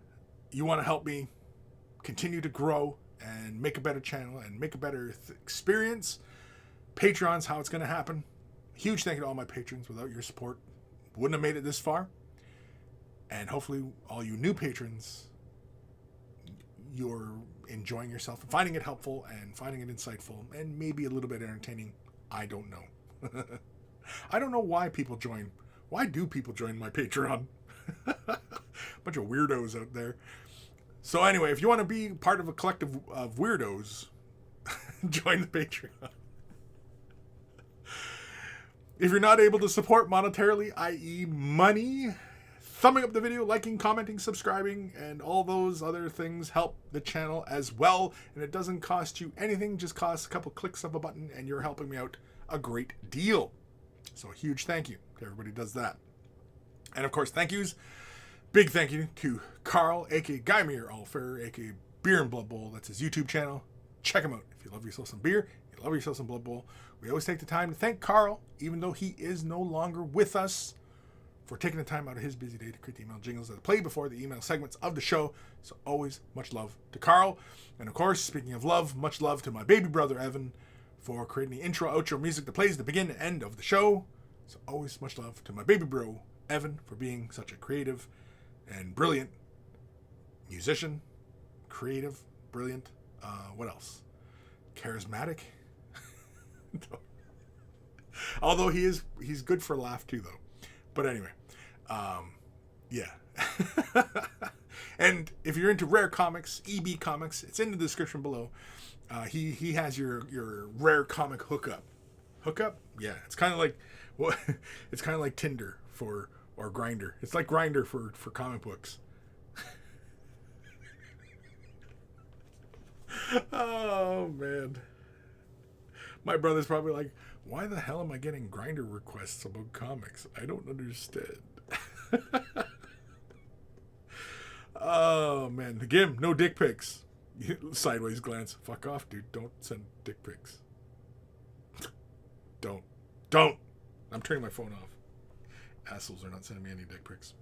you want to help me continue to grow and make a better channel and make a better experience. Patreon's how it's going to happen. Huge thank you to all my patrons. Without your support, wouldn't have made it this far. And hopefully all you new patrons, you're enjoying yourself and finding it helpful and finding it insightful and maybe a little bit entertaining. I don't know. I don't know why people join. Why do people join my Patreon? Bunch of weirdos out there. So anyway, if you want to be part of a collective of weirdos, join the Patreon. If you're not able to support monetarily, i.e. money, thumbing up the video, liking, commenting, subscribing, and all those other things help the channel as well. And it doesn't cost you anything, just costs a couple clicks of a button, and you're helping me out a great deal. So a huge thank you to everybody who does that. And of course, thank yous. Big thank you to Carl, a.k.a. Guymere Allfair, a.k.a. Beer and Blood Bowl. That's his YouTube channel. Check him out. If you love yourself some beer, you love yourself some Blood Bowl. We always take the time to thank Carl, even though he is no longer with us, for taking the time out of his busy day to create the email jingles that play before the email segments of the show. So always much love to Carl. And of course, speaking of love, much love to my baby brother, Evan, for creating the intro, outro music that plays the begin and end of the show. So always much love to my baby bro, Evan, for being such a creative and brilliant musician. Creative, brilliant, what else? Charismatic. Although he's good for a laugh too, though. But anyway, yeah. And if you're into rare comics, EB Comics, it's in the description below. He has your rare comic hookup. Hookup? Yeah, it's kind of like it's kind of like Tinder or Grindr. It's like Grindr for comic books. Oh man, my brother's probably like, why the hell am I getting Grindr requests about comics? I don't understand. Oh man, again, no dick pics. Sideways glance. Fuck off, dude. Don't send dick pics. Don't. I'm turning my phone off. Assholes are not sending me any dick pics.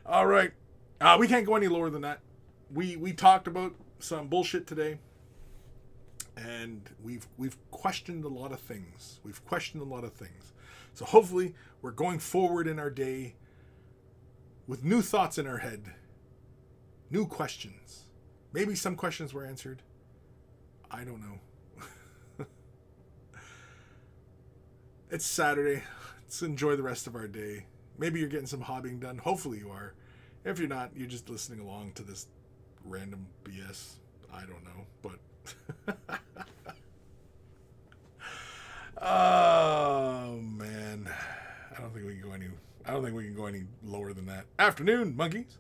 All right. We can't go any lower than that. We talked about some bullshit today, and we've questioned a lot of things. So hopefully we're going forward in our day with new thoughts in our head, new questions. Maybe some questions were answered. I don't know. It's Saturday. Let's enjoy the rest of our day. Maybe you're getting some hobbying done. Hopefully you are. If you're not, you're just listening along to this random BS. I don't know, but oh man, I don't think we can go any lower than that. Afternoon, monkeys.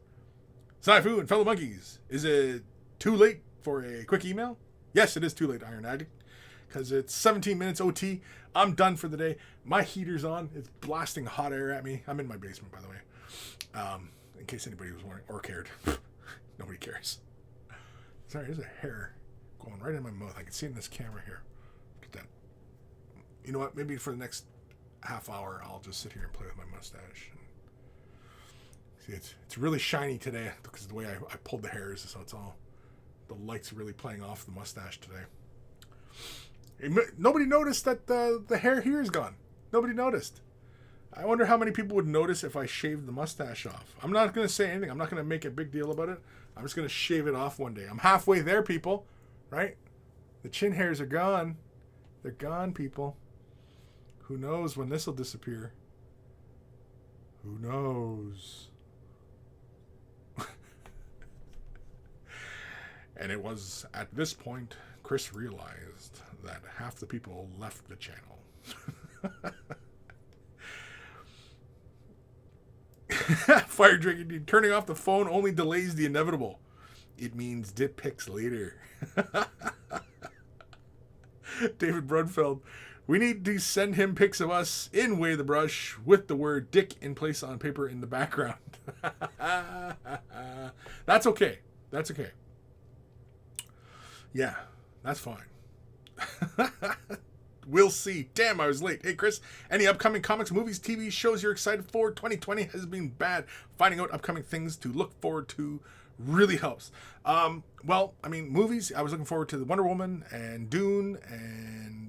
Sci-Fu and fellow monkeys. Is it too late for a quick email? Yes, it is too late, Iron Addict, because it's 17 minutes OT. I'm done for the day. My heater's on. It's blasting hot air at me. I'm in my basement, by the way. In case anybody was wondering or cared. Nobody cares. Sorry, there's a hair going right in my mouth. I can see it in this camera here. Look at that. You know what? Maybe for the next half hour, I'll just sit here and play with my mustache. See, it's really shiny today because of the way I pulled the hairs, so it's all, the light's really playing off the mustache today. Nobody noticed that the hair here is gone. Nobody noticed. I wonder how many people would notice if I shaved the mustache off. I'm not going to say anything. I'm not going to make a big deal about it. I'm just going to shave it off one day. I'm halfway there, people. Right? The chin hairs are gone. They're gone, people. Who knows when this will disappear? Who knows? And it was at this point Kris realized that half the people left the channel. Fire Drinking Dude, turning off the phone only delays the inevitable. It means dip pics later. David Brunfeld, we need to send him pics of us in Way the Brush with the word dick in place on paper in the background. That's okay. That's okay. Yeah, that's fine. We'll see. Damn, I was late. Hey, Kris, any upcoming comics, movies, TV shows you're excited for? 2020 has been bad. Finding out upcoming things to look forward to really helps. Well, I mean, movies, I was looking forward to the Wonder Woman and Dune and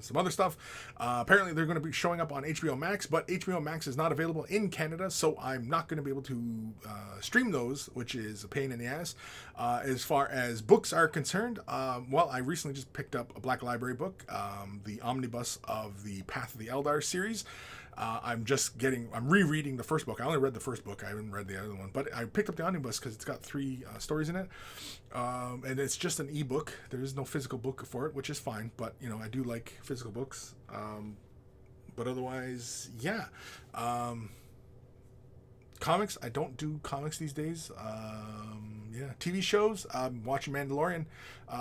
some other stuff. Apparently, they're going to be showing up on HBO Max, but HBO Max is not available in Canada, so I'm not going to be able to stream those, which is a pain in the ass. As far as books are concerned, well, I recently just picked up a Black Library book, the omnibus of the Path of the Eldar series. I'm rereading the first book. I only read the first book. I haven't read the other one. But I picked up the omnibus because it's got 3 stories in it. And it's just an ebook. There is no physical book for it, which is fine. But, you know, I do like physical books. But otherwise, yeah. Comics, I don't do comics these days. Yeah, TV shows, I'm watching Mandalorian.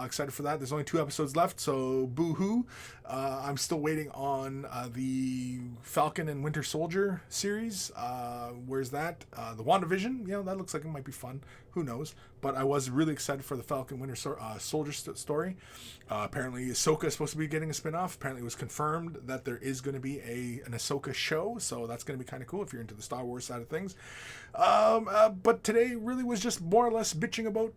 Excited for that. There's only 2 episodes left, so boo-hoo. I'm still waiting on the Falcon and Winter Soldier series. Where's that? The WandaVision, you know, that looks like it might be fun. Who knows? But I was really excited for the Falcon Winter Soldier story. Apparently, Ahsoka is supposed to be getting a spin-off. Apparently, it was confirmed that there is going to be an Ahsoka show, so that's going to be kind of cool if you're into the Star Wars side of things. But today really was just more or less bitching about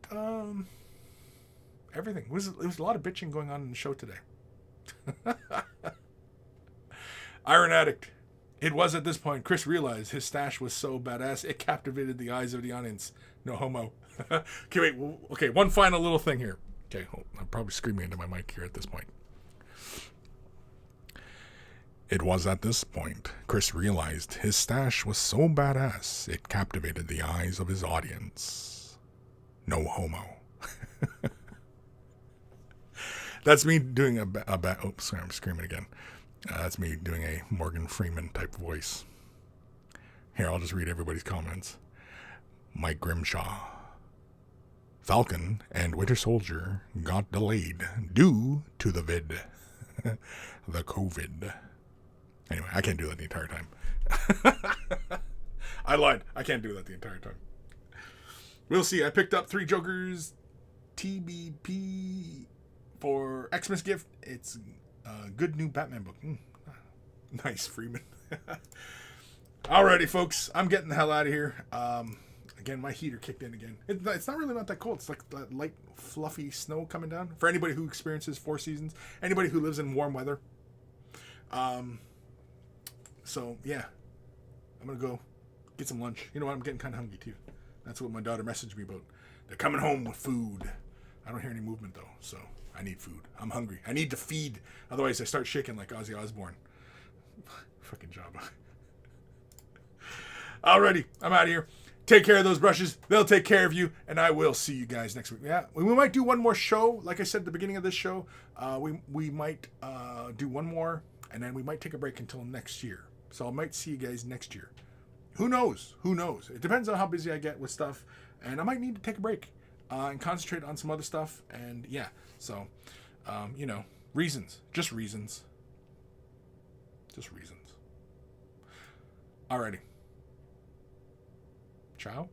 everything. It was a lot of bitching going on in the show today. Iron Addict. It was at this point Kris realized his stash was so badass it captivated the eyes of the audience. No homo. Okay, wait. Okay, one final little thing here. Okay, I'm probably screaming into my mic here at this point. It was at this point Kris realized his stash was so badass it captivated the eyes of his audience. No homo. That's me doing oops, sorry, I'm screaming again. That's me doing a Morgan Freeman type voice. Here, I'll just read everybody's comments. Mike Grimshaw. Falcon and Winter Soldier got delayed due to the vid. The COVID. Anyway, I can't do that the entire time. I lied. I can't do that the entire time. We'll see. I picked up 3 Jokers TBP for Xmas gift. It's a good new Batman book. Nice, Freeman. Alrighty, folks. I'm getting the hell out of here. Again, my heater kicked in again. It's not really not that cold. It's like that light, fluffy snow coming down. For anybody who experiences 4 seasons, anybody who lives in warm weather. So, yeah. I'm going to go get some lunch. You know what? I'm getting kind of hungry, too. That's what my daughter messaged me about. They're coming home with food. I don't hear any movement, though, so I need food. I'm hungry. I need to feed. Otherwise, I start shaking like Ozzy Osbourne. Fucking Jabba. Alrighty, I'm out of here. Take care of those brushes. They'll take care of you, and I will see you guys next week. Yeah, we might do one more show. Like I said at the beginning of this show, we might do one more, and then we might take a break until next year. So I might see you guys next year. Who knows? Who knows? It depends on how busy I get with stuff, and I might need to take a break and concentrate on some other stuff. And yeah, so reasons, just reasons, just reasons. Alrighty. Ciao.